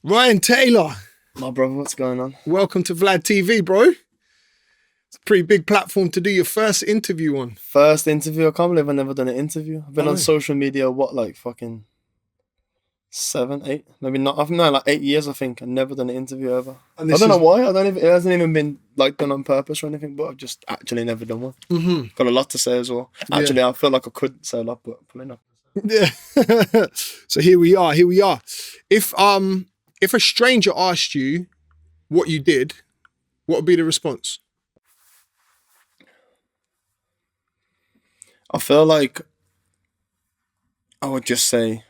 Ryan Taylor, My brother, what's going on? welcome to VladTV, bro. It's a pretty big platform to do your first interview on. First interview. I can't believe I've never done an interview. I've been on social media, like fucking 7, 8, maybe not. I've known like 8 years, I think. I've never done an interview ever. I don't know why. It hasn't even been like done on purpose or anything, but I've just actually never done one. Mm-hmm. Got a lot to say as well. Actually, I feel like I could say a lot, but probably not. Yeah. So here we are. If a stranger asked you what you did, what would be the response? I feel like I would just say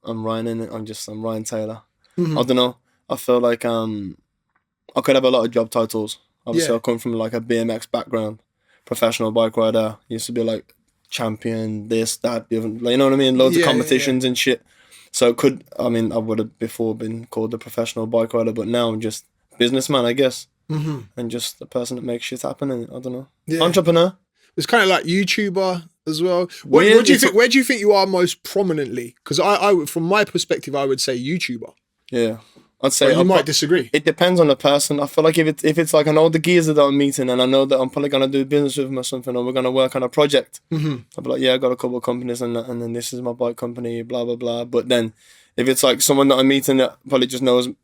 I'm Ryan in it. I'm Ryan Taylor. Mm-hmm. I don't know. I feel like I could have a lot of job titles. Obviously, Yeah. I come from like a BMX background, professional bike rider. Used to be like champion, this, that, the other. Like, you know what I mean? Loads of competitions and shit. So I would have before been called a professional bike rider, but now I'm just businessman, I guess, and just the person that makes shit happen. And I don't know, entrepreneur. It's kind of like YouTuber as well. Where do you think you are most prominently? Because I, from my perspective, I would say YouTuber. Yeah, I'd say you might disagree. It depends on the person. I feel like if it's like an older geezer that I'm meeting and I know that I'm probably gonna do business with him or something, or we're gonna work on a project, I'll be like, yeah, I got a couple of companies and then this is my bike company, blah blah blah. But then if it's like someone that I'm meeting that probably just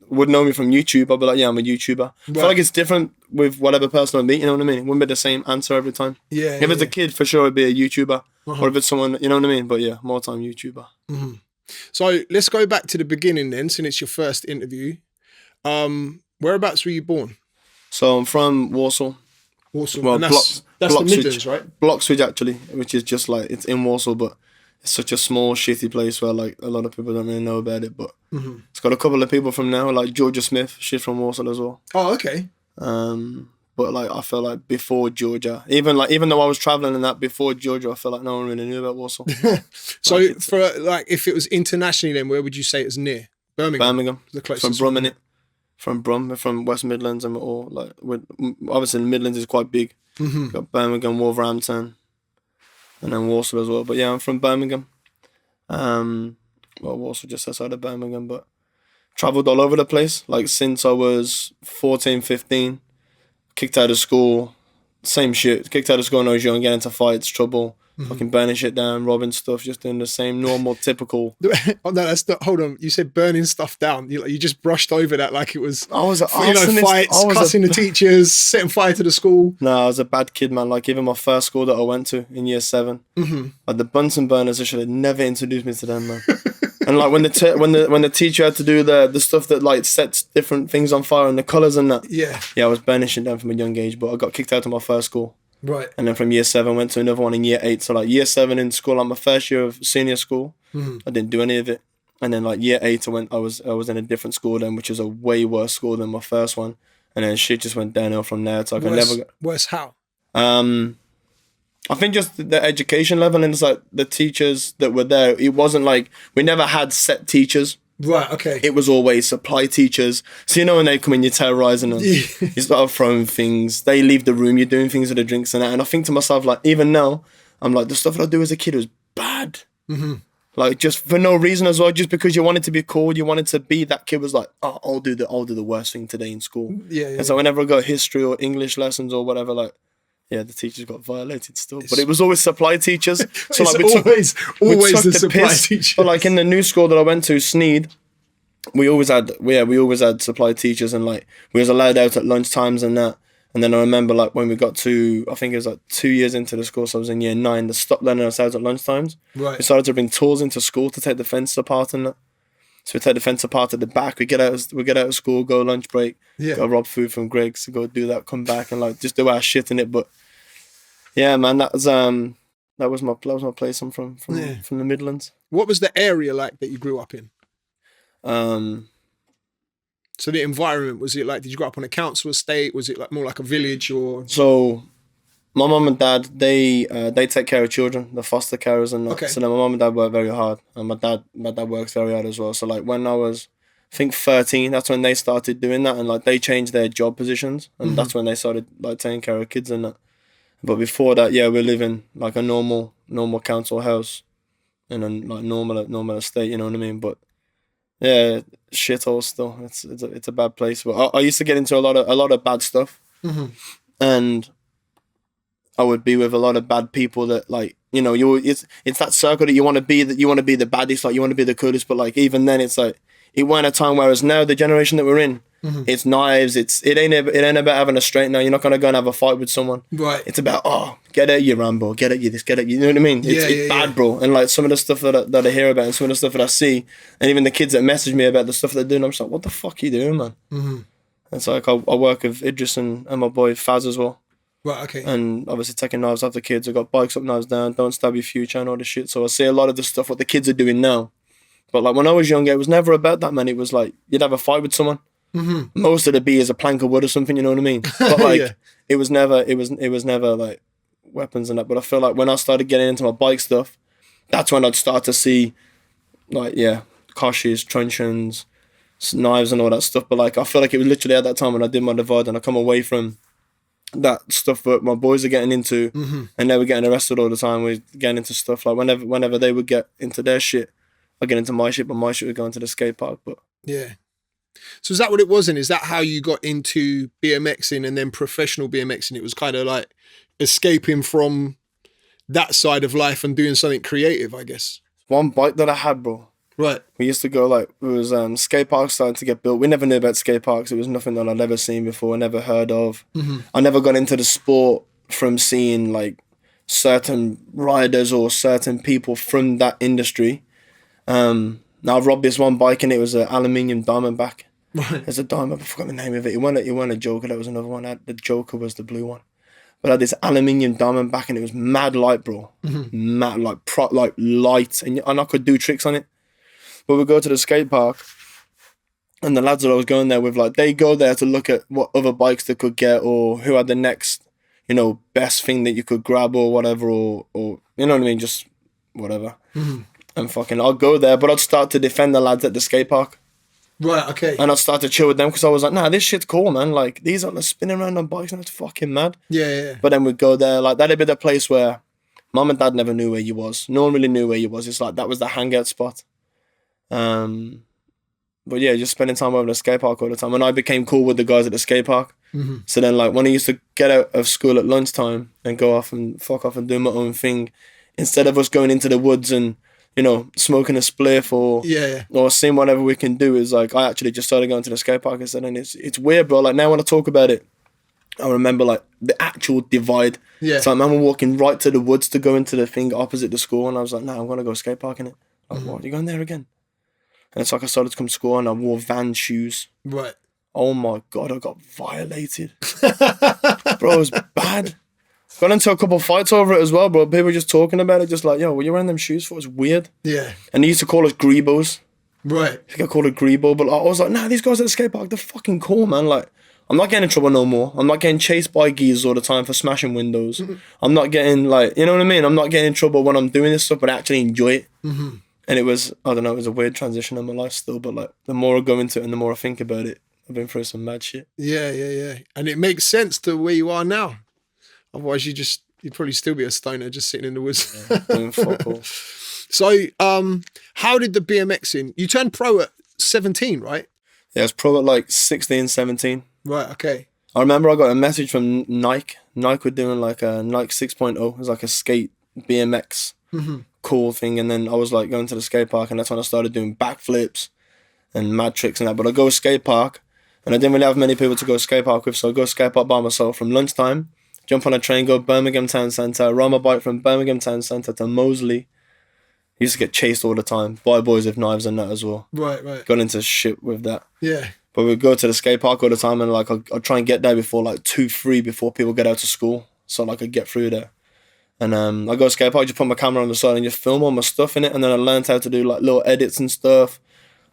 would know me from YouTube, I'll be like, yeah, I'm a YouTuber. Right. I feel like it's different with whatever person I meet, you know what I mean? It wouldn't be the same answer every time. Yeah. If it's a kid, for sure it'd be a YouTuber. Or if it's someone, you know what I mean? But yeah, more time YouTuber. So let's go back to the beginning then, since it's your first interview. Whereabouts were you born? So I'm from Warsaw. Warsaw. Well, and that's the Midlands, right? Bloxwich, actually, which is just like, it's in Warsaw, but it's such a small, shitty place where like a lot of people don't really know about it. But it's got a couple of people from now, like Georgia Smith, she's from Warsaw as well. Oh, okay. But like I feel like before Georgia, even though I was traveling and that before Georgia, I feel like no one really knew about Warsaw. So if it was internationally, then where would you say it's near? Birmingham. The closest. From Brum, innit? From Brum, we're from West Midlands, and we're all like, obviously the Midlands is quite big. Got Birmingham, Wolverhampton, and then Warsaw as well. But yeah, I'm from Birmingham. Warsaw just outside of Birmingham, but travelled all over the place. Like since I was 14, 15, kicked out of school, same shit. Kicked out of school when I was young, getting into fights, trouble, fucking burning shit down, robbing stuff, just doing the same normal, typical. Oh, no, that's not. Hold on, you said burning stuff down. You just brushed over that like it was. I was fights, cussing the teachers, setting fire to the school. No, I was a bad kid, man. Like even my first school that I went to in year 7, like the Bunsen burners, I should have never introduced me to them, man. And like when the teacher had to do the stuff that like sets different things on fire and the colours and that. Yeah, I was burning shit down from a young age, but I got kicked out of my first school. Right. And then from year 7 went to another one in year 8. So like year 7 in school, like my first year of senior school, I didn't do any of it. And then like year 8 I was in a different school then, which is a way worse school than my first one. And then shit just went downhill from there. So I can never. Worse how? I think just the education level, and it's like the teachers that were there. It wasn't like we never had set teachers. Right, okay. It was always supply teachers. So you know when they come in, you're terrorising them. You start throwing things. They leave the room, you're doing things with the drinks and that. And I think to myself, like, even now, I'm like, the stuff that I do as a kid was bad. Like, just for no reason as well, just because you wanted to be cool, you wanted to be that kid was like, oh, I'll do the worst thing today in school. Yeah. And so whenever I got history or English lessons or whatever, like, yeah, the teachers got violated still. But it was always supply teachers. So like always the supply teachers. But like in the new school that I went to, Sneed, we always had supply teachers, and like we was allowed out at lunch times and that. And then I remember like when we got to, I think it was like 2 years into the school, so I was in year 9, they stopped letting us out at lunch times. Right. We started to bring tools into school to take the fence apart and that. So we take the fence apart at the back. We get out of school, go lunch break, go rob food from Greg's, go do that, come back and like just do our shit in it. But yeah, man, that was my place. I'm from the Midlands. What was the area like that you grew up in? So the environment, was it like, did you grow up on a council estate? Was it like more like a village or? So my mum and dad, they take care of children, the foster carers and that. Okay. So then my mum and dad work very hard, and my dad works very hard as well. So like when I was, I think 13, that's when they started doing that, and like they changed their job positions, and that's when they started like taking care of kids and that. But before that, yeah, we live in like a normal council house in a like normal estate, you know what I mean? But Yeah, shithole still. It's a bad place. But I used to get into a lot of bad stuff, and I would be with a lot of bad people that, like, you know, it's that circle that you want to be, that you want to be the baddest, like you want to be the coolest, but like even then it's like it weren't a time. Whereas now, the generation that we're in, it's knives. It ain't about having a straight. Now you're not gonna go and have a fight with someone. Right. It's about get at you, Rambo. Get at you this. Get at you. You know what I mean? It's bad, bro. And like some of the stuff that I hear about, and some of the stuff that I see, and even the kids that message me about the stuff they're doing, I'm just like, what the fuck are you doing, man? It's like I work with Idris and my boy Faz as well. Right, okay. And obviously taking knives off the kids. I got bikes up, knives down, don't stab your future and all this shit. So I see a lot of the stuff what the kids are doing now. But like when I was younger, it was never about that, man. It was like you'd have a fight with someone. Most of the be is a plank of wood or something, you know what I mean? But like it was never like weapons and that. But I feel like when I started getting into my bike stuff, that's when I'd start to see like koshes, truncheons, knives and all that stuff. But like I feel like it was literally at that time when I did my divide and I come away from that stuff that my boys are getting into, and they were getting arrested all the time. We're getting into stuff like whenever they would get into their shit, I get into my shit, but my shit would go into the skate park. But yeah. So is that what it was? And is that how you got into BMXing and then professional BMXing? It was kind of like escaping from that side of life and doing something creative, I guess. One bike that I had, bro. Right. We used to go it was skate parks starting to get built. We never knew about skate parks. It was nothing that I'd ever seen before, never heard of. I never got into the sport from seeing like certain riders or certain people from that industry. Now I robbed this one bike and it was an aluminium Diamondback. Right. There's a Diamond, I forgot the name of it. It wasn't a Joker, that was another one. The Joker was the blue one. But I had this aluminium Diamondback and it was mad light, bro. Mad, like light. And I could do tricks on it. But we go to the skate park and the lads that I was going there with, like, they go there to look at what other bikes they could get or who had the next, you know, best thing that you could grab or whatever, or you know what I mean, just whatever. And fucking, I'll go there, but I'd start to defend the lads at the skate park. Right, okay. And I'd start to chill with them because I was like, nah, this shit's cool, man. Like, these are like, spinning around on bikes and it's fucking mad. Yeah. But then we'd go there, like, that'd be the place where mum and dad never knew where you was. No one really knew where you was. It's like, that was the hangout spot. But yeah, just spending time over the skate park all the time. And I became cool with the guys at the skate park. So then, like, when I used to get out of school at lunchtime and go off and fuck off and do my own thing, instead of us going into the woods and, you know, smoking a spliff or seeing whatever we can do, is like, I actually just started going to the skate park instead. And it's weird, bro. Like, now when I talk about it, I remember, like, the actual divide. Yeah. So I remember walking right to the woods to go into the thing opposite the school, and I was like, nah, I'm going to go skate parking it. Like, what? You going there again? And it's like I started to come to school and I wore Vans shoes. Right. Oh my God, I got violated. Bro, it was bad. Got into a couple of fights over it as well, bro. People were just talking about it, just like, yo, what you wearing them shoes for? It's weird. Yeah. And they used to call us Grebos. Right. I got called a Grebo, but I was like, nah, these guys at the skate park, they're fucking cool, man. Like, I'm not getting in trouble no more. I'm not getting chased by geezers all the time for smashing windows. I'm not getting, like, you know what I mean? I'm not getting in trouble when I'm doing this stuff, but I actually enjoy it. And it was, I don't know, it was a weird transition in my life still, but like, the more I go into it and the more I think about it, I've been through some mad shit. Yeah. And it makes sense to where you are now. Otherwise, you'd probably still be a stoner just sitting in the woods. Doing fuck all. So, how did the BMXing, you turned pro at 17, right? Yeah, I was pro at like 16, 17. Right, okay. I remember I got a message from Nike. Nike were doing like a Nike 6.0. It was like a skate BMX cool thing. And then I was like going to the skate park, and that's when I started doing backflips and mad tricks and that. But I go skate park, and I didn't really have many people to go skate park with, so I go skate park by myself from lunchtime, jump on a train, go Birmingham Town Centre, ride my bike from Birmingham Town Centre to Moseley. Used to get chased all the time by boys with knives and that as well. Right. Got into shit with that. Yeah. But we'd go to the skate park all the time, and like I'd try and get there before like 2-3 before people get out to school, so like I could get through there. And I go skate park, just put my camera on the side and just film all my stuff in it. And then I learned how to do like little edits and stuff.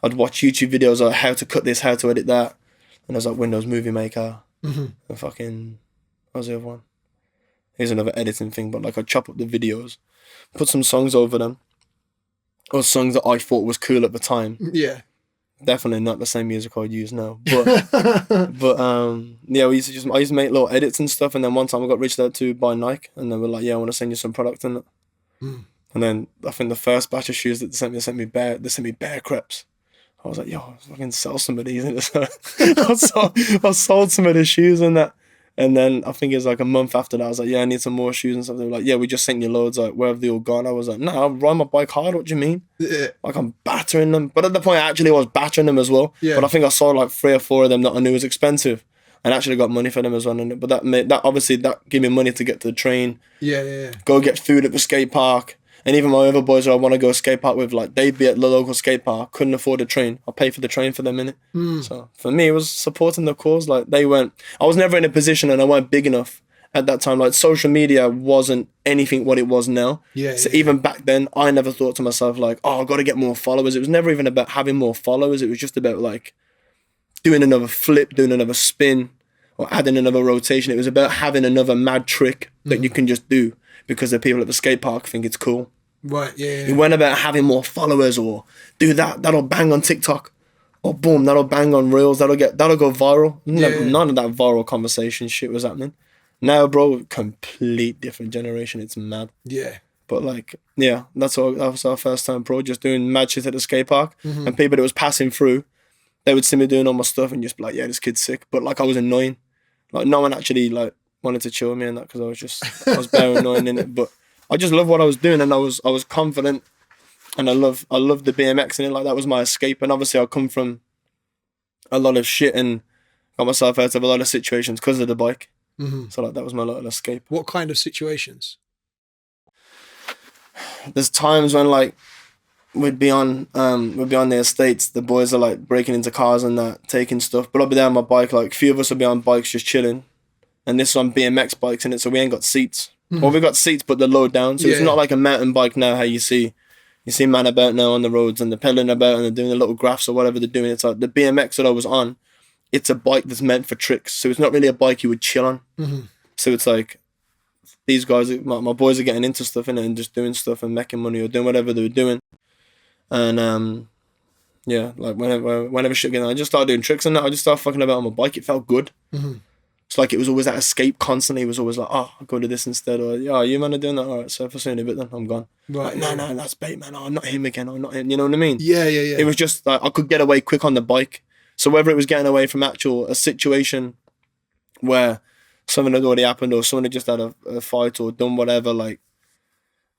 I'd watch YouTube videos of how to cut this, how to edit that. And there's like Windows Movie Maker and fucking, what was the other one? Here's another editing thing, but like I'd chop up the videos, put some songs over them, or songs that I thought was cool at the time. Yeah. Definitely not the same music I'd use now. But yeah, I used to make little edits and stuff, and then one time I got reached out to by Nike, and they were like, yeah, I want to send you some product and that. And then I think the first batch of shoes that they sent me bear crepes. I was like, yo, I fucking sell some of these. I sold some of the shoes and that. And then I think it was like a month after that, I was like, yeah, I need some more shoes and stuff. They were like, yeah, we just sent you loads. Like, where have they all gone? I was like, no, I ride my bike hard. What do you mean? Yeah. Like, I'm battering them. But at the point, I actually was battering them as well. Yeah. But I think I sold like 3 or 4 of them that I knew was expensive. And actually got money for them as well. But that obviously gave me money to get to the train. Yeah. Go get food at the skate park. And even my other boys who I want to go skate park with, like, they'd be at the local skate park, couldn't afford a train. I'll pay for the train for them, innit? So for me, it was supporting the cause. Like, I was never in a position and I weren't big enough at that time. Like, social media wasn't anything what it was now. Yeah. So even back then, I never thought to myself, like, oh, I've got to get more followers. It was never even about having more followers. It was just about, like, doing another flip, doing another spin, or adding another rotation. It was about having another mad trick that you can just do because the people at the skate park think it's cool. Right, yeah. It went about having more followers or do that'll bang on TikTok. Or boom, that'll bang on Reels, that'll go viral. None of that viral conversation shit was happening. Now, bro, complete different generation. It's mad. Yeah. But like, yeah, that was our first time pro, just doing mad shit at the skate park. And people that was passing through, they would see me doing all my stuff and just be like, yeah, this kid's sick. But like, I was annoying. Like, no one actually like wanted to chill with me and that because I was very annoying in it. But I just love what I was doing and I was confident and I love the BMX in it. Like, that was my escape. And obviously I come from a lot of shit and got myself out of a lot of situations because of the bike. So like, that was my little escape. What kind of situations? There's times when like we'd be on the estates, the boys are like breaking into cars and that, taking stuff, but I'll be there on my bike, like a few of us will be on bikes just chilling, and this is on BMX bikes in it, so we ain't got seats. Well, we got seats but they're low down, so it's not like a mountain bike now how you see man about now on the roads and they're pedaling about and they're doing the little graphs or whatever they're doing. It's like the BMX that I was on, it's a bike that's meant for tricks, so it's not really a bike you would chill on. So it's like these guys, my boys are getting into stuff in it and just doing stuff and making money or doing whatever they were doing. And yeah, like whenever shit getting on, I just started doing tricks and that. I just started fucking about on my bike. It felt good. It's like it was always that escape constantly. It was always like, oh, I'll go to this instead. Or, yeah, you man are doing that. All right, so if I see you in a bit, then I'm gone. Right. Like, no, that's bait, man. Oh, I'm not him again. I'm not him. You know what I mean? Yeah. It was just like I could get away quick on the bike. So whether it was getting away from a situation where something had already happened or someone had just had a fight or done whatever, like,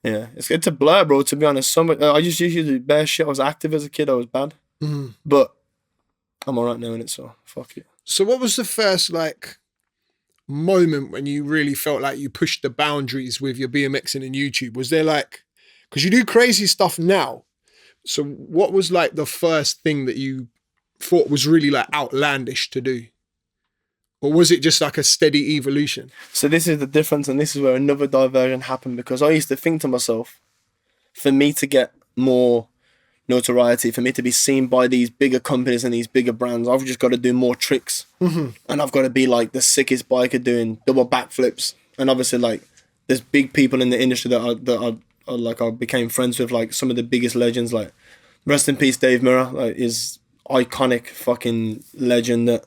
yeah, it's a blur, bro, to be honest. I just used to do bare shit. I was active as a kid. I was bad. But I'm all right now in it, so fuck it. So what was the first, like, moment when you really felt like you pushed the boundaries with your BMXing and YouTube? Was there, like, because you do crazy stuff now, so what was, like, the first thing that you thought was really, like, outlandish to do? Or was it just like a steady evolution? So this is the difference, and this is where another diversion happened, because I used to think to myself, for me to get more notoriety, for me to be seen by these bigger companies and these bigger brands, I've just got to do more tricks. And I've got to be like the sickest biker doing double backflips. And obviously, like, there's big people in the industry that I became friends with, like some of the biggest legends, like rest in peace Dave Mirror, like, is iconic fucking legend that,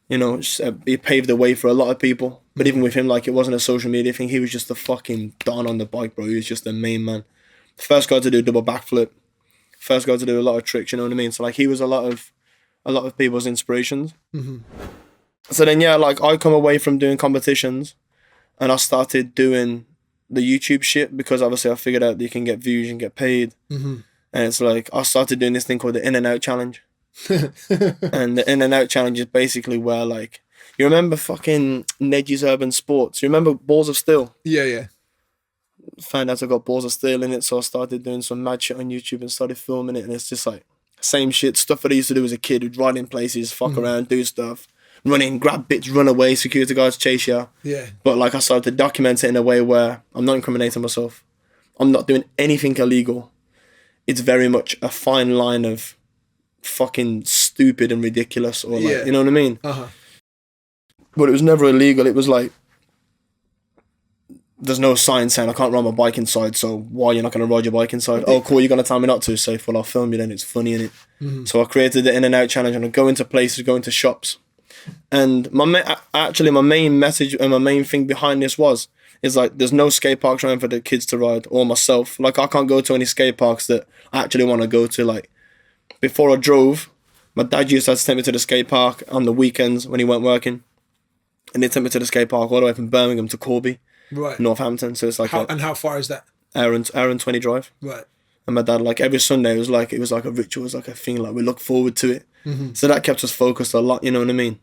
you know, he paved the way for a lot of people. But even with him, like, it wasn't a social media thing. He was just the fucking don on the bike, bro. He was just the main man. The first guy to do a double backflip. First guy to do a lot of tricks, you know what I mean? So, like, he was a lot of people's inspirations. So then, yeah, like, I come away from doing competitions and I started doing the YouTube shit because obviously I figured out that you can get views and get paid. And it's like, I started doing this thing called the In and Out Challenge. And the In and Out Challenge is basically where, like, you remember fucking Neji's Urban Sports? You remember Balls of Steel? Yeah. Found out I got Balls of Steel in it, so I started doing some mad shit on YouTube and started filming it, and it's just like same shit, stuff that I used to do as a kid. Would ride in places, fuck around, do stuff, run in, grab bits, run away, security guards chase you. Yeah. But like, I started to document it in a way where I'm not incriminating myself. I'm not doing anything illegal. It's very much a fine line of fucking stupid and ridiculous, or like, you know what I mean? But it was never illegal. It was like, there's no sign saying I can't ride my bike inside, so why you're not going to ride your bike inside? Oh, cool, you're going to tell me not to. Safe, well, I'll film you then, it's funny, innit? So I created the In and Out Challenge, and I go into places, go into shops. And my main message and my main thing behind this is like, there's no skate parks around for the kids to ride, or myself. Like, I can't go to any skate parks that I actually want to go to, like before I drove, my dad used to take me to the skate park on the weekends when he weren't working. And he'd take me to the skate park all the way from Birmingham to Corby, Right. Northampton. So it's like how far is that? hour and 20 drive. Right. And my dad, like every Sunday, it was like a ritual, it was like a thing, like we look forward to it. So that kept us focused a lot, you know what I mean?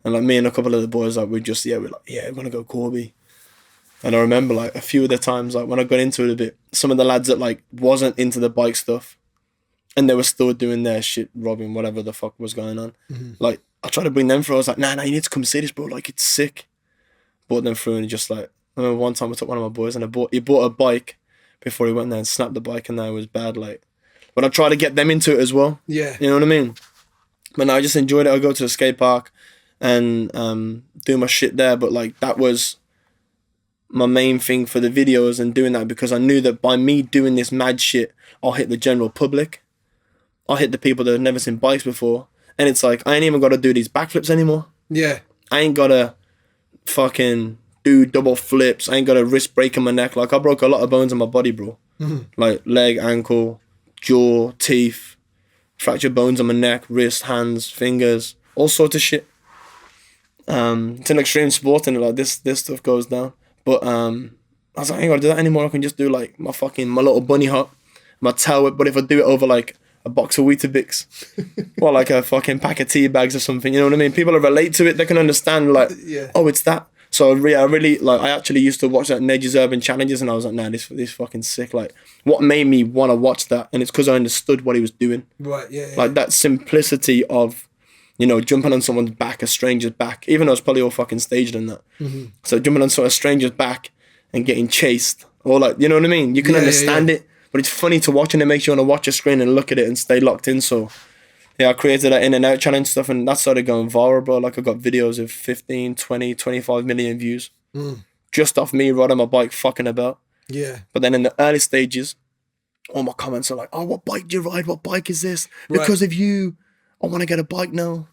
And like me and a couple of the boys, like we're gonna go Corby. And I remember like a few of the times, like when I got into it a bit, some of the lads that like wasn't into the bike stuff, and they were still doing their shit, robbing, whatever the fuck was going on. Like I tried to bring them through. I was like, nah, you need to come see this, bro. Like it's sick. Brought them through and just like, I remember one time I took one of my boys and he bought a bike before he went there and snapped the bike, and that was bad. Like, but I tried to get them into it as well. Yeah. You know what I mean? But no, I just enjoyed it. I go to the skate park and do my shit there. But like that was my main thing for the videos and doing that, because I knew that by me doing this mad shit, I'll hit the general public. I'll hit the people that have never seen bikes before. And it's like, I ain't even got to do these backflips anymore. Yeah. I ain't got to fucking do double flips. I ain't got a wrist break in my neck. Like I broke a lot of bones in my body, bro. Like leg, ankle, jaw, teeth, fractured bones on my neck, wrist, hands, fingers, all sorts of shit. It's an extreme sport and like this stuff goes down. But I was like, I ain't got to do that anymore. I can just do like my little bunny hop, my tail whip. But if I do it over like a box of Weetabix or like a fucking pack of tea bags or something, you know what I mean? People that relate to it, they can understand like, oh, it's that. So I really like, I actually used to watch that Nedge's Urban Challenges, and I was like, nah, this fucking sick. Like what made me want to watch that? And it's because I understood what he was doing. Right, yeah. Like that simplicity of, you know, jumping on someone's back, a stranger's back, even though it's probably all fucking staged and that. So jumping on a stranger's back and getting chased, or like, you know what I mean? You can understand it, but it's funny to watch, and it makes you want to watch a screen and look at it and stay locked in. So yeah, I created that in and out challenge stuff, and that started going viral, bro. Like I got videos of 15, 20, 25 million views just off me riding my bike fucking about. Yeah. But then in the early stages, all my comments are like, oh, what bike do you ride? What bike is this? Because of you, I want to get a bike now.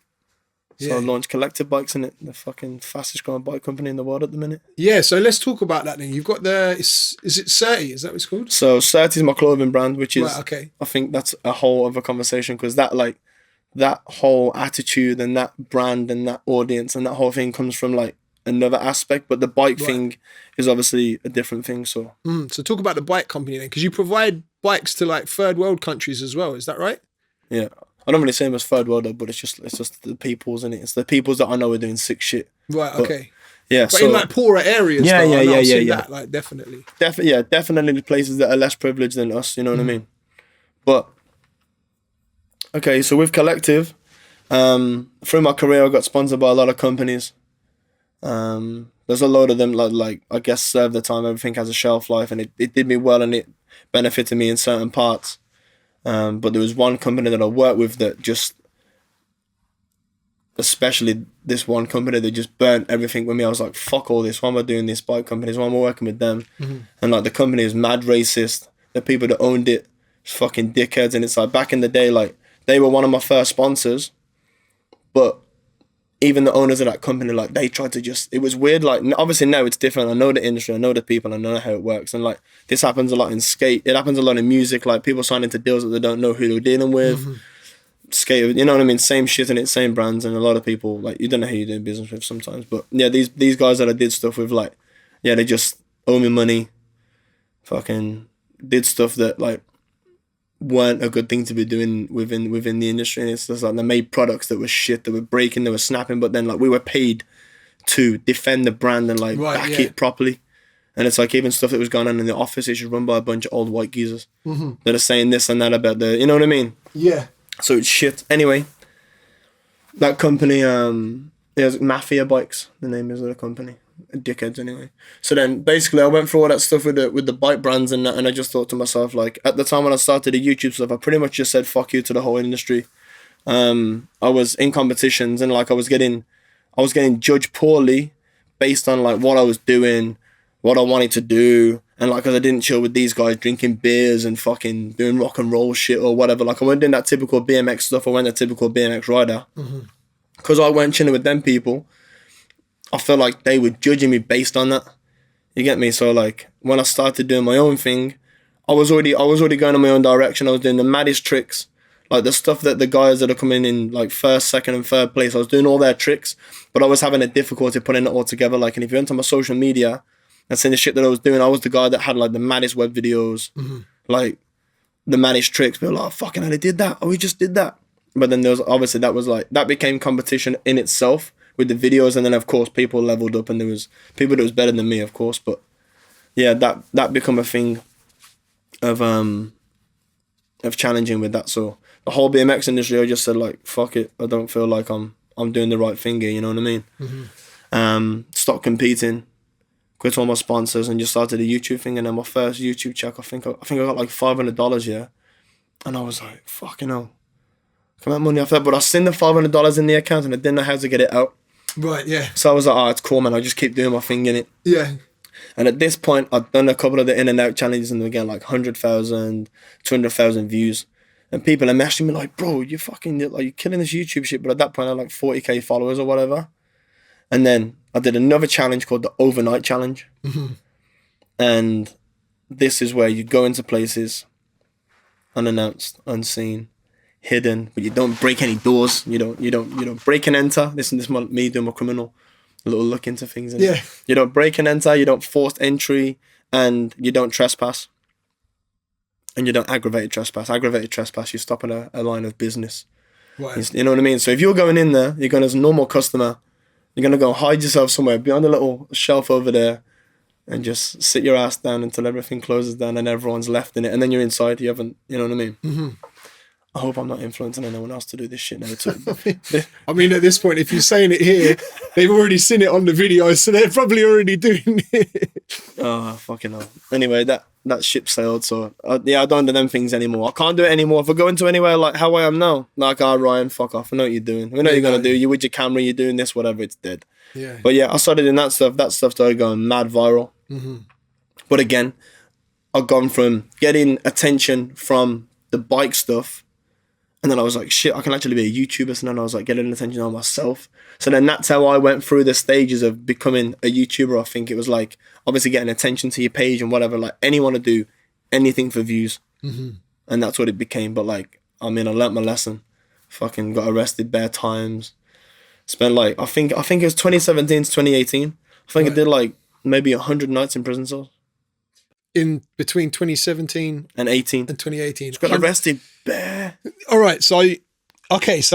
So I launched Collective Bikes, in it, the fucking fastest growing bike company in the world at the minute. Yeah, so let's talk about that then. You've got is it 30? Is that what it's called? So 30 is my clothing brand, which is, right, okay. I think that's a whole other conversation, because that whole attitude and that brand and that audience and that whole thing comes from like another aspect, but the bike thing is obviously a different thing. So so talk about the bike company then, because you provide bikes to like third world countries as well, is that right? Yeah, I don't really say them as third world, but it's just the peoples, and it's the peoples that I know are doing sick shit. Right, okay. Yeah, but so, in like poorer areas, yeah, that, like definitely the places that are less privileged than us, you know what I mean? But okay, so with Collective, through my career I got sponsored by a lot of companies. There's a load of them like I guess serve the time, everything has a shelf life, and it did me well and it benefited me in certain parts. But there was one company that I worked with that just, especially this one company that just burnt everything with me. I was like, fuck all this, why am I doing this bike companies, why am I working with them? And like the company is mad racist, the people that owned it fucking dickheads, and it's like back in the day, like they were one of my first sponsors, but even the owners of that company, like they tried to just, it was weird. Like obviously now it's different. I know the industry, I know the people, I know how it works. And like this happens a lot in skate. It happens a lot in music. Like people sign into deals that they don't know who they're dealing with. Skate, you know what I mean? Same shit in it, same brands. And a lot of people, like you don't know who you're doing business with sometimes. But yeah, these guys that I did stuff with, like, yeah, they just owe me money. Fucking did stuff that like weren't a good thing to be doing within the industry, and it's just like they made products that were shit, that were breaking, they were snapping, but then like we were paid to defend the brand and like back it properly. And it's like even stuff that was going on in the office, it should run by a bunch of old white geezers that are saying this and that about the, you know what I mean? Yeah. So it's shit. Anyway, that company, is Mafia Bikes, the name is of the company. Dickheads anyway. So then basically I went through all that stuff with the bike brands and that, and I just thought to myself, like at the time when I started the YouTube stuff, I pretty much just said fuck you to the whole industry. I was in competitions and like I was getting judged poorly based on like what I was doing, what I wanted to do, and like cause I didn't chill with these guys drinking beers and fucking doing rock and roll shit or whatever. Like I wasn't doing that typical BMX stuff. I wasn't a typical BMX rider. Cause I weren't chilling with them people, I felt like they were judging me based on that. You get me? So like when I started doing my own thing, I was already going in my own direction. I was doing the maddest tricks. Like the stuff that the guys that are coming in like first, second and third place, I was doing all their tricks, but I was having a difficulty putting it all together. Like, and if you went on my social media and seen the shit that I was doing, I was the guy that had like the maddest web videos, like the maddest tricks. People were like, oh, fucking hell, they did that. Oh, we just did that. But then there was obviously that became competition in itself with the videos, and then of course people leveled up and there was people that was better than me, of course. But yeah, that become a thing of challenging with that. So the whole BMX industry, I just said like, fuck it. I don't feel like I'm doing the right thing here, you know what I mean? Stopped competing, quit all my sponsors and just started a YouTube thing. And then my first YouTube check, I think I got like $500, yeah. And I was like, fucking hell. Come out money off that. But I seen the $500 in the account and I didn't know how to get it out. Right, yeah. So I was like, oh, it's cool, man. I'll just keep doing my thing in it. Yeah. And at this point, I'd done a couple of the in and out challenges and they were getting like 100,000, 200,000 views. And people are messaging me like, bro, you're killing this YouTube shit. But at that point, I had like 40k followers or whatever. And then I did another challenge called the Overnight Challenge. And this is where you go into places unannounced, unseen, hidden, but you don't break any doors. You don't break and enter. This is me doing my criminal, a little look into things. Yeah. You don't break and enter. You don't force entry, and you don't trespass. And you don't aggravated trespass. Aggravated trespass, you're stopping a line of business. Right. You know what I mean? So if you're going in there, you're going as a normal customer, you're going to go hide yourself somewhere behind a little shelf over there and just sit your ass down until everything closes down and everyone's left in it. And then you're inside. You haven't, you know what I mean? I hope I'm not influencing anyone else to do this shit now too. I mean, at this point, if you're saying it here, they've already seen it on the video, so they're probably already doing it. Oh, fucking hell. Anyway, that ship sailed, so I don't do them things anymore. I can't do it anymore. If I go into anywhere like how I am now, like, Ryan, fuck off. I know what you're doing. We know what you're going to do. You're with your camera, you're doing this, whatever, it's dead. Yeah. But yeah, I started doing that stuff. That stuff started going mad viral. But again, I've gone from getting attention from the bike stuff, and then I was like, shit, I can actually be a YouTuber. So then I was like getting attention on myself. So then that's how I went through the stages of becoming a YouTuber. I think it was like, obviously getting attention to your page and whatever. Like, anyone to do anything for views. And that's what it became. But like, I mean, I learnt my lesson. Fucking got arrested bare times. Spent like, I think it was 2017 to 2018. I think I did like maybe 100 nights in prison cells. In between 2017 and 18 and 2018. Got arrested bare. All right, so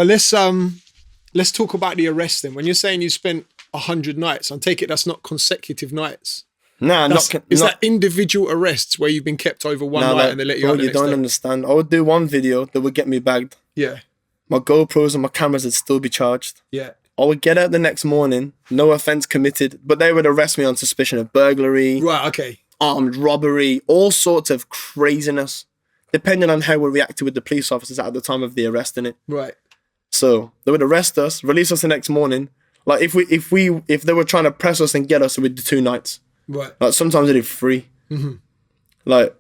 let's talk about the arrest then. When you're saying you spent 100 nights, I take it that's not consecutive nights. Nah, is that individual arrests where you've been kept over one night and they let you out the next day? You don't understand. I would do one video that would get me bagged. Yeah. My GoPros and my cameras would still be charged. Yeah. I would get out the next morning, no offense committed, but they would arrest me on suspicion of burglary. Right, okay. Armed robbery, all sorts of craziness, depending on how we reacted with the police officers at the time of the arrest, innit? Right. So they would arrest us, release us the next morning. Like if they were trying to press us and get us, we'd do 2 nights. Right. Like sometimes they did 3. Like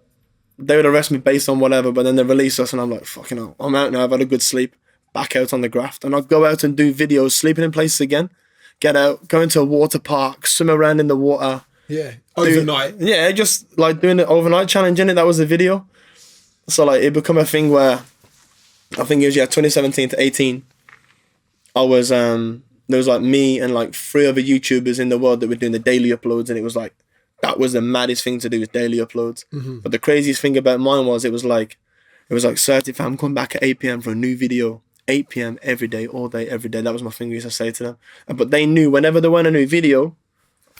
they would arrest me based on whatever, but then they release us and I'm like, fucking hell, I'm out now, I've had a good sleep, back out on the graft. And I'd go out and do videos, sleeping in places again, get out, go into a water park, swim around in the water. Yeah, overnight. Just like doing the overnight challenge, innit? That was the video. So like it become a thing where I think it was 2017 to 18. I was there was like me and like 3 other YouTubers in the world that were doing the daily uploads, and it was like that was the maddest thing to do, was daily uploads. But the craziest thing about mine was it was like certified, I'm coming back at 8 p.m. for a new video. 8 p.m. every day, all day, every day. That was my thing I used to say to them. But they knew whenever there went a new video,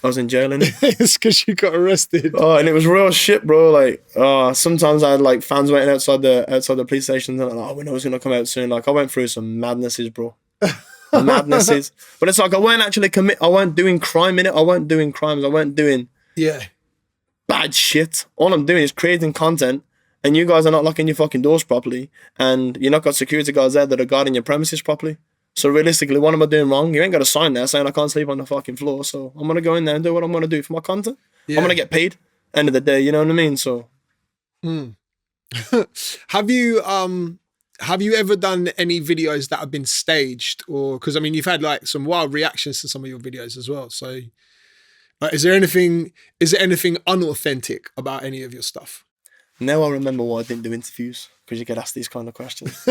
I was in jail, innit? It's because you got arrested. Oh, and it was real shit, bro. Like, sometimes I had like fans waiting outside the police station. And like, we know it's gonna come out soon. Like, I went through some madnesses, bro. Madnesses. But it's like I weren't doing crime in it. I weren't doing crimes. I weren't doing bad shit. All I'm doing is creating content, and you guys are not locking your fucking doors properly, and you're not got security guards there that are guarding your premises properly. So realistically, what am I doing wrong? You ain't got a sign there saying I can't sleep on the fucking floor. So I'm going to go in there and do what I'm going to do for my content. Yeah. I'm going to get paid. End of the day, you know what I mean? So. Have you ever done any videos that have been staged? Or, because I mean, you've had like some wild reactions to some of your videos as well. So is there anything unauthentic about any of your stuff? Now I remember why I didn't do interviews, because you get asked these kind of questions.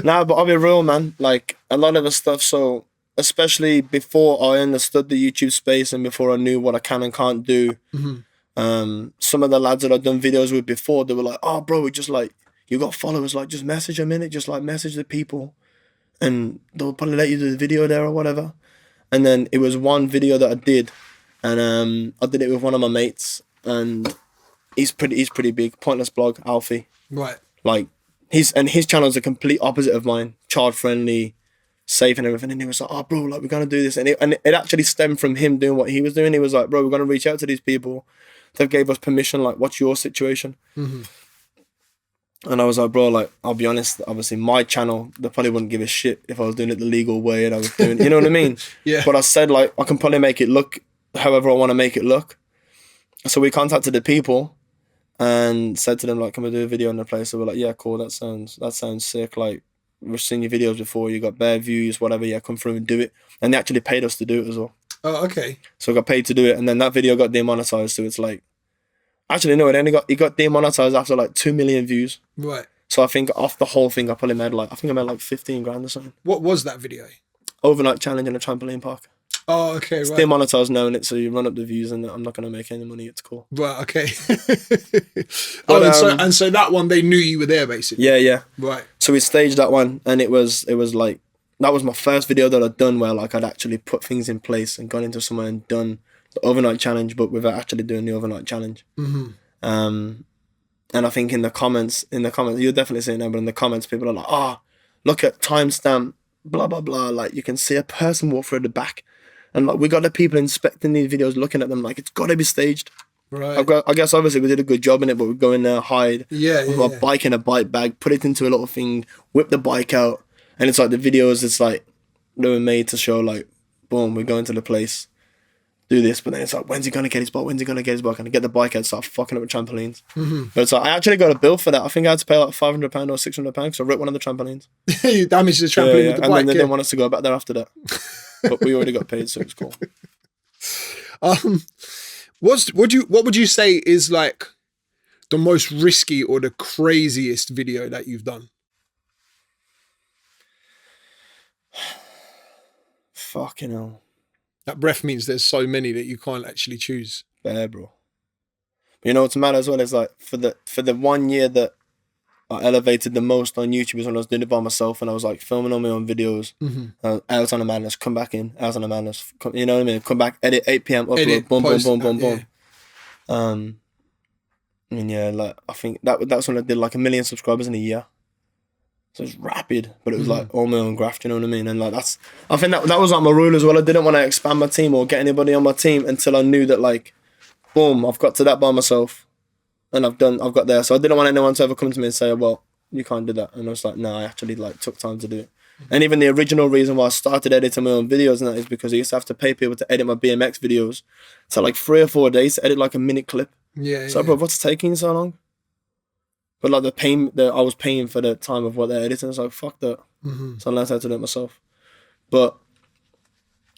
Nah, but I'll be real, man. Like, a lot of the stuff, so especially before I understood the YouTube space and before I knew what I can and can't do, some of the lads that I'd done videos with before, they were like, oh, bro, we just like, you got followers, like, just message them in it, just like message the people, and they'll probably let you do the video there or whatever. And then it was one video that I did, and I did it with one of my mates, and he's pretty big, Pointless Blog, Alfie. Right. Like, his channel's the complete opposite of mine, child friendly, safe and everything. And he was like, oh, bro, like, we're gonna do this. And it actually stemmed from him doing what he was doing. He was like, bro, we're gonna reach out to these people. They gave us permission, like, what's your situation? And I was like, bro, like, I'll be honest, obviously my channel, they probably wouldn't give a shit if I was doing it the legal way and I was doing, you know what I mean? Yeah. But I said, like, I can probably make it look however I want to make it look. So we contacted the people and said to them, like, can we do a video on the place? So we're like, yeah, cool, that sounds sick. Like, we've seen your videos before, you got bare views, whatever, yeah, come through and do it. And they actually paid us to do it as well. Oh, okay. So I got paid to do it, and then that video got demonetized, so it's like, actually no, it got demonetized after like 2 million views. Right. So I think off the whole thing I probably made like 15 grand or something. What was that video? Overnight challenge in a trampoline park. Oh, okay, It's right. demonetized now, so you run up the views and I'm not gonna make any money, it's cool. Right, okay. But, so that one, they knew you were there, basically. Yeah. Right. So we staged that one, and it was like, that was my first video that I'd done where like I'd actually put things in place and gone into somewhere and done the overnight challenge, but without actually doing the overnight challenge. And I think in the comments, you're definitely saying that, but in the comments, people are like, oh, look at timestamp, blah, blah, blah. Like, you can see a person walk through the back. And like, we got the people inspecting these videos, looking at them like, it's got to be staged. Right. I guess obviously we did a good job in it, but we go in there, hide, with a bike in a bike bag, put it into a little thing, whip the bike out. And it's like the videos, it's like, they were made to show like, boom, we're going to the place, do this, but then it's like, when's he gonna get his bike? When's he gonna get his bike? And I get the bike out and start fucking up with trampolines. But it's like, I actually got a bill for that. I think I had to pay like £500 or £600 because I ripped one of the trampolines. You damaged the trampoline with the and bike. then they didn't want us to go back there after that. But we already got paid, so it's cool. What would you say is like the most risky or the craziest video that you've done? Fucking hell. That breath means there's so many that you can't actually choose. Bare, bro. But you know what's mad as well is like, for the 1 year that I elevated the most on YouTube was when I was doing it by myself, and I was like filming on my own videos. Out on a madness, come back in, out on a madness, you know what I mean? Come back, edit, 8 p.m, upload, Edit, boom, post, boom, boom, boom, yeah. boom. And yeah, like, I think that's when I did like 1 million subscribers in a year. So it's rapid, but it was like all my own graft, you know what I mean? And like, I think that was like my rule as well. I didn't want to expand my team or get anybody on my team until I knew that, like, boom, I've got to that by myself, and I've got there. So I didn't want anyone to ever come to me and say, well, you can't do that. And I was like, no, I actually like took time to do it. And even the original reason why I started editing my own videos and that is because I used to have to pay people to edit my BMX videos. So like 3 or 4 days to edit like a minute clip. Yeah. So bro, what's taking so long? But like I was paying for the time of what they're editing. So fuck that. So I learned how to do it myself. But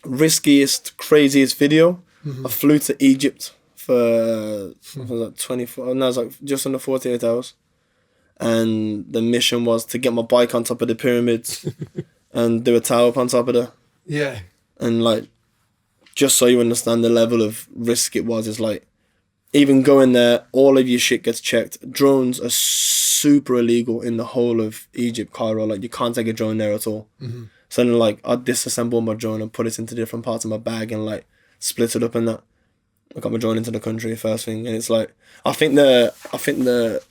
riskiest, craziest video, I flew to Egypt for like 24. No, it was like just under 48 hours. And the mission was to get my bike on top of the pyramids and do a tower up on top of it. Yeah. And like, just so you understand the level of risk it was, it's like, even going there, all of your shit gets checked. Drones are super illegal in the whole of Egypt, Cairo. Like, you can't take a drone there at all. So then, like, I disassembled my drone and put it into different parts of my bag and like split it up and that. I got my drone into the country first thing, and it's like, what's the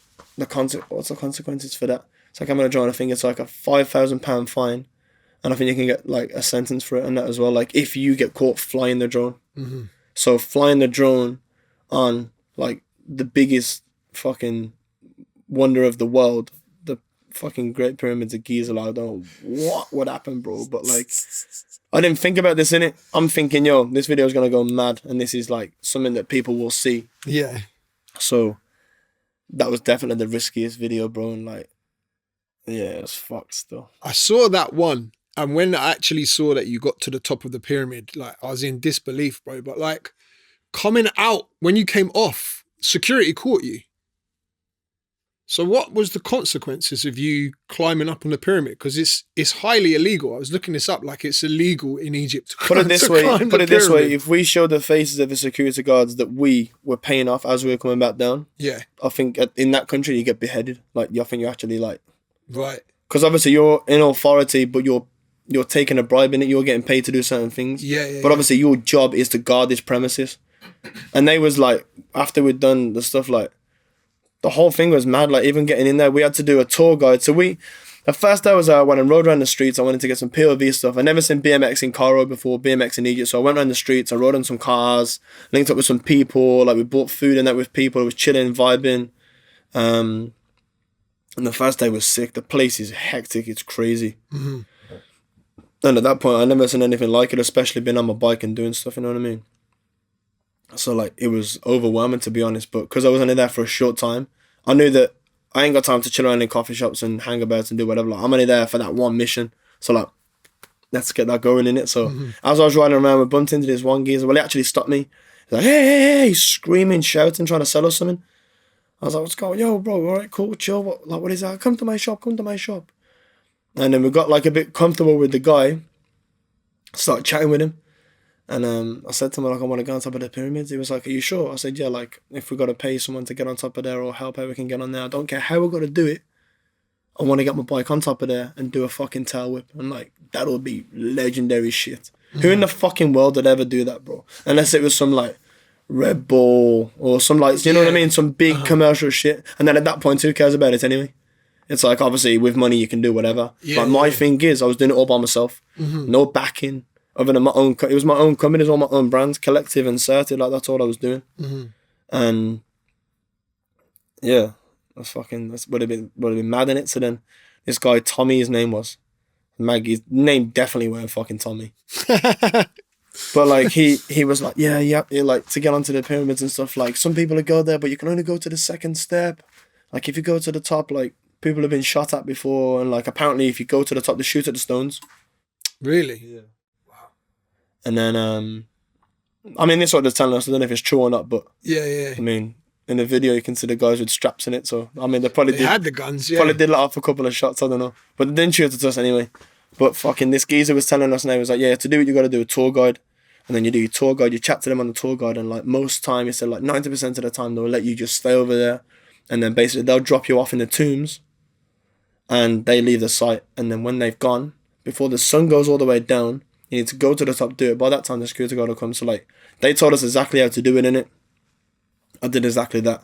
consequences for that? It's like, I'm gonna drone. I think it's like a £5,000 fine, and I think you can get like a sentence for it and that as well. Like, if you get caught flying the drone. So flying the drone on like the biggest fucking wonder of the world, the fucking Great Pyramids of Giza. Like, I don't know what would happen, bro, but like, I didn't think about this in it. I'm thinking, yo, this video is gonna go mad, and this is like something that people will see. Yeah. So that was definitely the riskiest video, bro, and like, yeah, it's fucked still. I saw that one, and when I actually saw that you got to the top of the pyramid, like, I was in disbelief, bro. But like, coming out, when you came off, security caught you. So what was the consequences of you climbing up on the pyramid? Because it's highly illegal. I was looking this up, like it's illegal in Egypt. Put it this way, if we show the faces of the security guards that we were paying off as we were coming back down, yeah, I think in that country you get beheaded. Like, I think you're actually like... Right. Because obviously you're in authority, but you're taking a bribe in it, you're getting paid to do certain things. Yeah. But obviously your job is to guard this premises. And they was like, after we'd done the stuff, like, the whole thing was mad. Like, even getting in there, we had to do a tour guide. So the first day was I went and rode around the streets. I wanted to get some POV stuff. I never seen BMX in Cairo before, BMX in Egypt. So I went around the streets, I rode on some cars, linked up with some people, like we bought food and that with people. It was chilling, vibing. And the first day was sick. The place is hectic. It's crazy. Mm-hmm. And at that point, I never seen anything like it, especially being on my bike and doing stuff, you know what I mean? So, like, it was overwhelming, to be honest. But because I was only there for a short time, I knew that I ain't got time to chill around in coffee shops and hang about and do whatever. Like, I'm only there for that one mission. So, like, let's get that going in it. So, as I was riding around, we bumped into this one geezer. Well, he actually stopped me. He's like, hey, screaming, shouting, trying to sell us something. I was like, what's going on? Yo, bro, all right, cool, chill. What is that? Come to my shop. And then we got, like, a bit comfortable with the guy. Started chatting with him. And I said to him, like, I want to go on top of the pyramids. He was like, are you sure? I said, yeah, like, if we got to pay someone to get on top of there or help how we can get on there, I don't care how we got to do it. I want to get my bike on top of there and do a fucking tail whip. And, like, that would be legendary shit. Who in the fucking world would ever do that, bro? Unless it was some, like, Red Bull or some, like, you know what I mean? Some big commercial shit. And then at that point, who cares about it anyway? It's like, obviously, with money, you can do whatever. But my thing is, I was doing it all by myself. No backing. Other than my own, it was my own company, it was all my own brands, Collective and Certed, like that's all I was doing. And yeah, that's would have been mad in it. So then this guy, Tommy, his name was, Maggie's name definitely weren't fucking Tommy. But like he was like, yeah, like to get onto the pyramids and stuff, like some people will go there, but you can only go to the second step. Like if you go to the top, like people have been shot at before, and like apparently if you go to the top, they shoot at the stones. Really? Yeah. And then, I mean, this is what they're telling us. I don't know if it's true or not, but yeah. I mean, in the video you can see the guys with straps in it. So I mean, they had the guns. Yeah, probably did let off a couple of shots. I don't know, but they didn't shoot at us anyway. But fucking this geezer was telling us, and he was like, yeah, to do it, you got to do a tour guide, and then you do your tour guide. You chat to them on the tour guide, and like most time, he said like 90% of the time they'll let you just stay over there, and then basically they'll drop you off in the tombs, and they leave the site, and then when they've gone, before the sun goes all the way down. You need to go to the top, do it. By that time, the security guard will come. So, like, they told us exactly how to do it, innit? I did exactly that.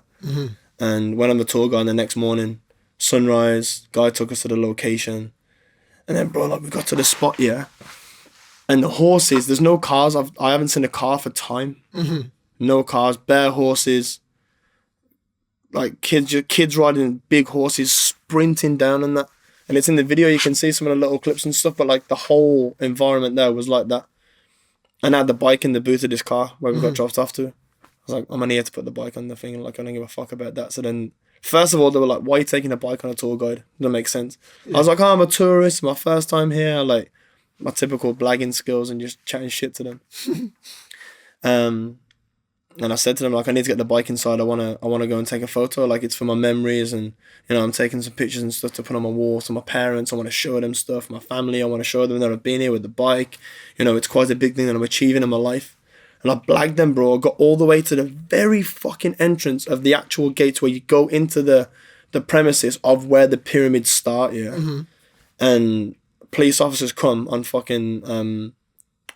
And went on the tour guide the next morning. Sunrise, guy took us to the location. And then, bro, like, we got to the spot, yeah. And the horses, there's no cars. I haven't seen a car for time. No cars, bare horses. Like, kids riding big horses, sprinting down and that. And it's in the video, you can see some of the little clips and stuff, but like the whole environment there was like that. And I had the bike in the boot of this car where we got dropped off to. I was like, I'm only here to put the bike on the thing, like I don't give a fuck about that. So then, first of all, they were like, why are you taking a bike on a tour guide? Doesn't make sense. I was like, oh, I'm a tourist, my first time here, like my typical blagging skills and just chatting shit to them. And I said to them, like, I need to get the bike inside. I wanna go and take a photo. Like, it's for my memories, and you know, I'm taking some pictures and stuff to put on my wall to my parents. I want to show them stuff. My family, I want to show them that I've been here with the bike. You know, it's quite a big thing that I'm achieving in my life. And I blagged them, bro. I got all the way to the very fucking entrance of the actual gates where you go into the premises of where the pyramids start. Yeah, and police officers come on fucking on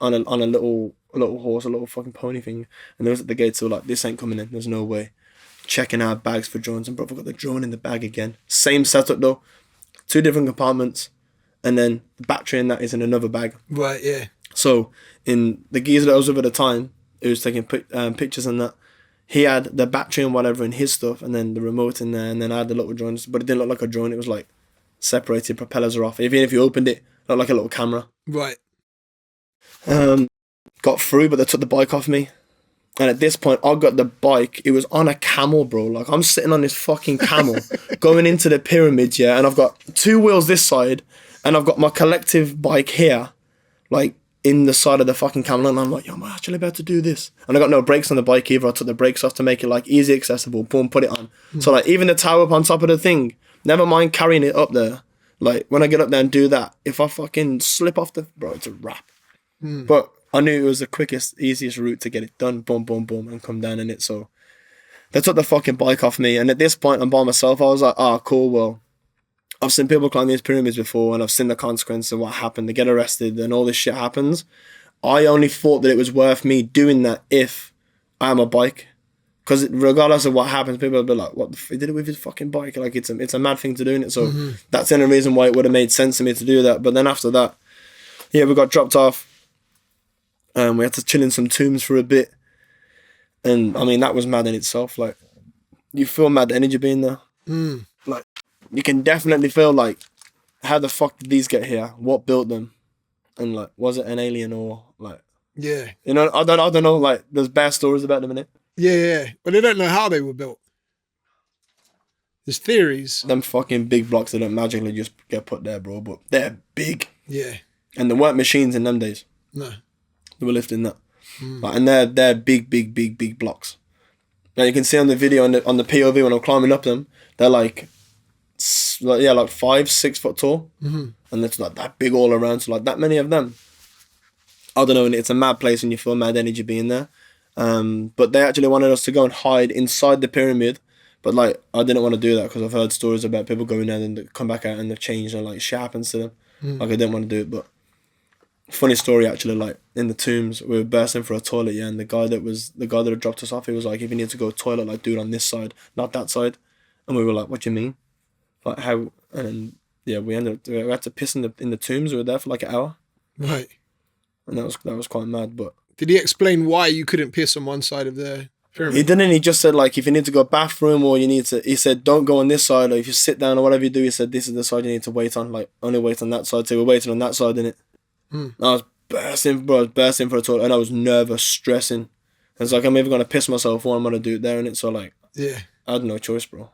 a little horse, a little fucking pony thing, and they was at the gate, so like, this ain't coming in, there's no way. Checking our bags for drones, and bro, we got the drone in the bag again. Same setup though, 2 different compartments, and then the battery in that is in another bag. Right, yeah. So in the geezer that I was with at the time, who was taking pictures and that, he had the battery and whatever in his stuff, and then the remote in there, and then I had the little drones, but it didn't look like a drone, it was like separated, propellers are off. Even if you opened it, it looked like a little camera. Right. Got through, but they took the bike off me. And at this point, I got the bike. It was on a camel, bro. Like, I'm sitting on this fucking camel going into the pyramids, yeah. And I've got 2 wheels this side, and I've got my Collective bike here. Like, in the side of the fucking camera, and I'm like, yo, am I actually about to do this? And I got no brakes on the bike either. I took the brakes off to make it like easy accessible. Boom, put it on. So like even the tower up on top of the thing, never mind carrying it up there. Like when I get up there and do that, if I fucking slip off bro, it's a wrap. But I knew it was the quickest, easiest route to get it done. Boom, boom, boom, and come down in it. So they took the fucking bike off me, and at this point I'm by myself. I was like, cool, well, I've seen people climb these pyramids before, and I've seen the consequence of what happened. They get arrested and all this shit happens. I only thought that it was worth me doing that if I am a bike. Because regardless of what happens, people will be like, what the he did it with his fucking bike. Like, it's a mad thing to do, innit? So that's the only reason why it would have made sense to me to do that. But then after that, yeah, we got dropped off. We had to chill in some tombs for a bit. And, I mean, that was mad in itself. Like, you feel mad energy being there. Like, you can definitely feel like, how the fuck did these get here? What built them? And like, was it an alien or like? Yeah. You know, I don't know. Like, there's bad stories about them in it. Yeah. But they don't know how they were built. There's theories. Them fucking big blocks, they don't magically just get put there, bro. But they're big. Yeah. And there weren't machines in them days. No. They were lifting that. Like, and they're big blocks. Now you can see on the video on the POV when I'm climbing up them, they're like 5-6 foot tall, and it's like that big all around. So like that many of them, I don't know. And it's a mad place, and you feel mad energy being there. But they actually wanted us to go and hide inside the pyramid, but like I didn't want to do that because I've heard stories about people going there and they come back out and they've changed and like shit happens to them. Like I didn't want to do it, but funny story actually. Like in the tombs, we were bursting for a toilet, and the guy that had dropped us off, he was like, if you need to go to the toilet, like do it on this side, not that side. And we were like, what do you mean? Like how? And yeah, we had to piss in the tombs. We were there for like an hour. Right. And that was quite mad. But did he explain why you couldn't piss on one side of the pyramid? He didn't. He just said like, if you need to go bathroom or you need to, he said don't go on this side, or if you sit down or whatever you do, he said this is the side you need to wait on. Like only wait on that side. So we're waiting on that side, innit? I was bursting for a toilet, and I was nervous, stressing. It's like I'm either gonna piss myself or I'm gonna do it there, innit? So like, yeah, I had no choice, bro.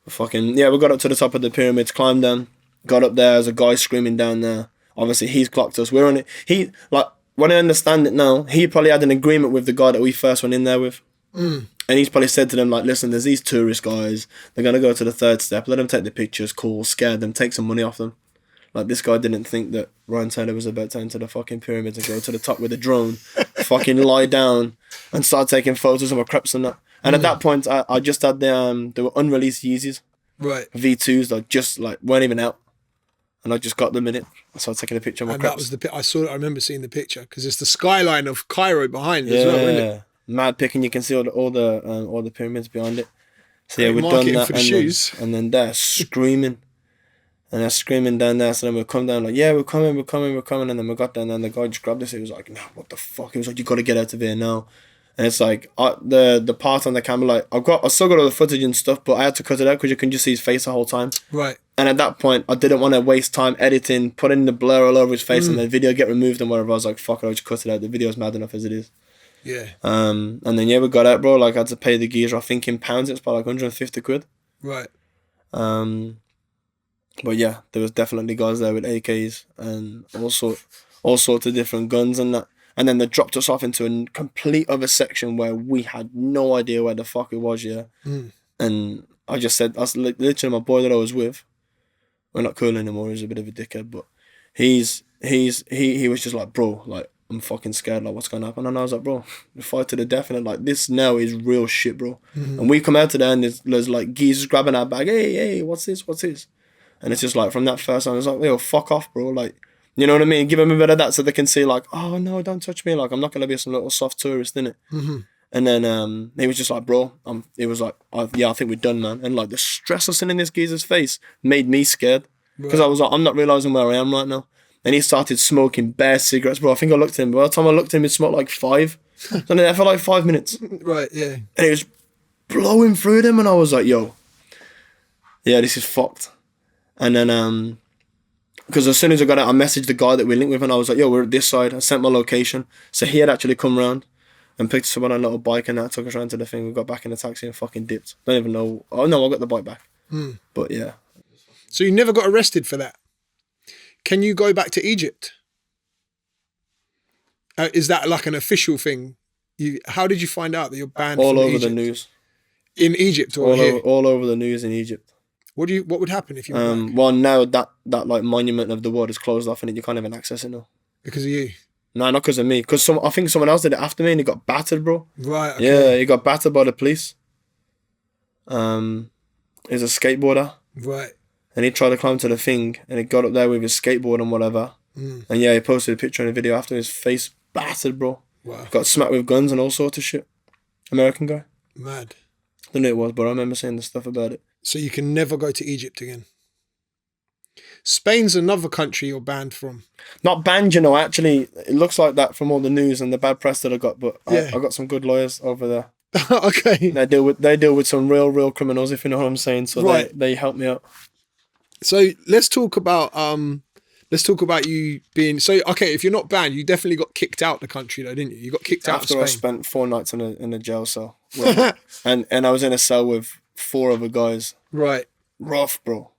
But fucking yeah, we got up to the top of the pyramids, climbed down, got up there. There's a guy screaming down there. Obviously, he's clocked us. We're on it. He like when I understand it now, he probably had an agreement with the guy that we first went in there with. And he's probably said to them like, listen, there's these tourist guys. They're gonna go to the third step. Let them take the pictures. Cool. Scare them. Take some money off them. Like, this guy didn't think that Ryan Taylor was about to enter the fucking pyramids and go to the top with a drone, fucking lie down and start taking photos of my creps and that. And at that point, I just had they were unreleased Yeezys. Right. V2s, like, just, like, weren't even out. And I just got them in it. I started taking a picture of my creps. That was I remember seeing the picture, because it's the skyline of Cairo behind as well, isn't it? Mad pick, and you can see all the pyramids behind it. So yeah, we've done that, for the shoes. And then they're screaming. And they're screaming down there, so then we'll come down like, yeah, we're coming. And then we got down there, and the guy just grabbed us. He was like, no, what the fuck? He was like, you got to get out of here now. And it's like, the part on the camera, like, I still got all the footage and stuff, but I had to cut it out because you can just see his face the whole time. Right. And at that point, I didn't want to waste time editing, putting the blur all over his face, and the video get removed and whatever. I was like, fuck it, I'll just cut it out. The video's mad enough as it is. Yeah. And then, yeah, we got out, bro. Like, I had to pay the geezer, I think in pounds, it's about like 150 quid. Right. But yeah, there was definitely guys there with AKs and all sorts of different guns and that. And then they dropped us off into a complete other section where we had no idea where the fuck it was, yeah. And I just said, that's literally my boy that I was with. We're not cool anymore, he's a bit of a dickhead, but he was just like, bro, like, I'm fucking scared, like, what's gonna happen? And I was like, bro, we fight to the death, and like, this now is real shit, bro. And we come out to there, and there's like geezers grabbing our bag, hey, what's this? And it's just like, from that first time, it's like, yo, fuck off, bro. Like, you know what I mean? Give them a bit of that so they can see, like, oh, no, don't touch me. Like, I'm not going to be some little soft tourist, innit? And then he was just like, bro, he was like, yeah, I think we're done, man. And, like, the stress of seeing in this geezer's face made me scared. Because I was like, I'm not realising where I am right now. And he started smoking bare cigarettes, bro. I think I looked at him. By the time I looked at him, he smoked like 5. So I'm there for like 5 minutes. Right, yeah. And it was blowing through them. And I was like, yo, yeah, this is fucked. And then, because as soon as I got out, I messaged the guy that we linked with, and I was like, yo, we're at this side. I sent my location. So he had actually come round and picked us up on a little bike, and that took us around to the thing. We got back in the taxi and fucking dipped. Don't even know. Oh, no, I got the bike back. But yeah. So you never got arrested for that? Can you go back to Egypt? Is that like an official thing? How did you find out that you're banned All from over Egypt? the news. In Egypt or here? All over the news in Egypt. What would happen if you were black? Well, now that like monument of the world is closed off and you can't even access it now. Because of you? No, not because of me. Because I think someone else did it after me and he got battered, bro. Right. Okay. Yeah, he got battered by the police. He's a skateboarder. Right. And he tried to climb to the thing and he got up there with his skateboard and whatever. And yeah, he posted a picture and a video after, his face battered, bro. Wow. Got smacked with guns and all sorts of shit. American guy. Mad. I don't know who it was, but I remember saying the stuff about it. So you can never go to Egypt again. Spain's another country you're banned from. Not banned, you know, actually. It looks like that from all the news and the bad press that I got, but Yeah. I got some good lawyers over there. Okay. They deal with some real criminals, if you know what I'm saying. So Right. they help me out. So let's talk about you being okay. If you're not banned, you definitely got kicked out the country though, didn't you? You got kicked out of After Spain. I spent 4 nights in a jail cell, and I was in a cell with 4 other guys. Right. Rough, bro.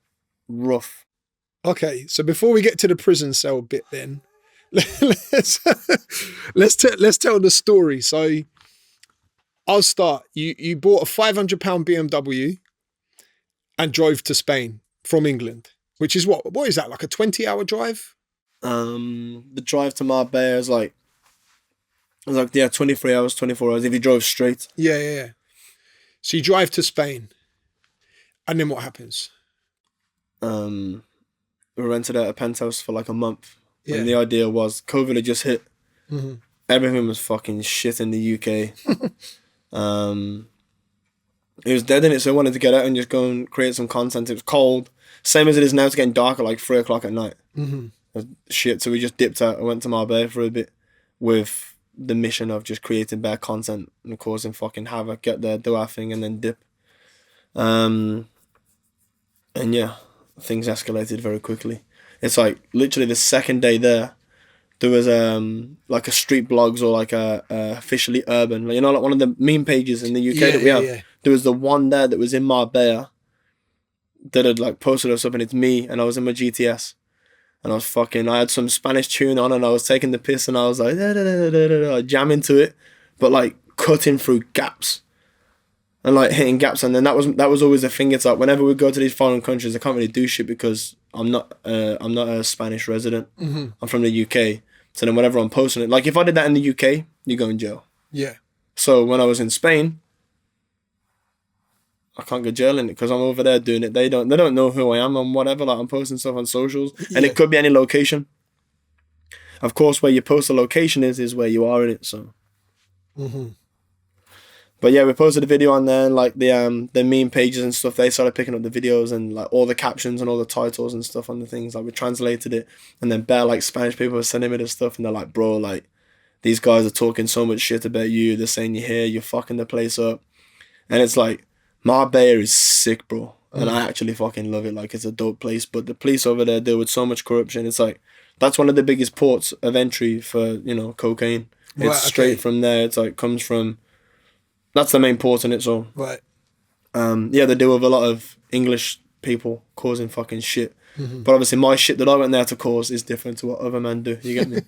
Rough. Okay. So before we get to the prison cell bit, then let's tell the story. So I'll start. You bought a £500 BMW and drove to Spain from England, which is what is that, like a 20-hour drive? The drive to Marbella is like 23 hours, 24 hours if you drove straight. Yeah. So you drive to Spain, and then what happens? We rented out a penthouse for like a month. Yeah. And the idea was COVID had just hit. Mm-hmm. Everything was fucking shit in the UK. It was dead in it, so I wanted to get out and just go and create some content. It was cold. Same as it is now, it's getting dark at like 3 o'clock at night. Mm-hmm. Shit, so we just dipped out. I went to Marbella for a bit with the mission of just creating bad content and causing fucking havoc, get there, do our thing, and then dip. And yeah, things escalated very quickly. It's like literally the second day there was like a street blogs or like a officially urban, you know, like one of the meme pages in the UK that we have. Yeah. There was the one there that was in Marbella that had like posted us up, and it's me, and I was in my GTS. And I had some Spanish tune on and I was taking the piss and I was like, jamming to it, but like cutting through gaps and like hitting gaps. And then that was always the thing. It's like whenever we go to these foreign countries, I can't really do shit because I'm not a Spanish resident. Mm-hmm. I'm from the UK. So then whenever I'm posting it, like if I did that in the UK, you go in jail. Yeah. So when I was in Spain, I can't go jail in it because I'm over there doing it. They don't know who I am and whatever. Like I'm posting stuff on socials, and it could be any location. Of course, where you post the location is where you are in it. So, But yeah, we posted a video on there, and like the meme pages and stuff. They started picking up the videos and like all the captions and all the titles and stuff on the things. Like we translated it, and then bare like Spanish people were sending me this stuff, and they're like, "Bro, like these guys are talking so much shit about you. They're saying you're here, you're fucking the place up," and it's like. Marbella is sick, bro. And I actually fucking love it. Like, it's a dope place. But the police over there deal with so much corruption. It's like, that's one of the biggest ports of entry for, you know, cocaine. It's straight from there. It's like, comes from, that's the main port in it, so. Right. Yeah, they deal with a lot of English people causing fucking shit. But obviously my shit that I went there to cause is different to what other men do. You get me?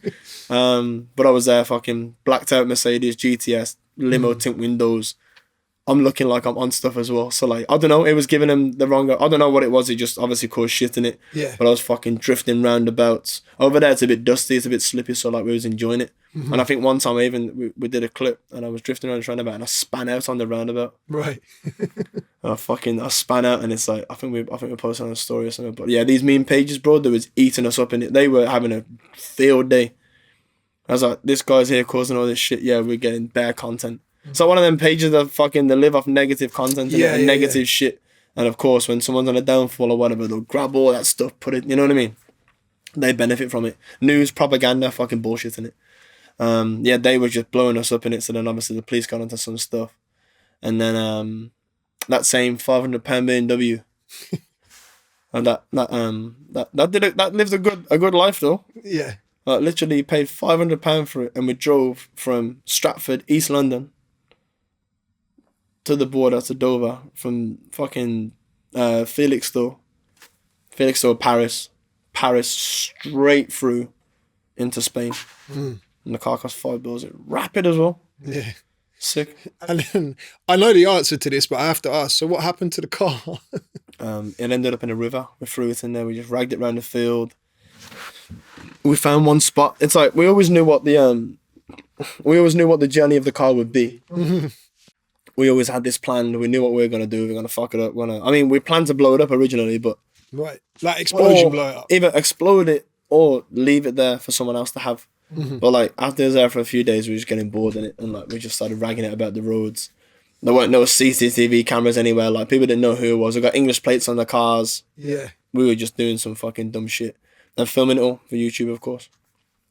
But I was there fucking blacked out Mercedes, GTS, limo tint windows. I'm looking like I'm on stuff as well. So, like, I don't know. It was giving him the wrong... I don't know what it was. It just obviously caused shit in it. Yeah. But I was fucking drifting roundabouts. Over there, it's a bit dusty. It's a bit slippy. So, like, we was enjoying it. And I think one time we did a clip and I was drifting around this roundabout and I span out on the roundabout. Right. I span out and it's like... I think we posted on a story or something. But, yeah, these meme pages, bro, they was eating us up in it. They were having a field day. I was like, this guy's here causing all this shit. Yeah, we're getting bare content. So one of them pages that fucking they live off negative content and negative shit. And of course, when someone's on a downfall or whatever, they'll grab all that stuff, put it, you know what I mean? They benefit from it. News, propaganda, fucking bullshit in it. Yeah, they were just blowing us up in it. So then obviously the police got onto some stuff. And then that same £500 BMW. And that lives a good life though. Yeah. Literally paid £500 for it, and we drove from Stratford, East London, to the border to Dover, from fucking Felixstowe, Paris, straight through into Spain. And the car cost $5. It rapid as well. Yeah. Sick. And then I know the answer to this, but I have to ask. So what happened to the car? It ended up in a river. We threw it in there. We just ragged it around the field. We found one spot. It's like we always knew what the journey of the car would be. We always had this plan. We knew what we were gonna do. We were gonna fuck it up. We planned to blow it up originally, but Right, like explosion blow it up. Either explode it or leave it there for someone else to have. But like after it was there for a few days, we were just getting bored in it, and like we just started ragging it about the roads. There weren't no CCTV cameras anywhere. Like people didn't know who it was. We got English plates on the cars. Yeah, we were just doing some fucking dumb shit and filming it all for YouTube, of course.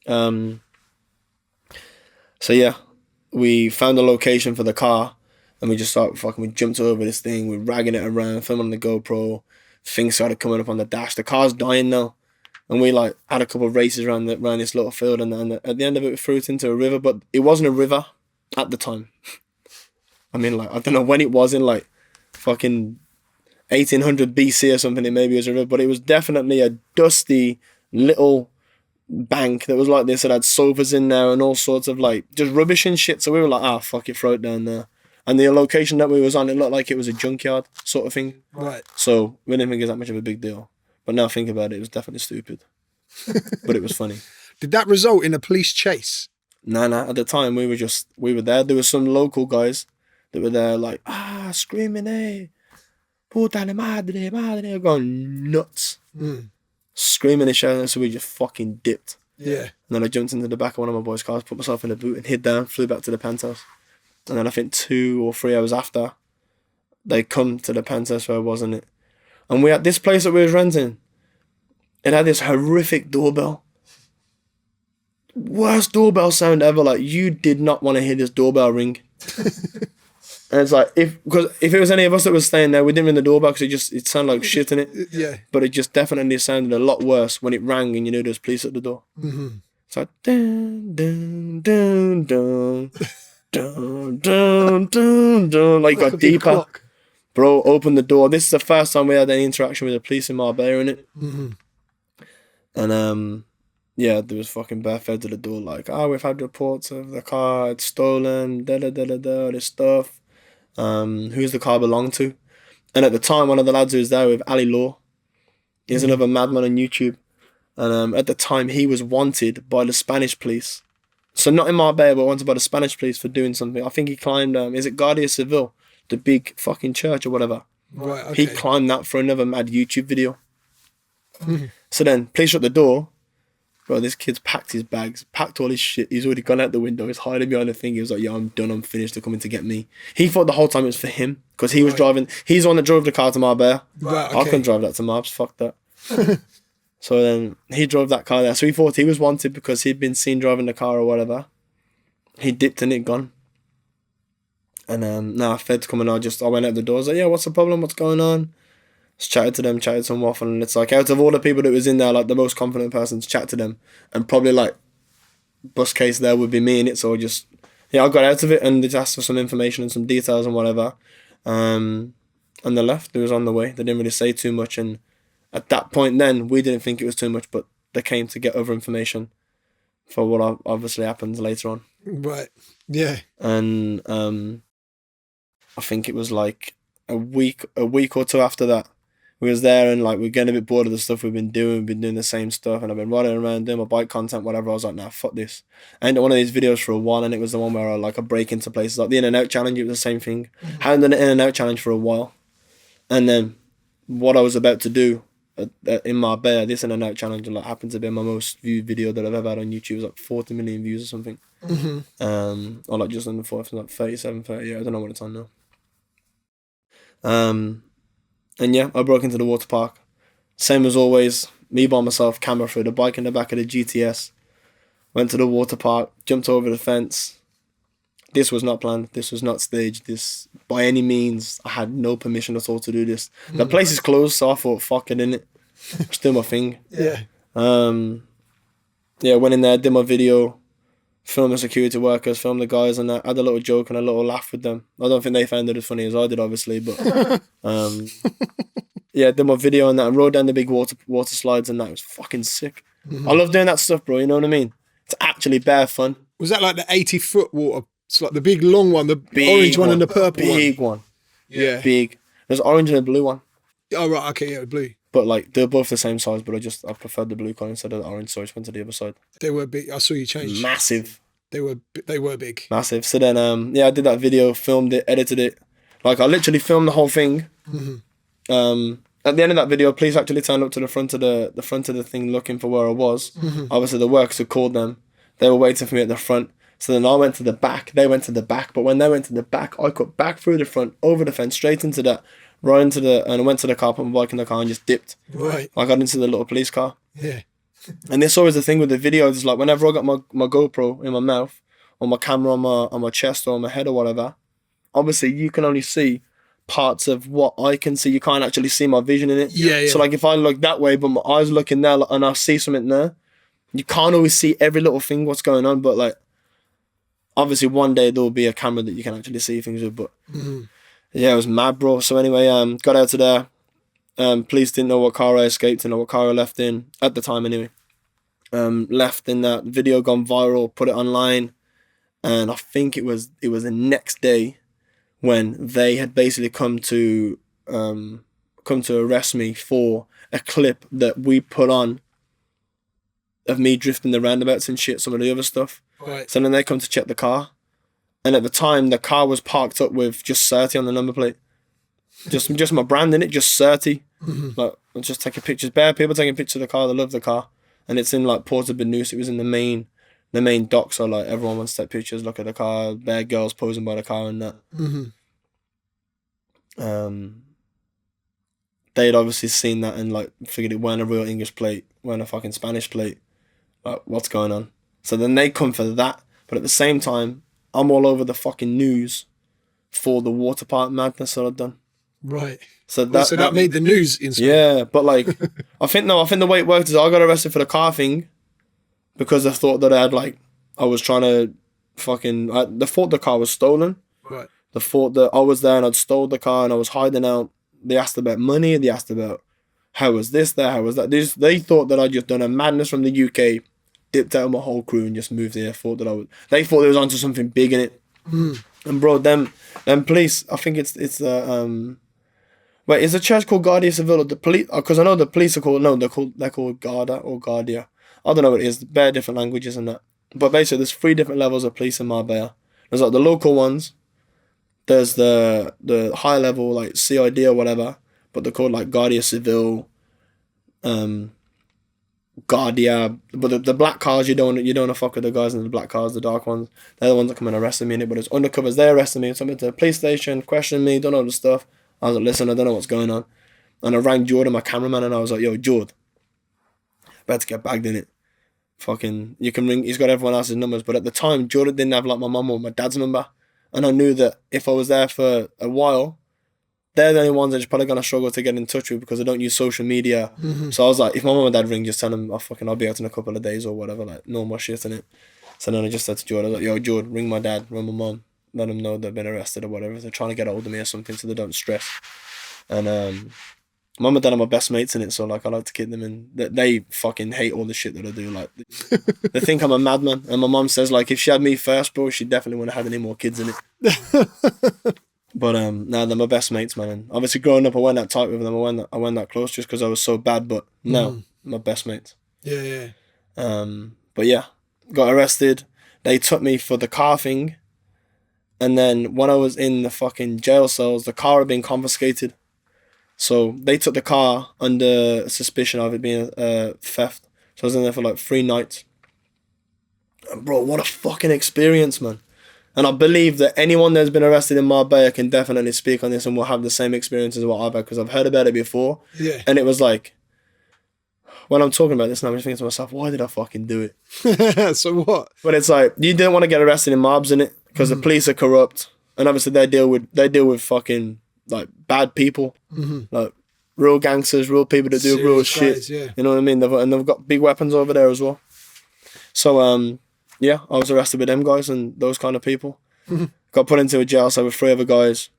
So yeah, we found a location for the car, and we just started fucking. We jumped over this thing. We're ragging it around, filming on the GoPro. Things started coming up on the dash. The car's dying now. And we like had a couple of races around this little field, and at the end of it, we threw it into a river. But it wasn't a river at the time. I mean, like I don't know when it was in like fucking 1800 BC or something. It maybe was a river, but it was definitely a dusty little bank that was like this. It had sofas in there and all sorts of like just rubbish and shit. So we were like, fuck it, throw it down there. And the location that we was on, it looked like it was a junkyard sort of thing. Right. So we didn't think it was that much of a big deal. But now think about it, it was definitely stupid. But it was funny. Did that result in a police chase? Nah. At the time, we were there. There were some local guys that were there like, screaming, hey, puta madre, going nuts. Screaming and shouting, so we just fucking dipped. Yeah. And then I jumped into the back of one of my boys' cars, put myself in the boot and hid down, flew back to the penthouse. And then I think 2 or 3 hours after, they come to the penthouse where I was in it. And we had this place that we was renting. It had this horrific doorbell. Worst doorbell sound ever. Like, you did not want to hear this doorbell ring. And it's like, if it was any of us that was staying there, we didn't ring the doorbell because it sounded like shit in it. Yeah. But it just definitely sounded a lot worse when it rang and you knew there was police at the door. It's like, dun, dun, dun, dun, dun, dun, dun, dun. Like, got deeper. Clock. Bro, open the door. This is the first time we had any interaction with the police in Marbella, innit? And yeah, there was fucking bare feds at the door like, we've had reports of the car, it's stolen, all this stuff. Who's the car belong to? And at the time, one of the lads who was there with Ali Law, he's another madman on YouTube. And at the time, he was wanted by the Spanish police. So not in Marbella, but wanted by the Spanish police for doing something. I think he climbed, is it Guardia Civil? The big fucking church or whatever. Right, okay. He climbed that for another mad YouTube video. So then, police shut the door. Bro, this kid's packed his bags, packed all his shit. He's already gone out the window. He's hiding behind the thing. He was like, yeah, I'm done. I'm finished. They're coming to get me. He thought the whole time it was for him because he was driving. He's the one that drove the car to Marbella. Right, okay. I couldn't drive that to Marbs. Fuck that. So then he drove that car there. So he thought he was wanted because he'd been seen driving the car or whatever. He dipped in it, gone. And feds coming out, I went out the door, I was like, yeah, what's the problem? What's going on? Just chatted to them, chatted some waffle, and it's like, out of all the people that was in there, like the most confident person to chat to them, and probably like, bust case there would be me in it, so I got out of it, and they just asked for some information and some details and whatever, and they left. They was on the way. They didn't really say too much, and at that point then, we didn't think it was too much, but they came to get other information for what obviously happens later on. Right, yeah. And, I think it was like a week or two after that. We was there and like we're getting a bit bored of the stuff we've been doing. We've been doing the same stuff and I've been running around doing my bike content, whatever. I was like, nah, fuck this. I ended one of these videos for a while and it was the one where I break into places. Like the In-N-Out challenge, it was the same thing. I hadn't done an In-N-Out challenge for a while. And then what I was about to do in Marbella, this In-N-Out challenge happened to be my most viewed video that I've ever had on YouTube. It was like 40 million views or something. Or like just under 40, like 37, 30, yeah, I don't know what it's on now. And yeah, I broke into the water park. Same as always, me by myself, camera through the bike in the back of the GTS. Went to the water park, jumped over the fence. This was not planned. This was not staged. This, by any means, I had no permission at all to do this. The place is closed, so I thought, fuck it, innit? Just do my thing. Yeah. Yeah, went in there, did my video, filmed the security workers, filmed the guys, and I had a little joke and a little laugh with them. I don't think they found it as funny as I did, obviously, but yeah, did my video and that, and rode down the big water slides, and that was fucking sick. I love doing that stuff, bro. You know what I mean? It's actually bare fun. Was that like the 80-foot water? It's like the big long one, the Big orange one and the purple one. Big one. Yeah. Big. There's orange and a blue one. Oh right, okay, yeah, the blue. But like they're both the same size, but I preferred the blue one instead of the orange, so I just went to the other side. They were big. I saw you change. Massive. They were big. Massive. So then I did that video, filmed it, edited it. Like I literally filmed the whole thing. At the end of that video, police actually turned up to the front of the thing looking for where I was. Obviously the workers had called them. They were waiting for me at the front. So then I went to the back, they went to the back. But when they went to the back, I cut back through the front, over the fence, straight into that, right into and I went to the car, put my bike in the car and just dipped. Right. I got into the little police car. Yeah. And this always the thing with the videos, is like whenever I got my GoPro in my mouth, or my camera on my chest or on my head or whatever, obviously you can only see parts of what I can see. You can't actually see my vision in it. Yeah. So like if I look that way, but my eyes looking there and I see something there, you can't always see every little thing what's going on. But like, obviously one day there will be a camera that you can actually see things with. But yeah, it was mad, bro. So anyway, got out of there. Police didn't know what car I escaped, didn't know what car I left in at the time anyway. Left in that video, gone viral, put it online, and I think it was the next day when they had basically come to arrest me for a clip that we put on of me drifting the roundabouts and shit, some of the other stuff. Right. So then they come to check the car, and at the time the car was parked up with just 30 on the number plate, just my brand in it, just 30. Like I'm just taking pictures, bare people taking pictures of the car. They love the car, and it's in like Port of Benoist. It was in the main dock, so like everyone wants to take pictures, look at the car, bare girls posing by the car and that. They had obviously seen that and like figured it weren't a real English plate, weren't a fucking Spanish plate. Like, what's going on? So then they come for that, but at the same time, I'm all over the fucking news for the water park madness that I've done. Right. So that made the news in Spain. Yeah, but like, I think the way it worked is I got arrested for the car thing because I thought that I was trying to they thought the car was stolen. Right. They thought that I was there and I'd stole the car and I was hiding out. They asked about money. They asked about how was this there, how was that. They thought that I'd just done a madness from the UK, dipped out of my whole crew and just moved there. They thought they was onto something big in it. And bro, them police, I think it's it's a church called Guardia Civil, or the police, because I know the police are called, no, they're called Garda or Guardia. I don't know what it is, bare different languages and that. But basically there's 3 different levels of police in Marbella. There's like the local ones, there's the high level like CID or whatever, but they're called like Guardia Civil, Guardia. But the black cars, you don't want to fuck with the guys in the black cars, the dark ones. They're the ones that come and arrested me in it. But it's undercovers, they arrested me, so I went to the police station, questioned me, don't know the stuff. I was like, listen, I don't know what's going on. And I rang Jordan, my cameraman, and I was like, yo, Jord, about to get bagged in it. Fucking, you can ring, he's got everyone else's numbers. But at the time, Jordan didn't have like my mum or my dad's number. And I knew that if I was there for a while, they're the only ones that's probably going to struggle to get in touch with because I don't use social media. So I was like, if my mum and dad ring, just tell them I'll be out in a couple of days or whatever, like normal shit in it. So then I just said to Jordan, I was like, yo, Jordan, ring my dad, ring my mum, let them know they've been arrested or whatever. They're trying to get hold of me or something so they don't stress. And mum and dad are my best mates in it, so like I like to keep them in. They fucking hate all the shit that I do. Like they think I'm a madman. And my mum says like if she had me first, bro, she definitely wouldn't have had any more kids in it. But they're my best mates, man. And obviously growing up, I went that tight with them. I went that close just because I was so bad. But no, my best mates. Yeah. But yeah, got arrested. They took me for the car thing. And then when I was in the fucking jail cells, the car had been confiscated. So they took the car under suspicion of it being theft. So I was in there for like 3 nights. And bro, what a fucking experience, man. And I believe that anyone that's been arrested in Marbella can definitely speak on this and will have the same experience as what I've had because I've heard about it before. Yeah. And it was like, when I'm talking about this now, I'm just thinking to myself, why did I fucking do it? So what? But it's like, you didn't want to get arrested in mobs, in it because the police are corrupt. And obviously they deal with fucking like bad people. Like real gangsters, real people that do Serious real guys, shit. yeah. You know what I mean? They've got big weapons over there as well. So, yeah, I was arrested with them guys and those kind of people. Got put into a jail cell with 3 other guys.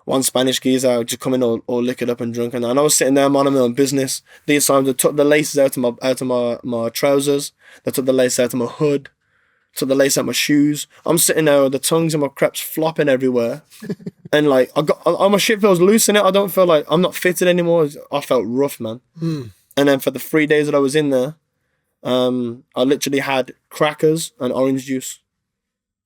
one Spanish geezer just coming all liquored up and drunk, and I was sitting there minding my own business. These times they took the laces out of my trousers, they took the lace out of my hood, took the lace out of my shoes. I'm sitting there with the tongues and my creps flopping everywhere. And like all my shit feels loose in it. I don't feel like I'm not fitted anymore. I felt rough, man. And then for the 3 days that I was in there, I literally had crackers and orange juice.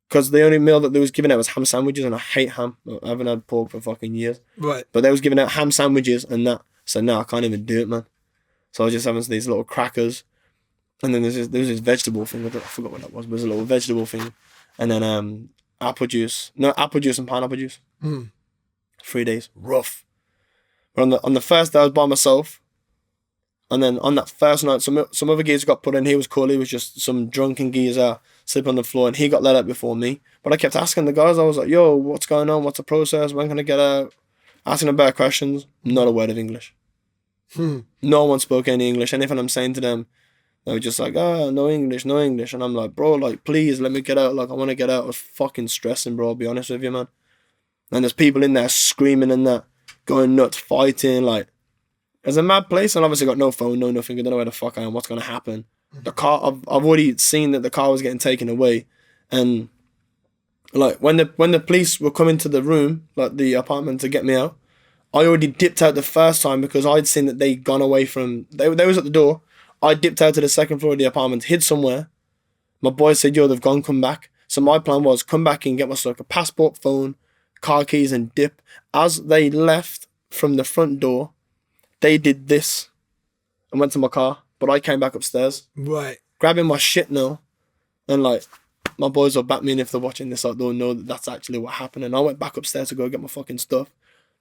Because the only meal that they was giving out was ham sandwiches, and I hate ham. I haven't had pork for fucking years. Right. But they was giving out ham sandwiches and that. So no, I can't even do it, man. So I was just having these little crackers. And then there was this vegetable thing. I forgot what that was, but it was a little vegetable thing. And then apple juice. No, apple juice and pineapple juice. 3 days. Rough. But on the first day, I was by myself. And then on that first night, some other geezer got put in. He was cool. He was just some drunken geezer sleeping on the floor, and he got let out before me. But I kept asking the guys. I was like, yo, what's going on? What's the process? When can I get out? Asking them better questions. Not a word of English. No one spoke any English. Anything I'm saying to them, they were just like, no English. And I'm like, bro, like, please let me get out. Like, I want to get out. I was fucking stressing, bro, I'll be honest with you, man. And there's people in there screaming and that, going nuts, fighting, like, it's a mad place, and obviously got no phone, no nothing. I don't know where the fuck I am, what's going to happen. The car, I've already seen that the car was getting taken away. And like when the police were coming to the room, like the apartment, to get me out, I already dipped out the first time because I'd seen that they'd gone away from, they was at the door. I dipped out to the second floor of the apartment, hid somewhere. My boy said, yo, they've gone, come back. So my plan was come back and get myself a passport, phone, car keys, and dip. As they left from the front door, they did this and went to my car, but I came back upstairs. Right. Grabbing my shit now. And like, my boys will back me in if they're watching this, like, they'll know that that's actually what happened. And I went back upstairs to go get my fucking stuff.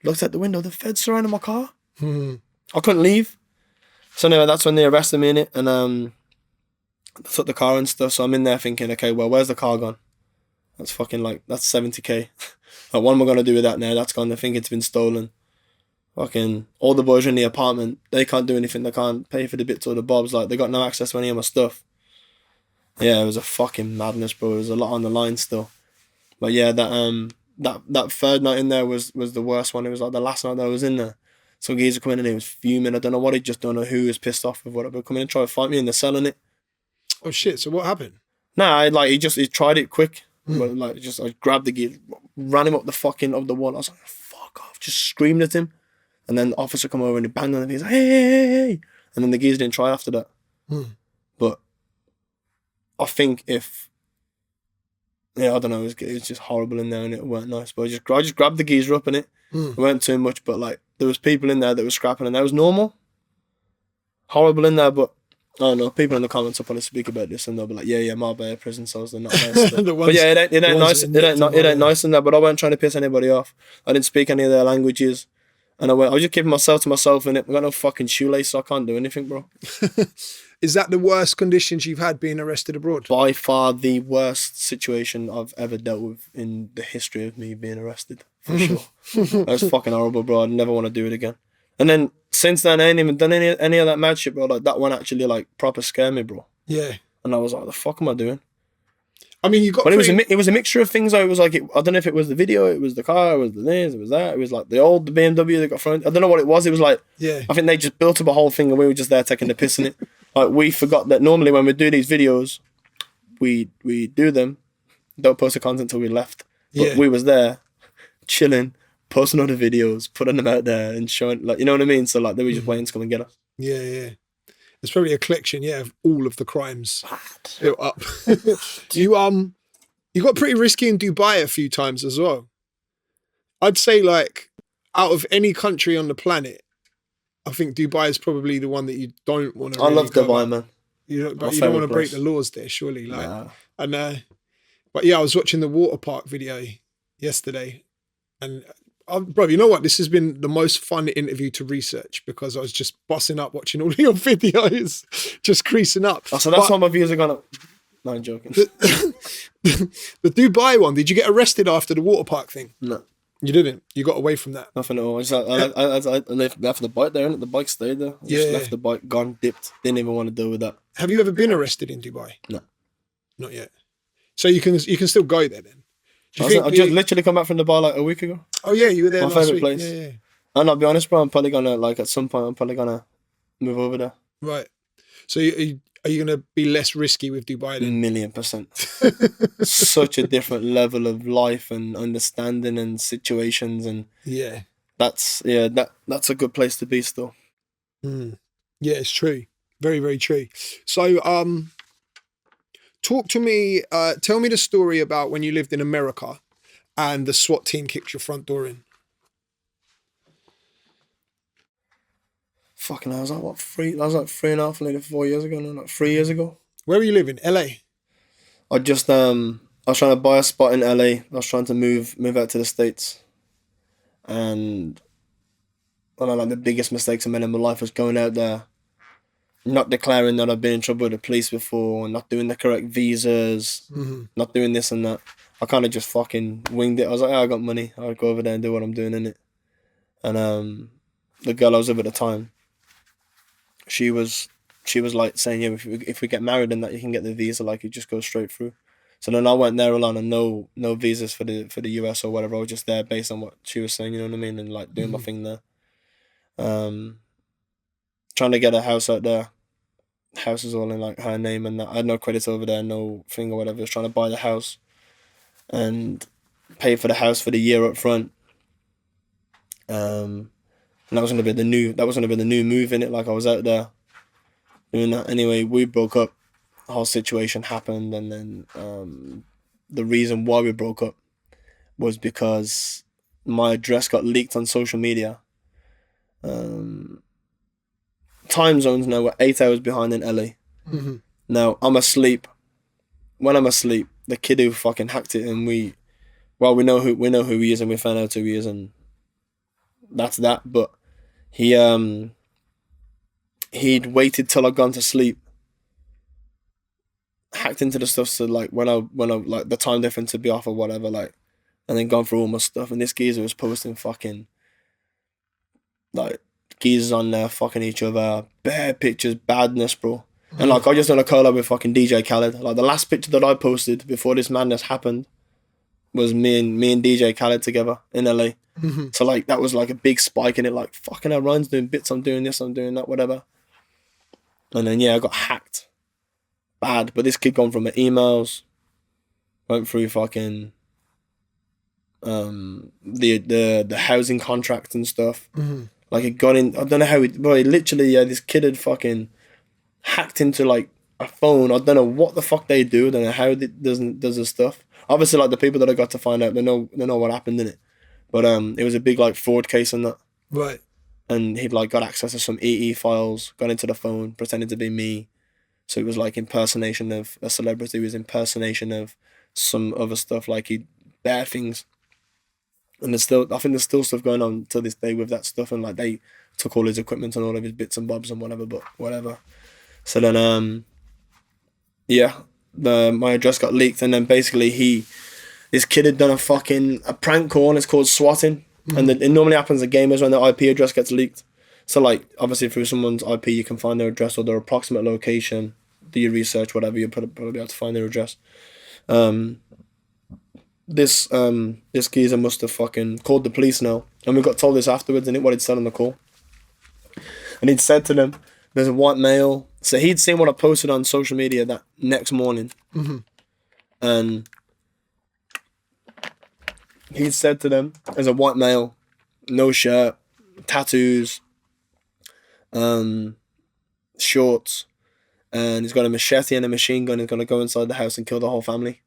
Looked out the window, the feds surrounded my car. I couldn't leave. So anyway, that's when they arrested me in it. And I took the car and stuff. So I'm in there thinking, okay, well, where's the car gone? That's fucking like, that's 70k. Like, what am I going to do with that now? That's gone. They think it's been stolen. Fucking all the boys are in the apartment. They can't do anything. They can't pay for the bits or the bobs. Like, they got no access to any of my stuff. Yeah, it was a fucking madness, bro. There was a lot on the line still. But yeah, that third night in there was the worst one. It was like the last night that I was in there. Some geezer come in and he was fuming. I don't know what, he just don't know who was pissed off with whatever. Come in and try to fight me, and they're selling it. Oh shit! So what happened? Nah, he tried it quick. But like, I grabbed the geezer, ran him up the fucking of the wall. I was like, fuck off! Just screamed at him. And then the officer come over and he banged on him. He's like, hey. And then the geezer didn't try after that. But I think I don't know, it was just horrible in there and it weren't nice. But I just grabbed the geezer up in it. It weren't too much, but like, there was people in there that were scrapping and that was normal. Horrible in there, but I don't know, people in the comments will probably speak about this and they'll be like, yeah, my bad, prison cells, they're not nice. But yeah, it ain't nice. It ain't nice in there, but I wasn't trying to piss anybody off. I didn't speak any of their languages. And I was just keeping myself to myself in it. I got no fucking shoelace, so I can't do anything, bro. Is that the worst conditions you've had being arrested abroad? By far the worst situation I've ever dealt with in the history of me being arrested, for sure. That was fucking horrible, bro. I'd never want to do it again. And then since then, I ain't even done any of that mad shit, bro. Like, that one actually like proper scared me, bro. Yeah. And I was like, what the fuck am I doing? I mean, you got. But it was a mixture of things. Though. It was like, I don't know if it was the video, it was the car, it was the this, it was that. It was like the BMW that got thrown. I don't know what it was. It was like, yeah. I think they just built up a whole thing and we were just there taking the piss in it. Like, we forgot that normally when we do these videos, we do them, don't post the content until we left. But we was there, chilling, posting other videos, putting them out there and showing, like, you know what I mean? So like, they were just waiting to come and get us. Yeah. It's probably a collection, of all of the crimes built up. You got pretty risky in Dubai a few times as well. I'd say, like, out of any country on the planet, I think Dubai is probably the one that you don't want to. I love Dubai, man. But you don't want to break the laws there, surely. Like, and but yeah, I was watching the water park video yesterday, and bro, you know what? This has been the most fun interview to research because I was just bossing up watching all of your videos, just creasing up. Oh, so that's why my views are gone up. No, I'm joking. The Dubai one, did you get arrested after the water park thing? No. You didn't? You got away from that? Nothing at all. I left the bike there, and the bike stayed there. I just left the bike, gone, dipped. Didn't even want to deal with that. Have you ever been arrested in Dubai? No. Not yet. So you can still go there then? Do you think I just literally come back from Dubai like a week ago. Oh yeah, you were there My last favourite week. place. Yeah. And I'll be honest, bro, I'm probably gonna, like, at some point, I'm probably gonna move over there. Right. So are you going to be less risky with Dubai then? 1,000,000%. Such a different level of life and understanding and situations, and Yeah. that's a good place to be still. Yeah, it's true. Very, very true. So, talk to me, tell me the story about when you lived in America and the SWAT team kicked your front door in. Fucking hell, I was like, what, 3.5, maybe 4 years ago, no, like 3 years ago. Where were you living? LA? I was trying to buy a spot in LA. I was trying to move out to the States. And one of, like, the biggest mistakes I made in my life was going out there, not declaring that I've been in trouble with the police before, not doing the correct visas, not doing this and that. I kind of just fucking winged it. I was like, I got money. I'll go over there and do what I'm doing in it. And the girl I was with at the time, she was like saying, yeah, if we get married and that, you can get the visa, like, you just go straight through. So then I went there alone and no visas for the US or whatever. I was just there based on what she was saying, you know what I mean, and like doing my thing there. Trying to get a house out there. House is all in like her name and that. I had no credits over there, no thing or whatever. I was trying to buy the house and pay for the house for the year up front. And that was gonna be the new move in it. Like, I was out there doing that. Anyway, we broke up. The whole situation happened, and then the reason why we broke up was because my address got leaked on social media. Time zones now, we're 8 hours behind in LA. Now I'm asleep. When I'm asleep, the kid who fucking hacked it, and we know who he is, and we found out who he is, and that's that. But he'd waited till I'd gone to sleep, hacked into the stuff, so like when I like the time difference to be off or whatever, like, and then gone through all my stuff, and this geezer was posting fucking like geezers on there fucking each other, bare pictures, badness, bro. And like, I just done a collab with fucking DJ Khaled. Like, the last picture that I posted before this madness happened was me and DJ Khaled together in LA. So like, that was like a big spike in it, like, fucking hell, Ryan's doing bits, I'm doing this, I'm doing that, whatever. And then I got hacked bad. But this kid gone from my emails, went through fucking the housing contract and stuff. Like, it got in, I don't know how he literally, this kid had fucking hacked into like a phone. I don't know what the fuck they do. I don't know how it does this stuff. Obviously, like, the people that I got to find out, they know what happened in it. But it was a big like fraud case and that. Right. And he'd like got access to some EE files, got into the phone, pretended to be me. So it was like impersonation of a celebrity. It was impersonation of some other stuff, like bad things. And I think there's still stuff going on to this day with that stuff. And like, they took all his equipment and all of his bits and bobs and whatever. But whatever. So then my address got leaked, and then basically this kid had done a prank call, and it's called swatting. And it normally happens at gamers when their IP address gets leaked. So like, obviously through someone's IP, you can find their address or their approximate location, do your research, whatever, you'll probably be able to find their address. This geezer must have fucking called the police now, and we got told this afterwards, and what he'd said on the call. And he'd said to them, there's a white male. So he'd seen what I posted on social media that next morning. And he'd said to them, there's a white male, no shirt, tattoos, shorts, and he's got a machete and a machine gun. He's going to go inside the house and kill the whole family.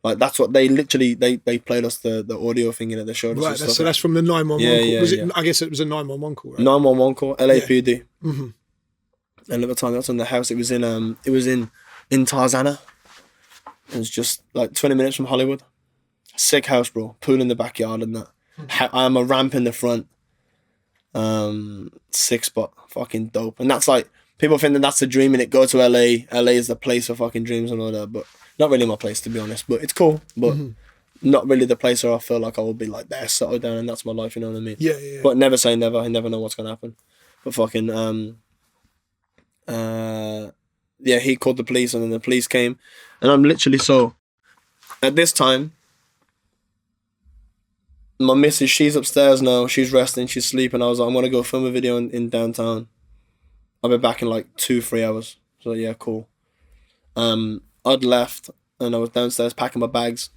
Like, that's what they literally, they played us the audio thing in it. They showed us. Right, so that's from the 911 call. Was it? I guess it was a 911 call, right? 911 call, LAPD. And at the time, that's in the house. It was in Tarzana. It was just like 20 minutes from Hollywood. Sick house, bro. Pool in the backyard and that. I am a ramp in the front. Sick spot. Fucking dope. And that's like, people think that that's the dream, and it go to LA. LA is the place for fucking dreams and all that, but not really my place, to be honest. But it's cool. But not really the place where I feel like I will be like there, settled down, and that's my life, you know what I mean? Yeah. But never say never. I never know what's gonna happen. But fucking he called the police, and then the police came, and I'm literally, so at this time my missus, she's upstairs now. She's resting. She's sleeping. I was like, I'm gonna go film a video in downtown. I'll be back in like 2-3 hours. So yeah, cool. I'd left and I was downstairs packing my bags,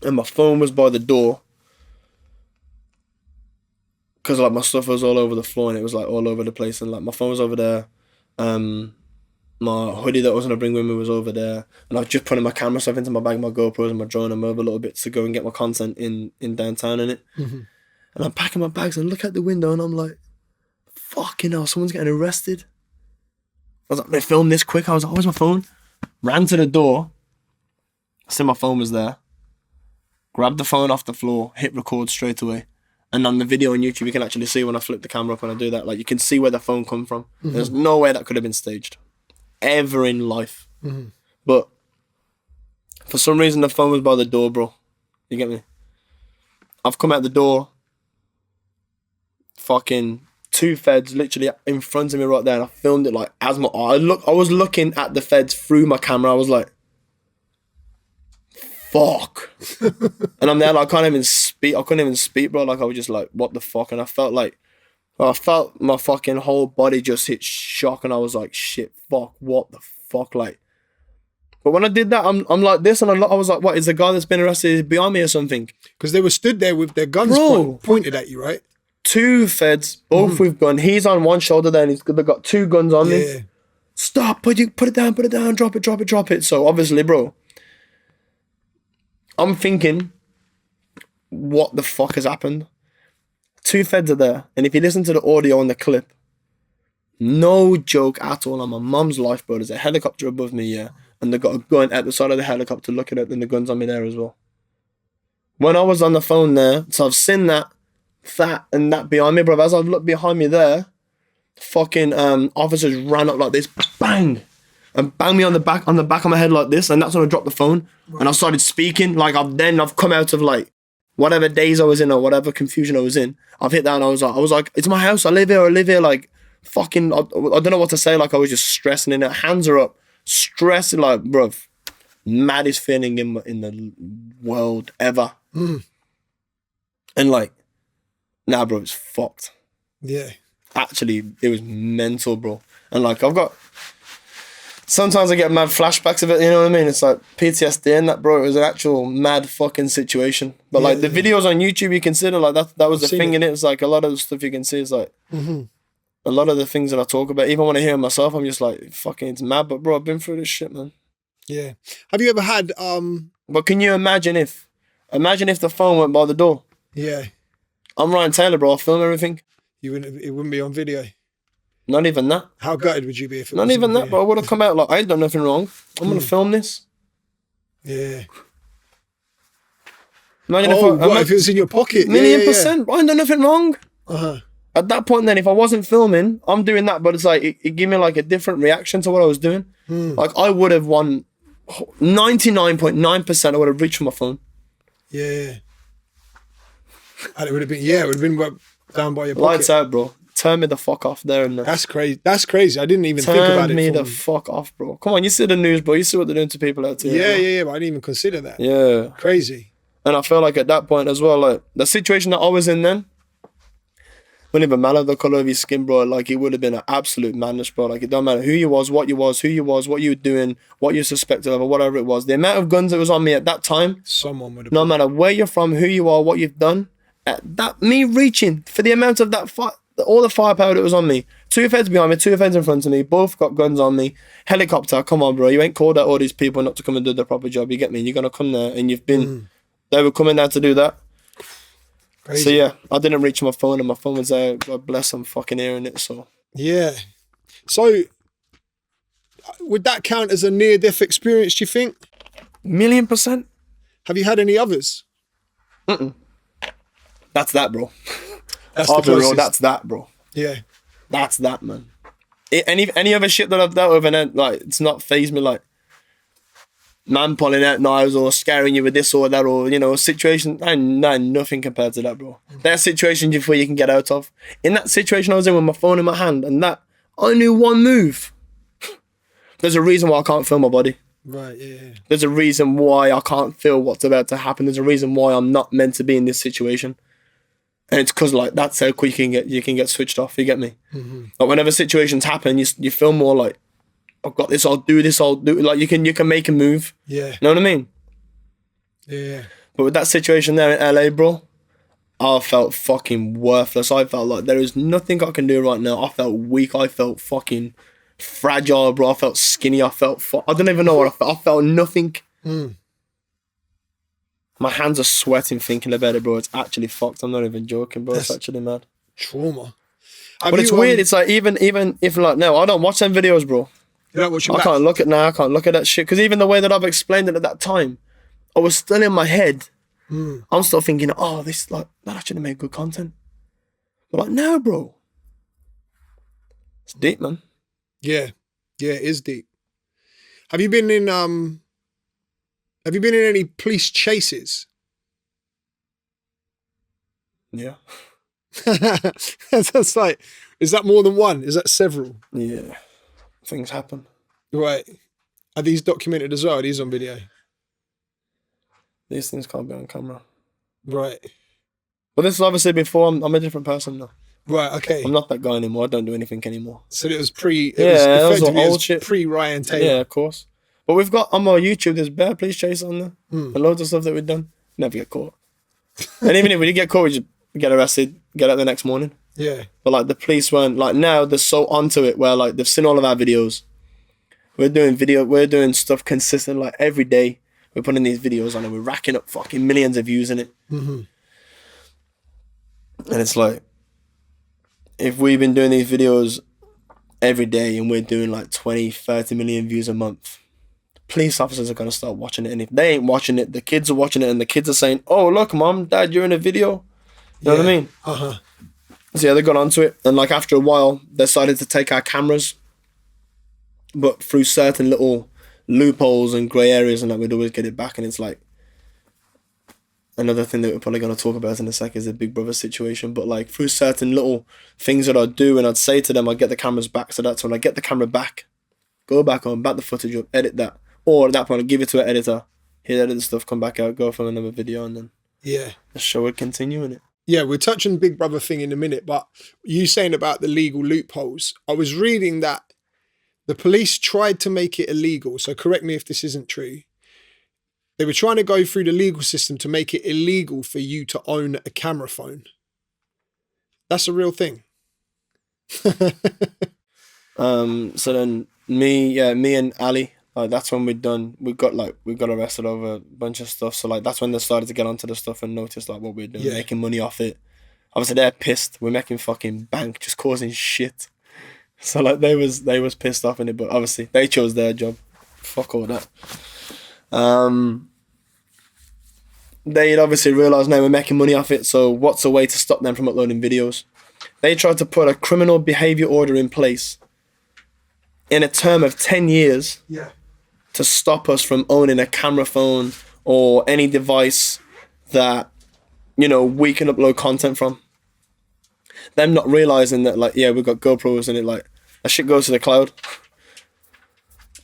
and my phone was by the door because like my stuff was all over the floor and it was like all over the place, and like my phone was over there. My hoodie that I was gonna bring with me was over there, and I was just putting my camera stuff into my bag, my GoPros and my drone and my other little bits to go and get my content in downtown in it. Mm-hmm. And I'm packing my bags and look out the window and I'm like, fucking hell, someone's getting arrested. I was like, they filmed this quick. I was like, where's my phone? Ran to the door. I see my phone was there. Grabbed the phone off the floor, hit record straight away. And on the video on YouTube, you can actually see when I flip the camera up when I do that. Like, you can see where the phone come from. Mm-hmm. There's no way that could have been staged. Ever in life. Mm-hmm. But for some reason, the phone was by the door, bro. You get me? I've come out the door. Fucking 2 feds literally in front of me right there, and I filmed it like as my eye. I was looking at the feds through my camera. I was like, fuck. And I'm there like, I couldn't even speak, bro. Like, I was just like, what the fuck? And I felt my fucking whole body just hit shock, and I was like, shit, fuck, what the fuck? Like, but when I did that, I'm like this, and I was like, what, is the guy that's been arrested behind me or something? Because they were stood there with their guns pointed at you, right? 2 feds, both with gun. He's on one shoulder there, and they've got 2 guns on me. Stop, put it down, drop it. So obviously, bro, I'm thinking, what the fuck has happened? 2 feds are there, and if you listen to the audio on the clip, no joke at all, on my mum's life, bro, there's a helicopter above me, yeah, and they got a gun at the side of the helicopter looking at it, and the gun's on me there as well. When I was on the phone there, so I've seen that and that behind me, bro. As I've looked behind me there, fucking officers ran up like this, bang, and banged me on the back of my head like this, and that's when I dropped the phone. Right. And I started speaking. Like, I've come out of like whatever daze I was in or whatever confusion I was in. I've hit that, and I was like, it's my house. I live here. Like, fucking, I don't know what to say. Like, I was just stressing in it. Hands are up, stressing, like, bruv, maddest feeling in the world ever. Mm. And like, nah, bro, it's fucked. Yeah. Actually, it was mental, bro. And like, sometimes I get mad flashbacks of it, you know what I mean? It's like PTSD and that, bro. It was an actual mad fucking situation. But yeah, like the videos on YouTube, you consider like that was the thing in it. It's like a lot of the stuff you can see is like, a lot of the things that I talk about, even when I hear myself, I'm just like, fucking, it's mad. But bro, I've been through this shit, man. Yeah. Have you ever had, But can you imagine if the phone went by the door? Yeah. I'm Ryan Taylor, bro. I film everything. It wouldn't be on video. Not even that. How gutted would you be if it Not was even on that, video? bro. I would have come out like, I ain't done nothing wrong. I'm going to film this. Yeah. Imagine if it was in your pocket? %. I ain't done nothing wrong. Uh-huh. At that point then, if I wasn't filming, I'm doing that, but it's like, it gave me like a different reaction to what I was doing. Like, I would have won 99.9%. I would have reached for my phone. Yeah. And it would have been down by your pocket. Lights out, bro. Turn me the fuck off there and there. That's crazy. I didn't even think about it. Turn me the fuck off, bro. Come on, you see the news, bro. You see what they're doing to people out there. Yeah, but I didn't even consider that. Yeah. Crazy. And I feel like at that point as well, like, the situation that I was in then, wouldn't even matter the colour of your skin, bro. Like, it would have been an absolute madness, bro. Like, it don't matter who you was, what you was, what you were doing, what you suspected of, or whatever it was. The amount of guns that was on me at that time, someone would have. No matter where you're from, who you are, what you've done, me reaching for the amount of that all the firepower that was on me. 2 feds behind me, 2 feds in front of me, both got guns on me. Helicopter, come on, bro. You ain't called out all these people not to come and do the proper job. You get me? You're gonna come there, and you've been. They were coming there to do that. Crazy. So yeah, I didn't reach my phone, and my phone was there. God bless, I'm fucking hearing it. So yeah. So would that count as a near-death experience? Do you think? 1,000,000%. Have you had any others? That's that, bro. That's the closest. That's that, bro. Yeah. That's that, man. Any other shit that I've dealt with, and then, like, it's not fazed me, like, man pulling out knives or scaring you with this or that, or, you know, a situation. Nothing compared to that, bro. That situation before you can get out of. In that situation I was in with my phone in my hand, and that, I knew one move. There's a reason why I can't film my body. Right, yeah. There's a reason why I can't feel what's about to happen. There's a reason why I'm not meant to be in this situation. And it's because like that's how quick you can get switched off. You get me? Mm-hmm. Like whenever situations happen, you feel more like, I've got this. I'll do this. I'll do it. Like you can make a move. Yeah. You know what I mean? Yeah. But with that situation there in LA, bro, I felt fucking worthless. I felt like there is nothing I can do right now. I felt weak. I felt fucking fragile, bro. I felt skinny. I don't even know what I felt. I felt nothing. Mm. My hands are sweating thinking about it, bro. It's actually fucked. I'm not even joking, bro. It's actually mad. Trauma. But it's weird. It's like even if like no, I don't watch them videos, bro. You don't watch them I back? can't look at now. I can't look at that shit because even the way that I've explained it at that time, I was still in my head. Mm. I'm still thinking, oh, this like that actually made good content. But like, no, bro. It's deep, man. Yeah. Yeah, it is deep. Have you been in any police chases? Yeah. That's like, is that more than one? Is that several? Yeah. Things happen. Right. Are these documented as well? Are these on video? These things can't be on camera. Right. But this is obviously before I'm a different person now. Right, okay. I'm not that guy anymore. I don't do anything anymore. So it was pre old shit. Pre Ryan Taylor. Yeah, of course. But we've got on our YouTube, there's bare police chase on there. And loads of stuff that we've done. Never get caught. And even if we did get caught, we just get arrested, get out the next morning. Yeah. But like the police weren't like now they're so onto it where like they've seen all of our videos. We're doing stuff consistent like every day. We're putting these videos on and we're racking up fucking millions of views in it. Mm-hmm. And it's like, if we've been doing these videos every day and we're doing like 20, 30 million views a month, police officers are going to start watching it. And if they ain't watching it, the kids are watching it and the kids are saying, oh, look, mom, dad, you're in a video. You know what I mean? Uh-huh. So yeah, they got onto it. And like after a while, they started to take our cameras, but through certain little loopholes and grey areas and that, we'd always get it back. And it's like, another thing that we're probably going to talk about in a sec is the Big Brother situation. But like through certain little things that I'd do and I'd say to them, I'd get the cameras back. So that's when I get the camera back, go back on, back the footage up, edit that. Or at that point, I'd give it to an editor. He'd edit the stuff, come back out, go for another video, and then the show would continue in it. Yeah, we're touching Big Brother thing in a minute, but you saying about the legal loopholes, I was reading that the police tried to make it illegal. So correct me if this isn't true. They were trying to go through the legal system to make it illegal for you to own a camera phone. That's a real thing. So then me and Ali, like that's when we got arrested over a bunch of stuff. So like that's when they started to get onto the stuff and notice like what we're doing, making money off it. Obviously they're pissed. We're making fucking bank, just causing shit. So like they was pissed off in it, but obviously they chose their job. Fuck all that. They'd obviously realised now we're making money off it, so what's a way to stop them from uploading videos? They tried to put a criminal behaviour order in place in a term of 10 years to stop us from owning a camera phone or any device that, you know, we can upload content from. Them not realising that, like, yeah, we've got GoPros and it, like, that shit goes to the cloud.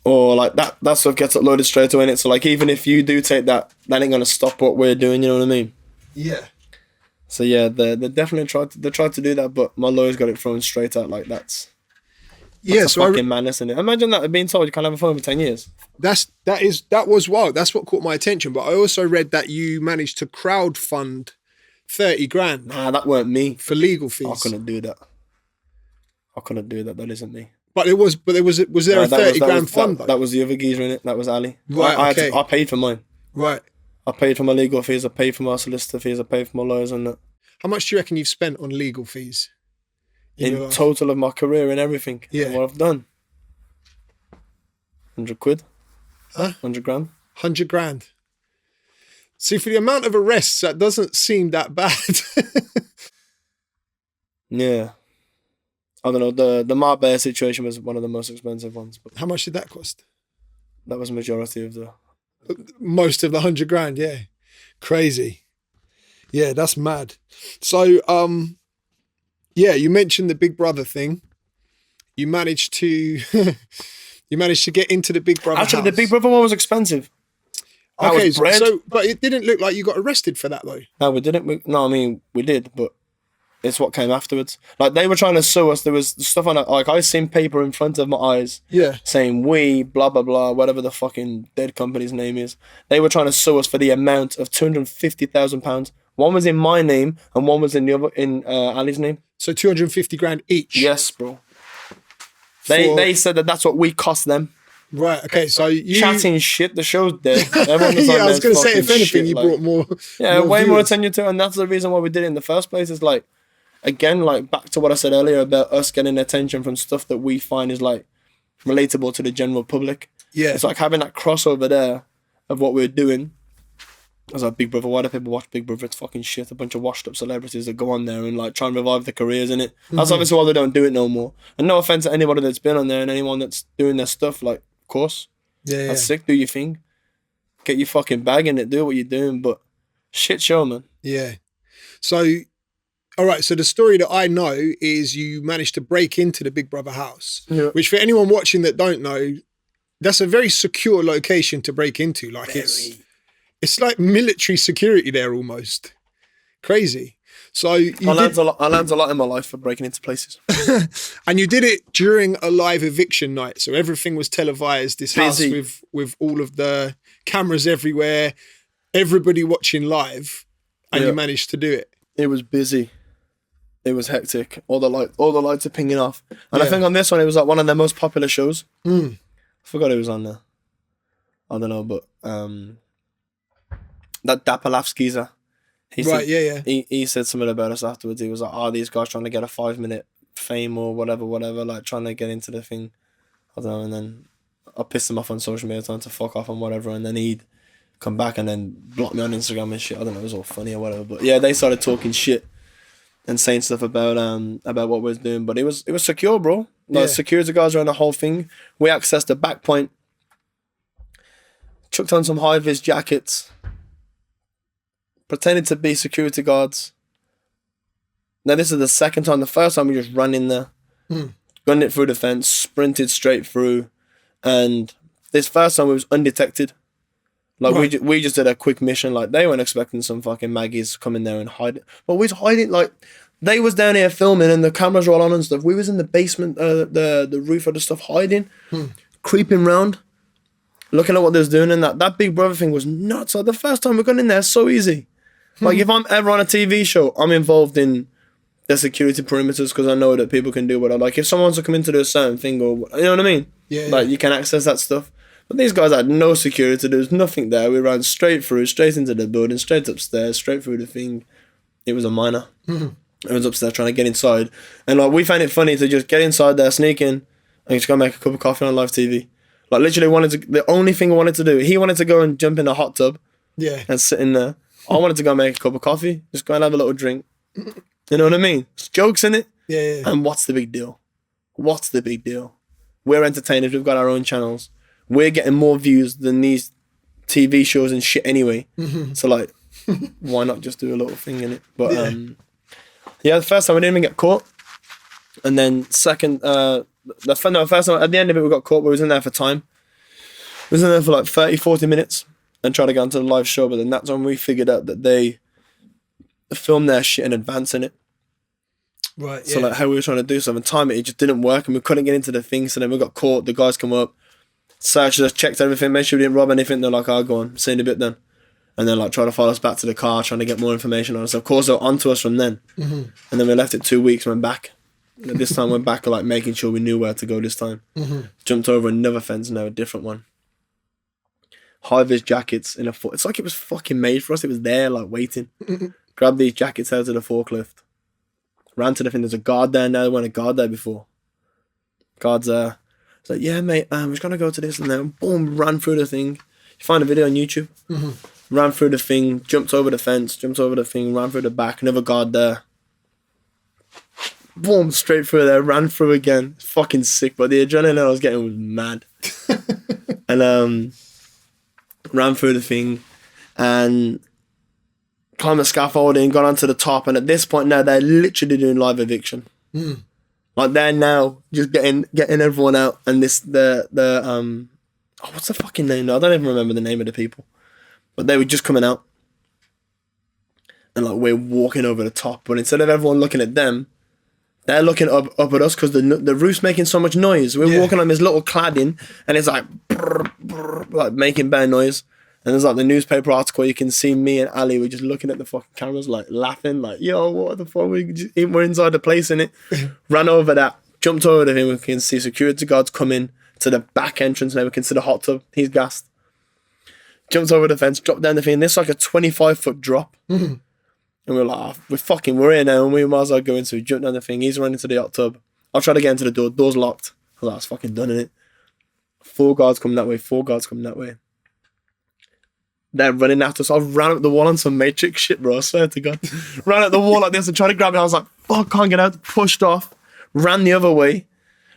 Or like that stuff gets uploaded straight away in it. So like even if you do take that ain't gonna stop what we're doing, you know what I mean? Yeah. So yeah, they definitely tried to do that, but my lawyers got it thrown straight out like that's a fucking madness, isn't it? Imagine that being told you can't have a phone for 10 years. That was wild. That's what caught my attention. But I also read that you managed to crowdfund 30 grand. Nah, that weren't me. For legal fees. I couldn't do that. That isn't me. Was there a 30 grand fund? That was the other geezer in it. That was Ali. Right, I paid for mine. Right. I paid for my legal fees. I paid for my solicitor fees. I paid for my lawyers and that. How much do you reckon you've spent on legal fees? In total of my career and everything. Yeah. And what I've done. 100 quid. Huh? 100 grand. 100 grand. See, for the amount of arrests, that doesn't seem that bad. Yeah. I don't know, the Marbella situation was one of the most expensive ones. But how much did that cost? That was the majority of most of the 100 grand, yeah. Crazy. Yeah, that's mad. So, yeah, you mentioned the Big Brother thing. You managed to You managed to get into the Big Brother Actually, house. the Big Brother one was expensive. That Okay, was bread. so but it didn't look like you got arrested for that though. No, we didn't. We did, but it's what came afterwards. Like, they were trying to sue us. There was stuff on it. Like, I seen paper in front of my eyes. Yeah. Saying we, blah, blah, blah, whatever the fucking dead company's name is. They were trying to sue us for the amount of £250,000. One was in my name and one was in Ali's name. So 250 grand each. Yes, bro. They said that's what we cost them. Right. Okay. So you chatting shit. The show's dead. Everyone was yeah, I was going to say, if anything, shit, you like, brought more. Yeah, more way more viewers. attention to it, and that's the reason why we did it in the first place. Is like, again, like back to what I said earlier about us getting attention from stuff that we find is like relatable to the general public. Yeah. It's like having that crossover there of what we're doing. I was like, Big Brother, why do people watch Big Brother? It's fucking shit. A bunch of washed up celebrities that go on there and like try and revive their careers in it. That's obviously why they don't do it no more. And no offense to anybody that's been on there and anyone that's doing their stuff, like, of course. Yeah. That's sick, do your thing. Get your fucking bag in it, do what you're doing, but shit show, man. Yeah. So, all right. So the story that I know is you managed to break into the Big Brother house, which for anyone watching that don't know, that's a very secure location to break into. Like it's like military security there almost. Crazy. So I learned a lot in my life for breaking into places. And you did it during a live eviction night. So everything was televised, this house with all of the cameras everywhere, everybody watching live, and you managed to do it. It was busy. It was hectic. All the lights are pinging off. And I think on this one, it was like one of their most popular shows. I forgot it was on there. I don't know, but that Dapper Laugh Skeezer. He said something about us afterwards. He was like, these guys trying to get a 5-minute fame or whatever, like trying to get into the thing. I don't know, and then I pissed him off on social media, telling him to fuck off and whatever, and then he'd come back and then block me on Instagram and shit. I don't know, it was all funny or whatever. But yeah, they started talking shit and saying stuff about what we was doing. But it was secure, bro. Like, security guards around the whole thing. We accessed the back point, chucked on some high-vis jackets, pretended to be security guards. Now this is the second time. The first time we just ran in there, gunned it through the fence, sprinted straight through, and this first time we was undetected. Like we just did a quick mission. Like, they weren't expecting some fucking Maggies to come in there and hide it. But we was hiding. Like, they was down here filming and the cameras were all on and stuff. We was in the basement, the roof of the stuff, hiding, creeping round, looking at what they was doing. And that Big Brother thing was nuts. Like, the first time we got in there, so easy. Like, if I'm ever on a TV show, I'm involved in the security perimeters because I know that people can do what I like. If someone wants to come into do a certain thing, or you know what I mean? Yeah. Like, you can access that stuff. But these guys had no security. There was nothing there. We ran straight through, straight into the building, straight upstairs, straight through the thing. It was a minor. I was upstairs trying to get inside. And like, we found it funny to just get inside there, sneak in, and just go make a cup of coffee on live TV. Like, literally the only thing I wanted to do, he wanted to go and jump in a hot tub and sit in there. I wanted to go make a cup of coffee, just go and have a little drink. You know what I mean? It's jokes in it. Yeah. And what's the big deal? What's the big deal? We're entertainers. We've got our own channels. We're getting more views than these TV shows and shit anyway. So, like, why not just do a little thing in it? But, the first time we didn't even get caught. And then second, the first time, at the end of it, we got caught, but we was in there for time. We was in there for like 30, 40 minutes and trying to get onto the live show. But then that's when we figured out that they filmed their shit in advance in it. Right, So, like, how we were trying to do something, time it just didn't work and we couldn't get into the thing. So then we got caught. The guys come up, searched us, checked everything, made sure we didn't rob anything. They're like, go on, see you in a bit then. And then, like, try to follow us back to the car, trying to get more information on us. Of course, they were onto us from then. And then we left it 2 weeks, went back. And this time went back, like, making sure we knew where to go this time. Jumped over another fence, now a different one. High-vis jackets in a foot. It's like it was fucking made for us. It was there, like, waiting. Grabbed these jackets out of the forklift. Ran to the thing. There's a guard there now. There wasn't a guard there before. Guard's there. It's like, yeah, mate, we're just going to go to this and then boom, ran through the thing. You find a video on YouTube. Ran through the thing, jumped over the fence, jumped over the thing, ran through the back, another guard there. Boom, straight through there, ran through again. Fucking sick, but the adrenaline I was getting was mad. And ran through the thing and climbed the scaffolding, got onto the top, and at this point now they're literally doing live eviction. Like they're now just getting everyone out, and what's the fucking name now? I don't even remember the name of the people, but they were just coming out, and like we're walking over the top, but instead of everyone looking at them, they're looking up at us because the roof's making so much noise. We're walking on this little cladding, and it's like brr, brr, like making bad noise. And there's like the newspaper article. You can see me and Ali. We're just looking at the fucking cameras, like laughing, like yo, what the fuck? We're inside the place, innit? Ran over that, jumped over to him. We can see security guards coming to the back entrance. Now we can see the hot tub. He's gassed. Jumped over the fence, dropped down the thing. This is like a 25-foot drop. And we're like, we're here now, and we might as well go into it. Jumped down the thing. He's running to the hot tub. I'll try to get into the door. Door's locked. I was like, it's fucking done, innit? 4 guards coming that way. 4 guards coming that way. They're running after us. I ran up the wall on some Matrix shit, bro. I swear to God. Ran up the wall like this and tried to grab me. I was like, fuck, can't get out. Pushed off. Ran the other way.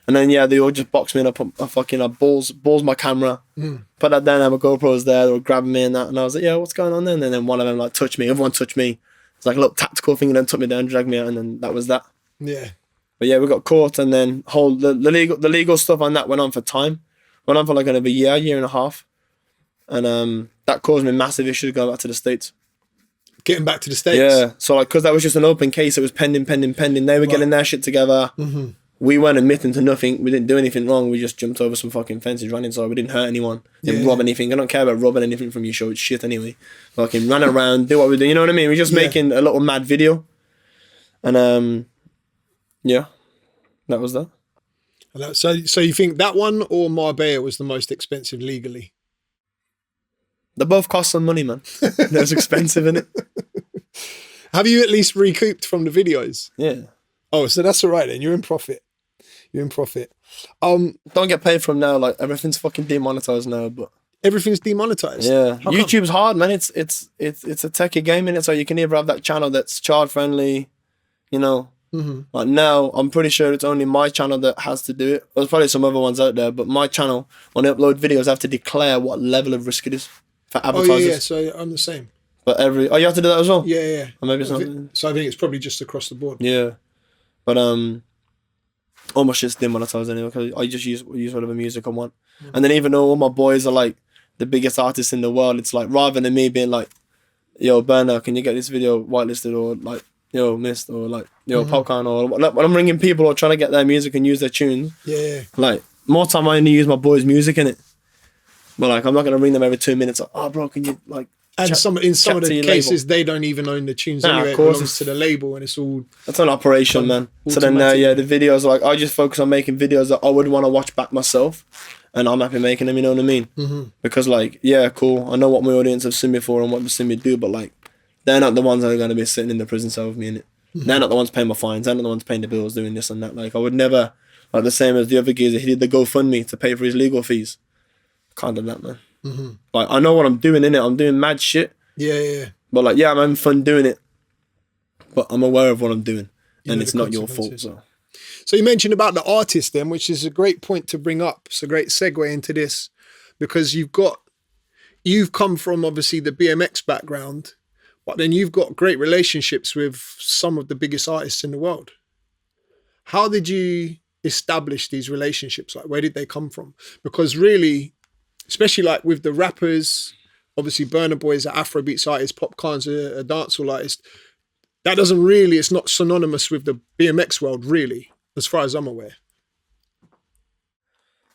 And then, they all just boxed me and I balls my camera. Put that down and my GoPro's there. They were grabbing me and that. And I was like, what's going on then? And then one of them like touched me. Everyone touched me. It's like a little tactical thing and then took me down, dragged me out. And then that was that. Yeah. But we got caught. And then the legal stuff on that went on for time. Went on for like a year and a half. And that caused me massive issues going back to the States. Getting back to the States? Yeah. So like, because that was just an open case, it was pending. They were getting their shit together. We weren't admitting to nothing. We didn't do anything wrong. We just jumped over some fucking fences, ran inside. We didn't hurt anyone. Didn't rob anything. I don't care about robbing anything from your show. It's shit anyway. Fucking ran around, do what we do. You know what I mean? We're just making a little mad video. And that was that. So you think that one or Marbella was the most expensive legally? They both cost some money, man. That's expensive, innit? Have you at least recouped from the videos? Yeah. Oh, so that's all right then. You're in profit. Don't get paid from now. Like everything's fucking demonetized now, but everything's demonetized. Yeah. YouTube's hard, man. It's a techie game, innit? So you can either have that channel that's child friendly, you know. Like now, I'm pretty sure it's only my channel that has to do it. There's probably some other ones out there, but my channel, when I upload videos, I have to declare what level of risk it is for advertisers. Oh yeah. So I'm the same. But you have to do that as well. Yeah. Or maybe it's not. So I think it's probably just across the board. Yeah, but all my shit's demonetized anyway because I just use whatever music I want. And then even though all my boys are like the biggest artists in the world, it's like rather than me being like, yo, Burner, can you get this video whitelisted, or like, yo, Mist, or like, yo, Popcorn, or like, when I'm ringing people or trying to get their music and use their tunes. Yeah. Like more time I only use my boys' music in it. But like I'm not gonna ring them every 2 minutes. Like, oh, bro, can you like? And in some of the cases, they don't even own the tunes anyway. It belongs to the label, and it's all... That's an operation, man. So then, the videos, like, I just focus on making videos that I would want to watch back myself, and I'm happy making them, you know what I mean? Because, like, cool, I know what my audience have seen me for and what they've seen me do, but, like, they're not the ones that are going to be sitting in the prison cell with me, innit? They're not the ones paying my fines. They're not the ones paying the bills, doing this and that. Like, I would never... Like, the same as the other geezer, he did the GoFundMe to pay for his legal fees. Can't do that, man. Like, I know what I'm doing, innit? I'm doing mad shit. Yeah. But like, I'm having fun doing it. But I'm aware of what I'm doing. And it's not your fault. So you mentioned about the artist then, which is a great point to bring up. It's a great segue into this. Because you've come from obviously the BMX background, but then you've got great relationships with some of the biggest artists in the world. How did you establish these relationships? Like, where did they come from? Because really, especially like with the rappers, obviously Burna Boy is an Afrobeats artist, Popcorn's a dancehall artist. That doesn't really, it's not synonymous with the BMX world really, as far as I'm aware.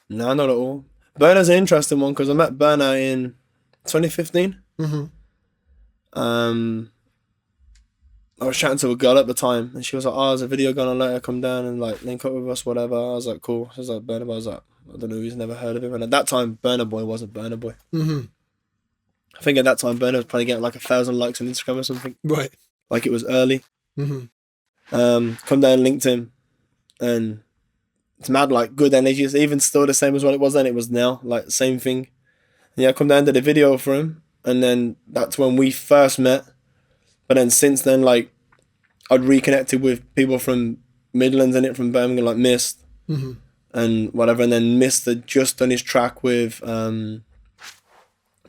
No, not at all. Burna's an interesting one because I met Burna in 2015. I was chatting to a girl at the time and she was like, oh, there's a video going on later, come down and like link up with us, whatever. I was like, cool. She was like, Burna Boy. I was like, I don't know, he's never heard of him. And at that time, Burna Boy wasn't Burna Boy. I think at that time, Burna was probably getting like 1,000 likes on Instagram or something. Right. Like it was early. Come down, linked him, and it's mad, like good energy. It's even still the same as what it was then. It was now, like same thing. And come down, did a video for him, and then that's when we first met. But then since then, like I'd reconnected with people from Midlands and from Birmingham, like Mist and whatever, and then Mist had just done his track with Burna,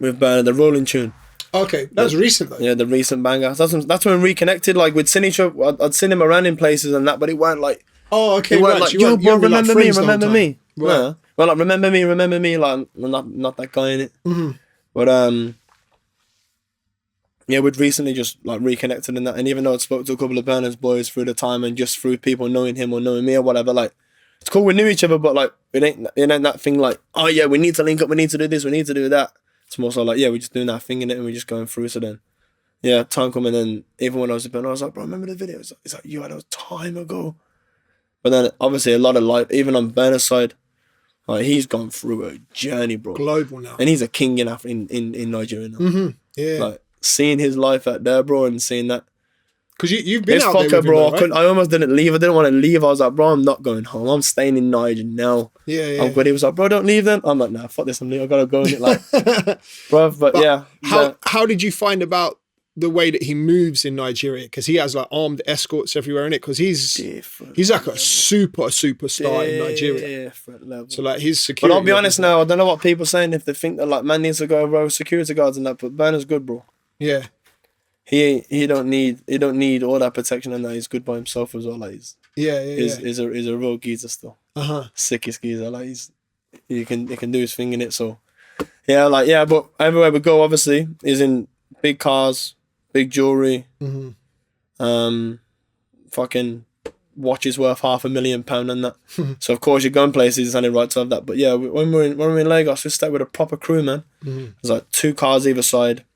the Rolling Tune. Okay, that was recent though. Yeah, the recent banger. That's when we reconnected. Like we'd seen each other. I'd seen him around in places and that, but it weren't like Oh, okay. It weren't Right. like, So you yo, weren't- you bro, weren't really, like, remember me, friends the whole remember time. me. Right. No. Well, like, remember me, like, not that guy in it. Mm-hmm. But, yeah, we'd recently just, like, reconnected in that. And even though I'd spoke to a couple of Bernard's boys through the time and just through people knowing him or knowing me or whatever, like, it's cool, we knew each other, but, like, it ain't that thing like, oh, yeah, we need to link up, we need to do this, we need to do that. It's more so like, yeah, we're just doing that thing in it and we're just going through. So then, yeah, time coming in, even when I was a Bernard, I was like, bro, remember the video? It's like, yo, that was time ago. But then, obviously, a lot of life, even on Bernard's side, like, he's gone through a journey, bro. Global now. And he's a king in Nigeria now. Mm-hmm. Yeah. Like, seeing his life out there, bro, and seeing that. Because you've been This out there fucker, with him, bro, though, right? I almost didn't leave. I didn't want to leave. I was like, bro, I'm not going home. I'm staying in Niger now. Yeah, yeah. I'm good. He was like, bro, don't leave then. I'm like, nah, fuck this. I gotta go in it, like, bro. But yeah. How did you find about the way that he moves in Nigeria? Because he has like armed escorts everywhere in it. Because he's like a superstar in Nigeria. Different level. So like his security. But I'll be honest now, I don't know what people are saying if they think that like man needs to go row security guards and that. But Burner's good, bro. Yeah. He don't need all that protection and that. He's good by himself as well. Like he's a real geezer still. Sickest geezer. Like he can do his thing in it. So yeah, but everywhere we go, obviously, is in big cars, big jewelry, fucking watches worth £500,000 and that. So of course you're going places, it's only right to have that. But yeah, when we're in Lagos, we stayed with a proper crew, man. There's like 2 cars either side.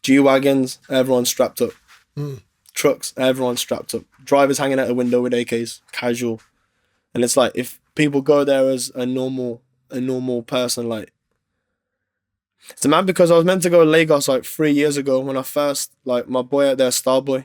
G-Wagons, everyone's strapped up. Trucks, everyone's strapped up. Drivers hanging out the window with AKs, casual. And it's like, if people go there as a normal person, like, it's mad because I was meant to go to Lagos like 3 years ago when I first, like, my boy out there, Starboy,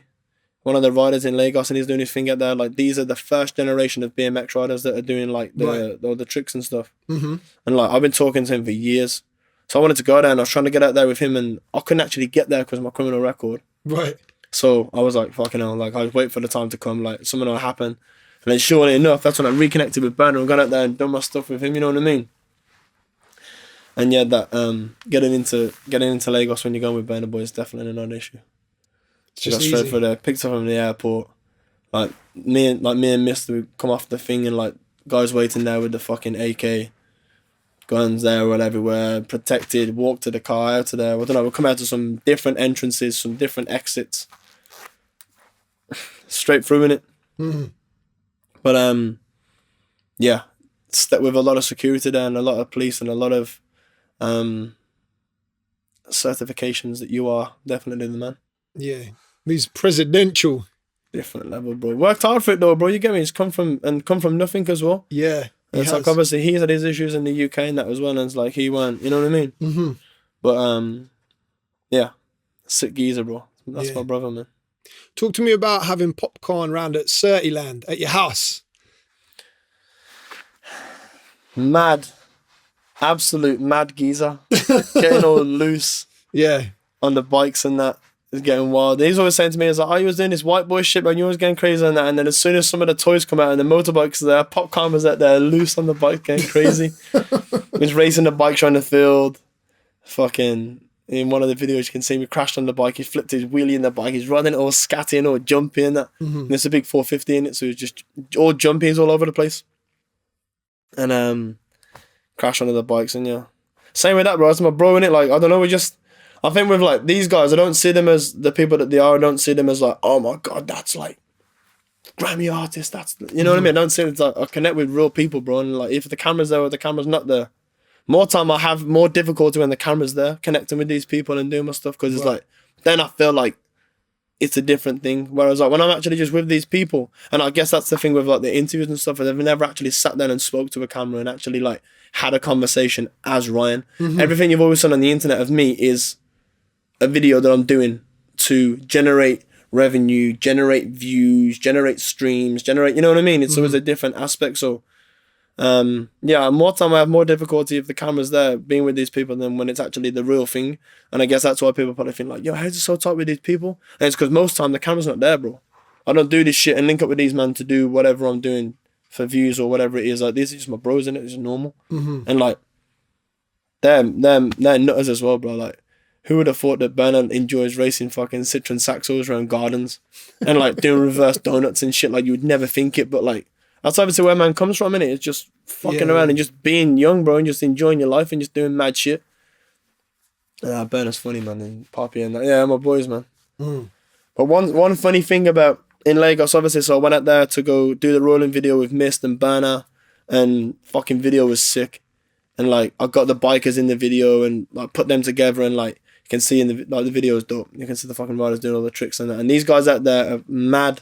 one of the riders in Lagos, and he's doing his thing out there. Like, these are the first generation of BMX riders that are doing like the tricks and stuff. And like, I've been talking to him for years. So I wanted to go there and I was trying to get out there with him and I couldn't actually get there because of my criminal record. Right. So I was like, fucking hell, like I was waiting for the time to come, like something will happen. And then surely enough, that's when I reconnected with Burner and got out there and done my stuff with him, you know what I mean? And yeah, that getting into Lagos when you're going with Burner Boy is definitely not an issue. Just got straight for there, picked up from the airport. Like me and Mister would come off the thing and like guys waiting there with the fucking AK. Guns there all everywhere, protected, walk to the car, out to there. I don't know, we'll come out to some different entrances, some different exits. Straight through in it. But yeah, step with a lot of security there and a lot of police and a lot of certifications that you are definitely the man. Yeah. He's presidential. Different level, bro. Worked hard for it though, bro. You get me? He's come from nothing as well. Yeah. It's like obviously he's had his issues in the UK and that as well, and it's like he weren't, you know what I mean? But yeah, sick geezer, bro. That's my brother, man. Talk to me about having popcorn round at Surreyland at your house. Mad, absolute mad geezer, getting all loose. Yeah, on the bikes and that. Is getting wild. He's always saying to me, he's like, oh, you was doing this white boy shit, man, you was getting crazy on that. And then as soon as some of the toys come out and the motorbikes are there, popcorn was out there loose on the bike, getting crazy. He's racing the bikes around the field. Fucking, in one of the videos you can see me crashed on the bike, he flipped his wheelie in the bike, he's running all scatting or jumping and that. And it's a big 450 in it, so it's just all jumpies all over the place. And crash onto the bikes and yeah. Same with that, bro. It's my bro in it, like, I don't know, I think with like these guys, I don't see them as the people that they are. I don't see them as like, oh my God, that's like Grammy artist. That's, you know what I mean? I don't see it as like, I connect with real people, bro. And like, if the camera's there or the camera's not there, more time I have more difficulty when the camera's there, connecting with these people and doing my stuff. Cause it's like, then I feel like it's a different thing. Whereas like when I'm actually just with these people, and I guess that's the thing with like the interviews and stuff, they've never actually sat down and spoke to a camera and actually like had a conversation as Ryan. Everything you've always seen on the internet of me is a video that I'm doing to generate revenue, generate views, generate streams, you know what I mean? It's always a different aspect. So, yeah, more time I have more difficulty if the camera's there being with these people than when it's actually the real thing. And I guess that's why people probably think like, yo, how's it so tight with these people? And it's because most time the camera's not there, bro. I don't do this shit and link up with these men to do whatever I'm doing for views or whatever it is. Like, these are just my bros in it. It's normal. And like, they're nutters as well, bro. Like, who would have thought that Bernard enjoys racing fucking Citroen Saxos around gardens and like doing reverse donuts and shit? Like you would never think it, but like that's obviously where man comes from, innit? It's just fucking around and just being young, bro, and just enjoying your life and just doing mad shit. Bernard's funny, man, and Poppy and that. Yeah, my boys, man. But one funny thing about in Lagos, obviously, so I went out there to go do the rolling video with Mist and Burner, and fucking video was sick. And like I got the bikers in the video and like put them together, and like you can see in the video is dope. You can see the fucking riders doing all the tricks and that. And these guys out there are mad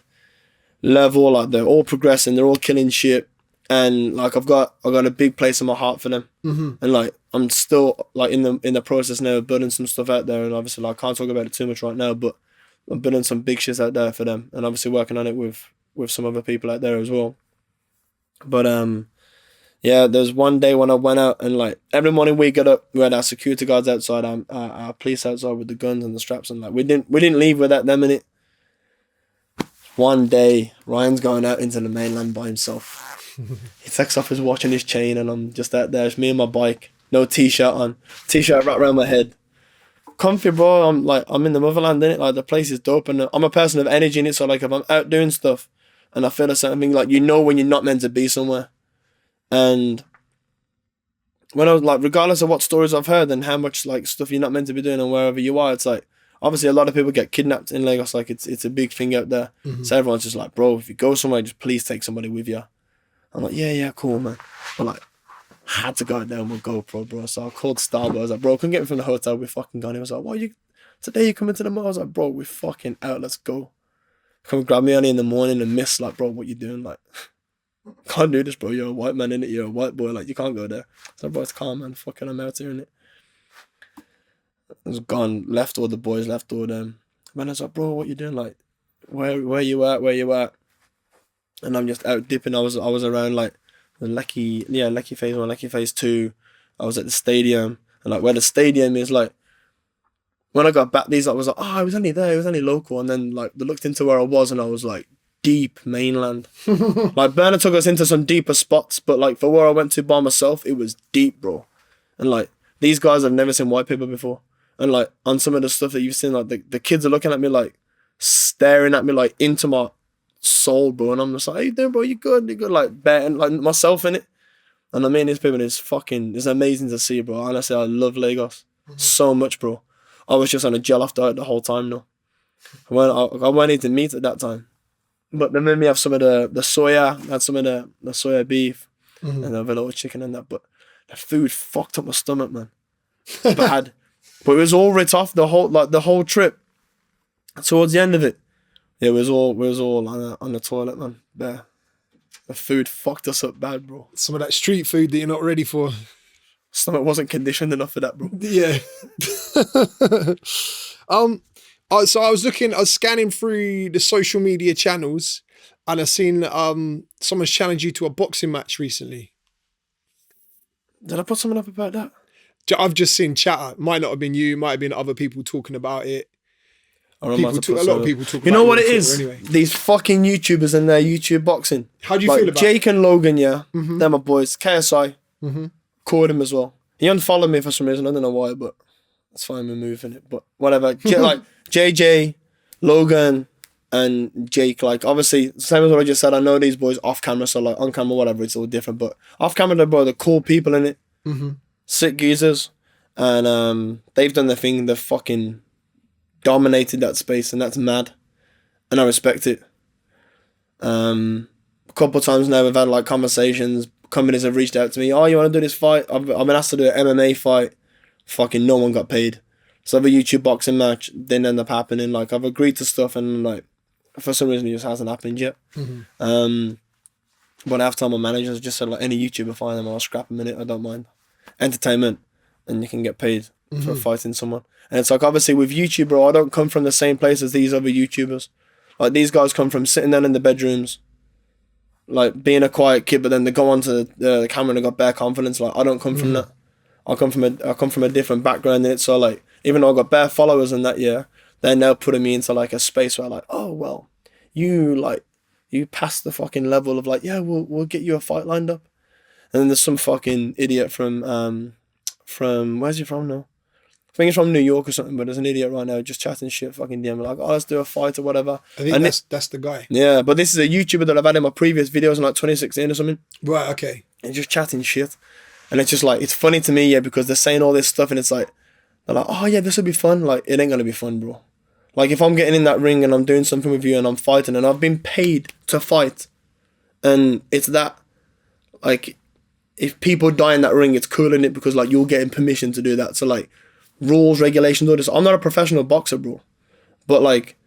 level, like they're all progressing, they're all killing shit. And like I've got a big place in my heart for them. And like I'm still like in the process now of building some stuff out there, and obviously like I can't talk about it too much right now, but I'm building some big shit out there for them, and obviously working on it with some other people out there as well. But yeah, there's one day when I went out and like every morning we got up, we had our security guards outside, our police outside with the guns and the straps, and like we didn't leave without them in it. One day Ryan's going out into the mainland by himself. He takes off his watch and his chain, and I'm just out there. It's me and my bike, no t-shirt on, t-shirt wrapped around my head. Comfy, bro. I'm in the motherland, innit? Like the place is dope, and I'm a person of energy in it. So like if I'm out doing stuff and I feel a certain thing, like you know when you're not meant to be somewhere. And when I was like, regardless of what stories I've heard and how much like stuff you're not meant to be doing and wherever you are, it's like obviously a lot of people get kidnapped in Lagos. Like it's a big thing out there. So everyone's just like, bro, if you go somewhere, just please take somebody with you. I'm like, yeah, cool, man. But like, I had to go out there with GoPro, bro. So I called Starbucks. I was like, bro, couldn't get me from the hotel. We fucking gone. He was like, today you coming to the mall? I was like, bro, we're fucking out. Let's go. Come grab me early in the morning and miss, like, bro, what you doing? Like, can't do this, bro. You're a white man, innit? You're a white boy. Like, you can't go there. So, bro, it's calm, man. Fucking, I'm out here, innit? I was gone. Left all the boys, left all them. Man, I was like, bro, what you doing? Like, where you at? Where you at? And I'm just out dipping. I was around like the Lecky phase 1, Lecky phase 2. I was at the stadium, and like where the stadium is, like when I got back, I was like, I was only there, it was only local. And then like they looked into where I was, and I was like deep mainland. Like Bernard took us into some deeper spots, but like for where I went to by myself, it was deep, bro. And like these guys have never seen white people before, and like on some of the stuff that you've seen, like the kids are looking at me like staring at me like into my soul, bro, and I'm just like, how you doing, bro? You good, like betting like myself in it. And I mean, these people, it's amazing to see, bro. Honestly, I love Lagos so much, bro. I was just on a gel off diet the whole time, though. I went into meat at that time, but they made me have some of the soya, had some of the soya beef, and the little chicken and that. But the food fucked up my stomach, man. Bad. But it was all writ off the whole trip. Towards the end of it, it was all on the toilet, man. There. The food fucked us up bad, bro. Some of that street food that you're not ready for. Stomach wasn't conditioned enough for that, bro. Yeah. So I was scanning through the social media channels, and I seen someone's challenged you to a boxing match recently. Did I put something up about that? I've just seen chatter. Might not have been you, might have been other people talking about it. A lot of people talk about it. You know what it is? Anyway. These fucking YouTubers and their YouTube boxing. How do you feel about Jake and Logan, yeah? They're my boys. KSI. Called him as well. He unfollowed me for some reason. I don't know why, but that's fine. We're moving it. But whatever. Like JJ, Logan, and Jake. Like, obviously, same as what I just said. I know these boys off camera, so like on camera, whatever, it's all different. But off camera, they're cool people in it. Sick geezers. And they've done their thing. They're fucking dominated that space, and that's mad, and I respect it. A couple of times now we've had like conversations. Companies have reached out to me. Oh, you want to do this fight? I've been asked to do an MMA fight. Fucking no one got paid. So I have a YouTube boxing match. Didn't end up happening. Like I've agreed to stuff, and like for some reason it just hasn't happened yet. But after my manager's just said like any YouTuber fight them, I'll scrap a minute. I don't mind. Entertainment, and you can get paid for fighting someone. And it's like, obviously with YouTube, bro, I don't come from the same place as these other YouTubers. Like these guys come from sitting down in the bedrooms, like being a quiet kid, but then they go onto the camera and they got bare confidence. Like I don't come from that. I come from a different background in it. So like, even though I got bare followers in that year, they're now putting me into like a space where like, oh well, you passed the fucking level of like, yeah, we'll get you a fight lined up. And then there's some fucking idiot from where's he from now? I think he's from New York or something, but there's an idiot right now just chatting shit, fucking DM like, oh, let's do a fight or whatever. I think that's the guy. Yeah, but this is a YouTuber that I've had in my previous videos in like 2016 or something. Right, okay. And just chatting shit. And it's just like, it's funny to me, yeah, because they're saying all this stuff and it's like, they're like, oh yeah, this will be fun. Like, it ain't gonna be fun, bro. Like, if I'm getting in that ring and I'm doing something with you and I'm fighting and I've been paid to fight, and it's that, like, if people die in that ring, it's cool in it because, like, you're getting permission to do that. So, like, rules, regulations, all this. I'm not a professional boxer, bro. But, like,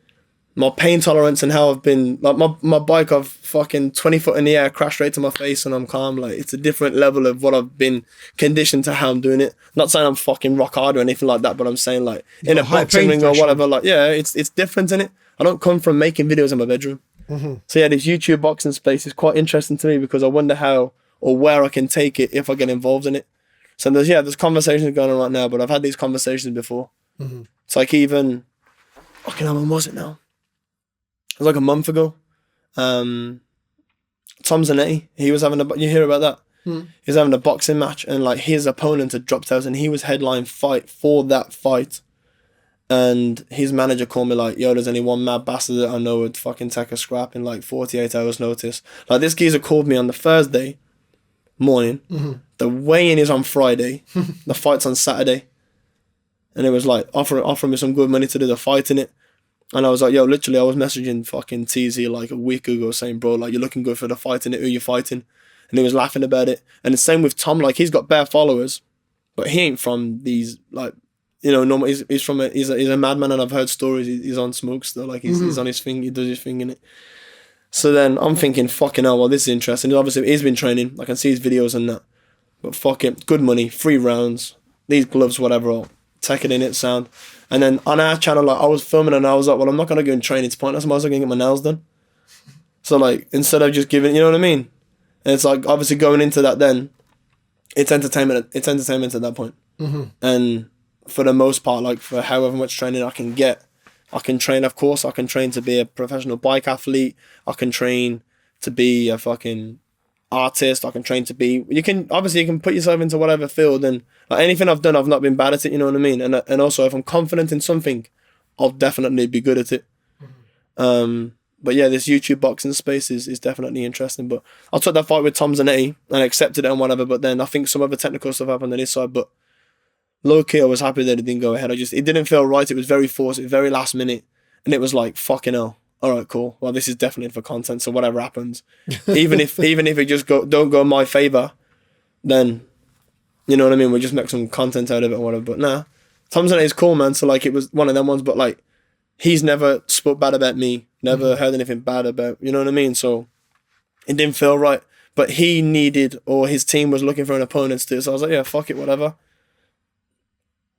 my pain tolerance and how I've been, like, my bike, I've fucking 20 foot in the air, crashed straight to my face and I'm calm. Like, it's a different level of what I've been conditioned to how I'm doing it. Not saying I'm fucking rock hard or anything like that, but I'm saying, like, in a boxing ring or whatever, like, yeah, it's different, innit? I don't come from making videos in my bedroom. So, yeah, this YouTube boxing space is quite interesting to me because I wonder how or where I can take it if I get involved in it. So, there's conversations going on right now, but I've had these conversations before. It's like even, fucking how long was it now? It was like a month ago. Tom Zanetti, he was having you hear about that? He was having a boxing match and like his opponent had dropped out and he was headline fight for that fight. And his manager called me like, yo, there's only one mad bastard that I know would fucking take a scrap in like 48 hours notice. Like this geezer called me on the Thursday morning. The weigh-in is on Friday. The fight's on Saturday. And it was like offering me some good money to do the fight in it. And I was like, yo, literally, I was messaging fucking TZ like a week ago saying, bro, like, you're looking good for the fight in it, who you fighting? And he was laughing about it. And the same with Tom, like, he's got bare followers, but he ain't from these, like, you know, normal, he's a madman and I've heard stories, he's on smoke still, like, he's on his thing, he does his thing in it. So then I'm thinking, fucking hell, well, this is interesting. Obviously, he's been training, I can see his videos and that, but fuck it, good money, 3 rounds, these gloves, whatever, I'll take it in it, sound. And then on our channel, like, I was filming and I was like, well, I'm not going to go and train. It's pointless. I'm also going to get my nails done. So, like, instead of just giving, you know what I mean? And it's like, obviously going into that then, it's entertainment. It's entertainment at that point. And for the most part, like, for however much training I can get, I can train, of course. I can train to be a professional bike athlete. I can train to be a fucking artist. I can train to be, you can put yourself into whatever field, and like anything I've done, I've not been bad at it, you know what I mean? And also if I'm confident in something, I'll definitely be good at it. But yeah, this YouTube boxing space is definitely interesting. But I took that fight with Tom Zanetti and accepted it and whatever, but then I think some other technical stuff happened on his side, but low-key I was happy that it didn't go ahead. It didn't feel right. It was very forced, it was very last minute, and it was like, fucking hell. All right, cool. Well, this is definitely for content. So whatever happens, even if it just don't go in my favor, then you know what I mean. We'll just make some content out of it or whatever. But nah, Tom Zanetti is cool, man. So like, it was one of them ones. But like, he's never spoke bad about me. Never heard anything bad about, you know what I mean. So it didn't feel right. But he needed, or his team was looking for an opponent to. So I was like, yeah, fuck it, whatever.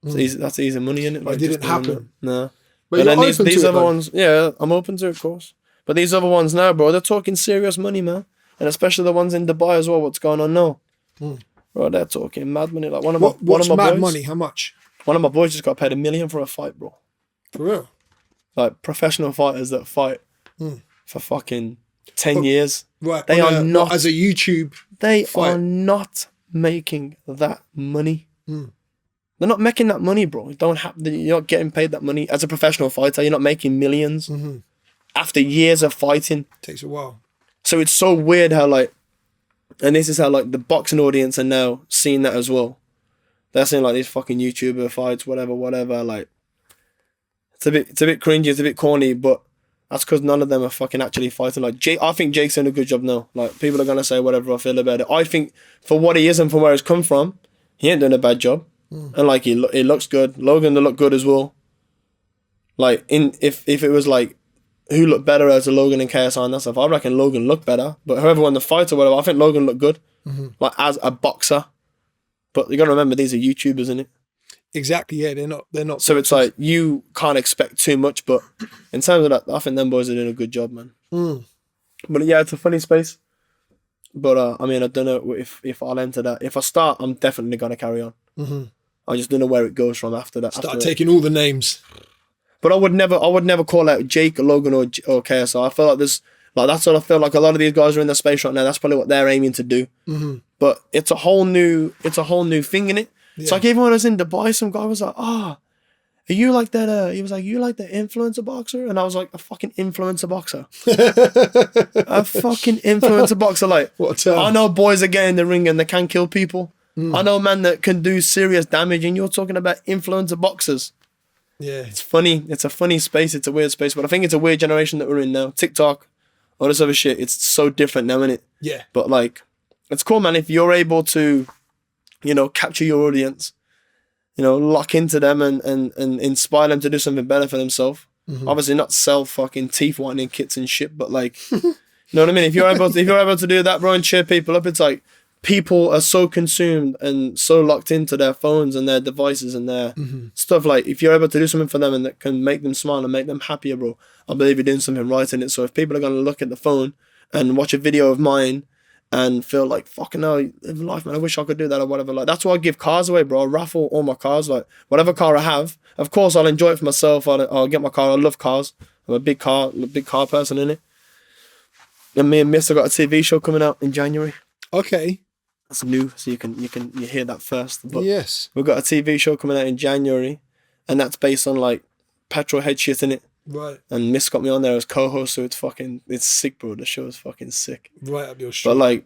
So that's easy money, innit? Like, it didn't happen. Nah. But then these other ones, yeah, I'm open to it, of course. But these other ones now, bro, they're talking serious money, man. And especially the ones in Dubai as well, what's going on now. Bro, they're talking mad money. Like one of my boys, money? How much? One of my boys just got paid $1 million for a fight, bro. For real? Like professional fighters that fight for fucking 10 years. Right. They are not, as a YouTube they fight. are not making that money. They're not making that money, bro. You're not getting paid that money as a professional fighter. You're not making millions after years of fighting. Takes a while. So it's so weird how like, and this is how like the boxing audience are now seeing that as well. They're seeing like these fucking YouTuber fights, whatever. Like, it's a bit cringy, it's a bit corny, but that's because none of them are fucking actually fighting. Like I think Jake's doing a good job now. Like people are gonna say whatever I feel about it. I think for what he is and for where he's come from, he ain't doing a bad job. And like he looks good. Logan look good as well. Like if it was like who looked better as a Logan and KSI and that stuff, I reckon Logan looked better. But whoever won the fight or whatever, I think Logan looked good. Like as a boxer. But you gotta remember these are YouTubers, isn't it? Exactly, yeah, they're not. So it's like you can't expect too much, but in terms of that, I think them boys are doing a good job, man. But yeah, it's a funny space. But I mean, I don't know if I'll enter that. If I start, I'm definitely gonna carry on. I just don't know where it goes from after that. Start taking all the names. But I would never call out Jake or Logan or KSI. I feel like that's what I feel like. A lot of these guys are in the space right now. That's probably what they're aiming to do. But it's a whole new thing in it. It's like even when I was in Dubai, some guy was like, are you like that? He was like, you like the influencer boxer? And I was like, a fucking influencer boxer. A fucking influencer boxer. Like, What a term. I know boys that get in the ring and they can kill people. I know men that can do serious damage, and you're talking about influencer boxers. Yeah. It's funny. It's a funny space. It's a weird space, but I think it's a weird generation that we're in now. TikTok, all this other shit. It's so different now, innit? Yeah. But like, it's cool, man. If you're able to, you know, capture your audience, you know, lock into them and inspire them to do something better for themselves. Obviously, not sell fucking teeth whitening kits and shit, but like, you know what I mean? If you're able to do that, bro, and cheer people up, it's like people are so consumed and so locked into their phones and their devices and their stuff. Like, if you're able to do something for them and that can make them smile and make them happier, bro, I believe you're doing something right in it. So if people are gonna look at the phone and watch a video of mine and feel like, fucking hell, live life, man, I wish I could do that or whatever. Like, that's why I give cars away, bro. I raffle all my cars. Like, whatever car I have, of course, I'll enjoy it for myself. I'll get my car. I love cars. I'm a big car person, innit? And me and Miss have got a TV show coming out in January. Okay. That's new, so you hear that first. But yes. we've got a TV show coming out in January, and that's based on, like, petrol head shit, innit? Right. And Miss got me on there as co-host, so it's sick, bro. The show is fucking sick. Right up your street. But like,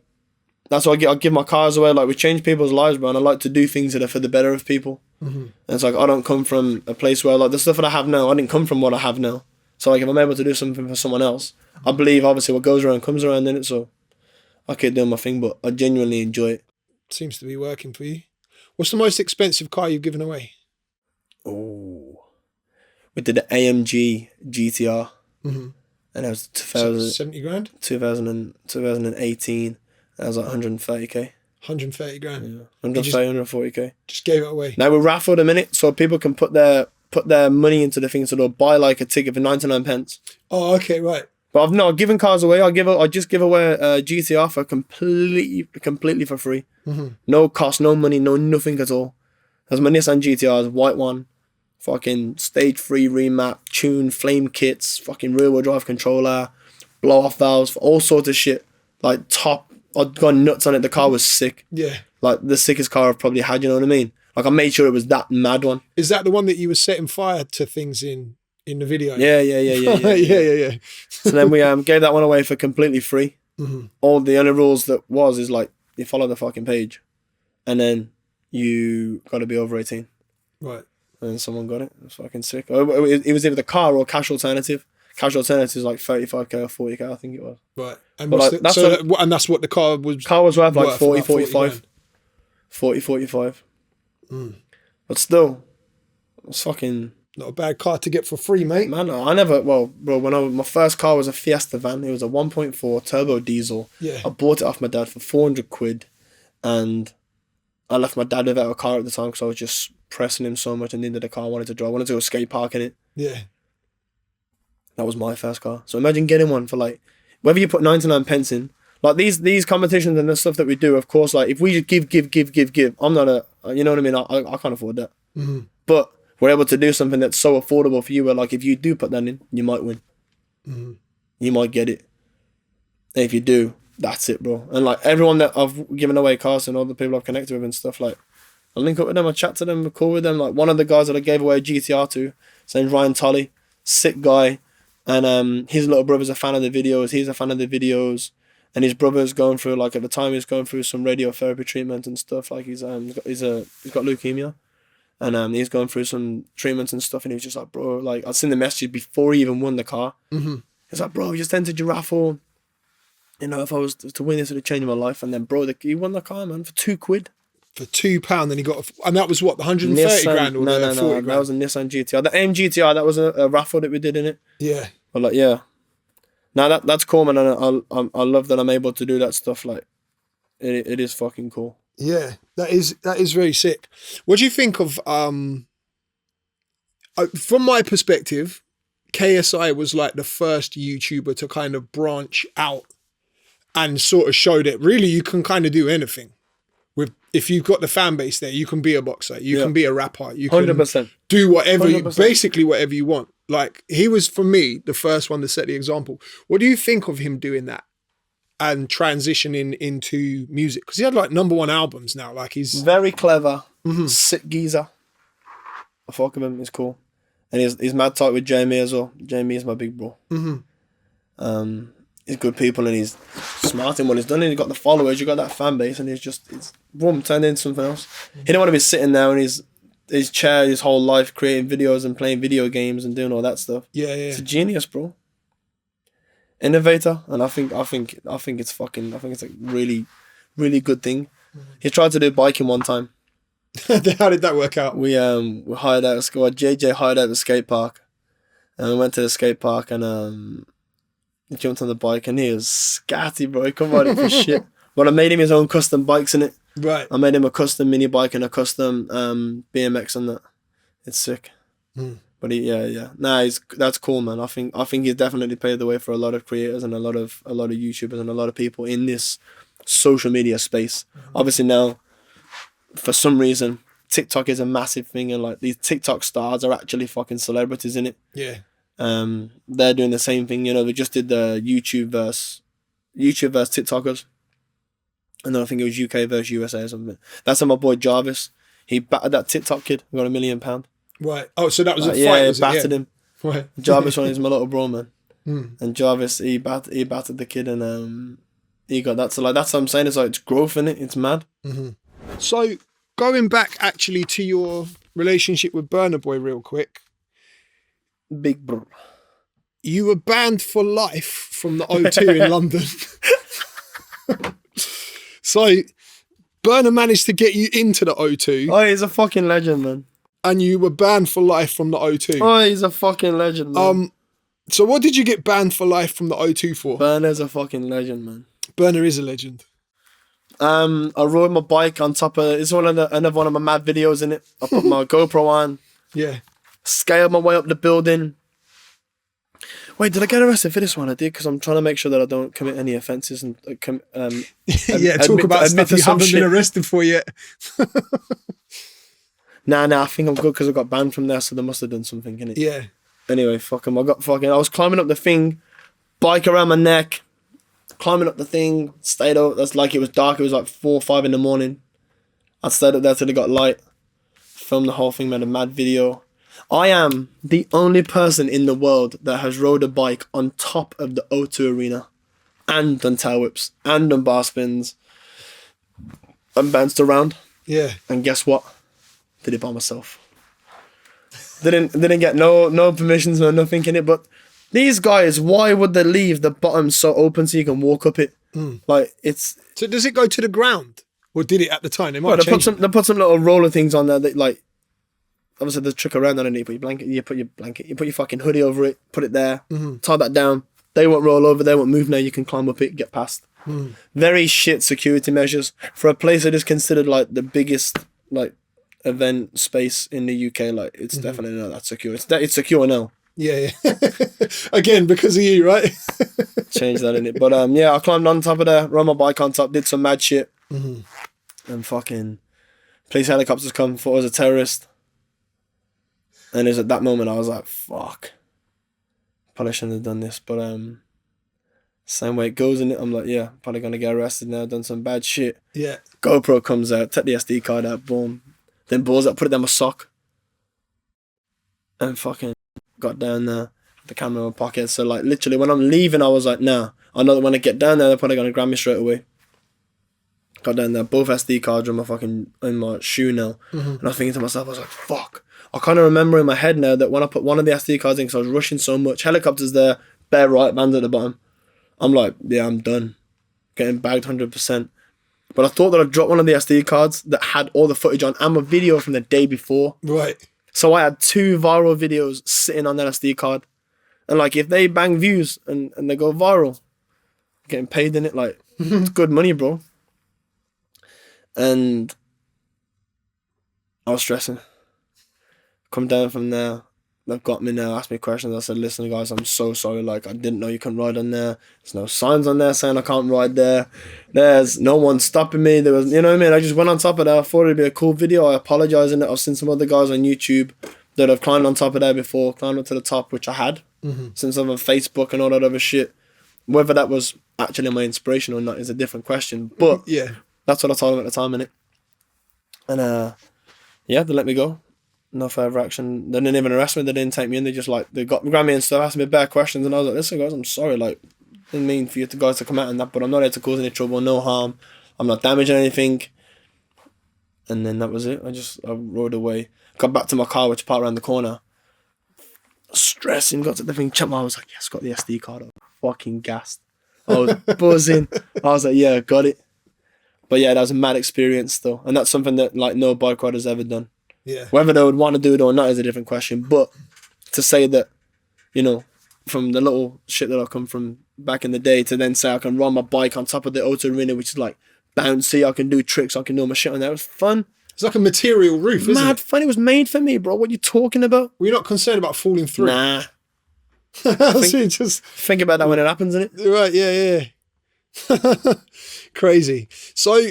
that's why I give my cars away. Like, we change people's lives, bro, and I like to do things that are for the better of people. And it's like, I don't come from a place where, like, the stuff that I have now, I didn't come from what I have now. So like, if I'm able to do something for someone else, I believe obviously what goes around comes around, innit? So I keep doing my thing, but I genuinely enjoy it. Seems to be working for you. What's the most expensive car you've given away? Oh. We did the AMG GTR, and it was 70 grand? 2018. That was like 130k. 130 grand. Yeah. 140k. Just gave it away. Now we raffled a minute, so people can put their money into the thing, so they'll buy like a ticket for 99 pence. Oh, okay, right. But I've given cars away. I just give away a GTR for completely for free. No cost, no money, no nothing at all. That's my Nissan GTR, white one. Fucking stage 3 remap, tune, flame kits, fucking rear wheel drive controller, blow off valves, all sorts of shit. Like top, I'd gone nuts on it. The car was sick. Yeah. Like the sickest car I've probably had, you know what I mean? Like, I made sure it was that mad one. Is that the one that you were setting fire to things in the video? Yeah. yeah. So then we gave that one away for completely free. All the only rules that is like, you follow the fucking page and then you got to be over 18. Right. And someone got it. It was fucking sick. It was either the car or cash alternative. Cash alternative is like 35k or 40k, I think it was. Right. And, that's what the car was. Car was worth like 40, about 45. 40, 45. But still, it's fucking... Not a bad car to get for free, mate. Man, I never... Well, bro, my first car was a Fiesta van. It was a 1.4 turbo diesel. Yeah. I bought it off my dad for 400 quid. And I left my dad without a car at the time because I was just pressing him so much and needed a car. I wanted to drive. I wanted to go skate park in it. Yeah. That was my first car. So imagine getting one for like... Whether you put 99 pence in... Like these competitions and the stuff that we do, of course, like if we just give, I'm not a... You know what I mean? I can't afford that. But we're able to do something that's so affordable for you where like if you do put that in, you might win. You might get it. And if you do, that's it, bro. And like everyone that I've given away cars and all the people I've connected with and stuff, like I link up with them, I chat to them, I call with them. Like one of the guys that I gave away a GTR to, his name's Ryan Tolley, sick guy. And his little brother's a fan of the videos. He's a fan of the videos. And his brother's going through, like at the time, he's going through some radiotherapy treatment and stuff. Like he's got leukemia. And he's going through some treatments and stuff. And he was just like, bro, like I'd seen the message before he even won the car. He's like, bro, just entered your raffle. You know, if I was to win this, it would change my life. And then, bro, he won the car, man, for £2. For £2, then he got, and that was what, the 130 grand or the 40 grand? That was a Nissan GTR. The AIM GTR, that was a raffle that we did in it. Yeah. But like, yeah. Now that's cool, man. And I love that I'm able to do that stuff. Like, it is fucking cool. Yeah, that is very sick. What do you think of, from my perspective, KSI was like the first YouTuber to kind of branch out and sort of show that really you can kind of do anything. If you've got the fan base there, you can be a boxer, you can be a rapper, you can 100%. do whatever, 100%. Basically whatever you want. Like he was, for me, the first one to set the example. What do you think of him doing that and transitioning into music? Because he had like #1 albums now. Like he's very clever. Sick geezer. I fuck with him. He's cool. And he's mad tight with Jamie as well. Jamie is my big bro. He's good people and he's smart in what he's done. And he's got the followers, you got that fan base, and he's boom, turned into something else. He didn't want to be sitting there in his chair his whole life creating videos and playing video games and doing all that stuff. Yeah. He's a genius, bro. Innovator, and I think it's a really, really good thing. He tried to do biking one time. How did that work out? We hired out a squad. JJ hired out the skate park, and we went to the skate park and he jumped on the bike and he was scatty, bro. He couldn't ride it for shit. But I made him his own custom bikes in it. Right. I made him a custom mini bike and a custom BMX on that. It's sick. But that's cool, man. I think he's definitely paved the way for a lot of creators and a lot of YouTubers and a lot of people in this social media space. Obviously now, for some reason, TikTok is a massive thing, and like these TikTok stars are actually fucking celebrities in it. Yeah. They're doing the same thing. You know, they just did the YouTube versus TikTokers, and then I think it was UK versus USA or something. That's how my boy Jarvis. He battered that TikTok kid. Got £1 million. Right. Oh, so that was a fight. Yeah, was he battered him. Right. Jarvis one is my little bro, man. And Jarvis, he battered the kid, and he got that. So like that's what I'm saying. It's like it's growth in it. It's mad. So going back actually to your relationship with Burna Boy real quick. Big bro. You were banned for life from the O2 in London. So Burna managed to get you into the O2. Oh, he's a fucking legend, man. And you were banned for life from the O2. Oh, he's a fucking legend, man. So what did you get banned for life from the O2 for? Burna's a fucking legend, man. Burna is a legend. I rode my bike on top of... It's another one of my mad videos in it. I put my GoPro on. Yeah. Scaled my way up the building. Wait, did I get arrested for this one? I did, because I'm trying to make sure that I don't commit any offences and talk about stuff you haven't been arrested for yet. Nah, I think I'm good because I got banned from there, so they must have done something, innit? Yeah. Anyway, I was climbing up the thing, bike around my neck, climbing up the thing, stayed up. That's like it was dark. It was like 4 or 5 in the morning. I stayed up there till it got light. Filmed the whole thing, made a mad video. I am the only person in the world that has rode a bike on top of the O2 arena, and done tail whips, and done bar spins, and bounced around. Yeah. And guess what? Did it by myself. Didn't get no permissions or nothing in it. But these guys, why would they leave the bottom so open so you can walk up it? Like it's. So does it go to the ground, or did it at the time? They might They put some little roller things on there that like. Obviously, the trick around underneath. You put your fucking hoodie over it. Put it there. Tie that down. They won't roll over. They won't move. Now you can climb up it, get past. Very shit security measures for a place that is considered like the biggest like event space in the UK. Like it's definitely not that secure. It's secure now. Yeah. Again, because of you, right? Change that in it. But I climbed on top of there, rode my bike on top, did some mad shit, and fucking police helicopters come, thought I was a terrorist. And it was at that moment I was like, fuck. Probably shouldn't have done this. But same way it goes in it, I'm like, yeah, probably gonna get arrested now, done some bad shit. Yeah. GoPro comes out, take the SD card out, boom. Then balls up, put it down my sock. And fucking got down there, the camera in my pocket. So like literally when I'm leaving, I was like, nah. I know that when I get down there, they're probably gonna grab me straight away. Got down there, both SD cards are in my shoe now. And I was thinking to myself, I was like, fuck. I kind of remember in my head now that when I put one of the SD cards in, because I was rushing so much, helicopters there, bare right bands at the bottom. I'm like, yeah, I'm done. Getting bagged 100%. But I thought that I dropped one of the SD cards that had all the footage on and my video from the day before. Right. So I had 2 viral videos sitting on that SD card. And like, if they bang views and they go viral, I'm getting paid in it, like, it's good money, bro. And I was stressing. Come down from there. They've got me now, asked me questions. I said, listen, guys, I'm so sorry. Like, I didn't know you can ride on there. There's no signs on there saying I can't ride there. There's no one stopping me. There was, you know what I mean? I just went on top of that. I thought it'd be a cool video. I apologize in it. I've seen some other guys on YouTube that have climbed on top of there before, climbed up to the top, which I had. Since I'm on Facebook and all that other shit. Whether that was actually my inspiration or not is a different question. But yeah, that's what I told him at the time, innit? And Yeah, they let me go. No further action. They didn't even arrest me. They didn't take me in. They just like, they grabbed me and stuff, asked me bare questions, and I was like, listen guys, I'm sorry, like, didn't mean for you guys to come out and that, but I'm not here to cause any trouble, no harm. I'm not damaging anything. And then that was it. I rode away. Got back to my car, which parked around the corner. Stressing, got to the thing, checked I was like, yes, got the SD card. I was fucking gassed. I was buzzing. I was like, yeah, got it. But yeah, that was a mad experience though. And that's something that like no bike rider's ever done. Yeah. Whether they would want to do it or not is a different question. But to say that, you know, from the little shit that I come from back in the day to then say I can ride my bike on top of the auto arena, which is like bouncy, I can do tricks, I can do my shit on there. It was fun. It's like a material roof, isn't Mad it? fun. It was made for me, bro. What are you talking about? Were you not concerned about falling through? Nah. Just think about that when it happens, innit? right, yeah. Crazy. So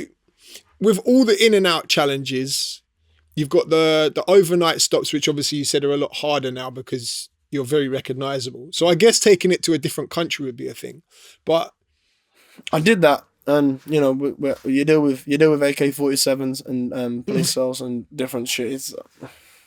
with all the in and out challenges, you've got the overnight stops, which obviously you said are a lot harder now because you're very recognizable. So I guess taking it to a different country would be a thing. But I did that. And you know, you deal with AK-47s and police cells and different shit. It's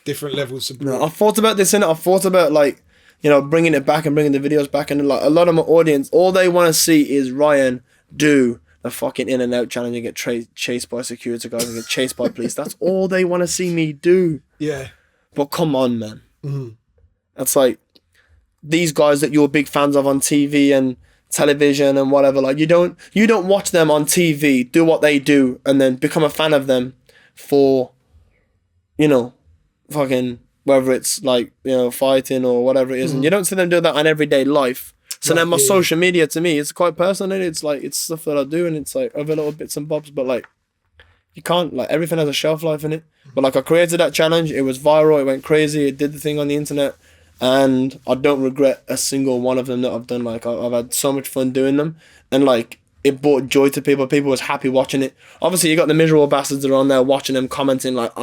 different levels of. No, I've thought about this, innit? I've thought about like, you know, bringing it back and bringing the videos back, and like a lot of my audience, all they want to see is Ryan do the fucking in and out challenge and get chased by security guards and get chased by police. That's all they want to see me do. Yeah. But come on, man. Mm-hmm. That's like these guys that you're big fans of on TV and television and whatever, like you don't watch them on TV do what they do and then become a fan of them for, you know, fucking whether it's like, you know, fighting or whatever it is, and you don't see them do that on everyday life. So then my social media to me, it's quite personal. It's like, it's stuff that I do and it's like other little bits and bobs, but like you can't, like everything has a shelf life in it. But like I created that challenge, it was viral, it went crazy, it did the thing on the internet. And I don't regret a single one of them that I've done. Like I've had so much fun doing them, and like it brought joy to people. People was happy watching it. Obviously, you got the miserable bastards that are on there watching them, commenting like,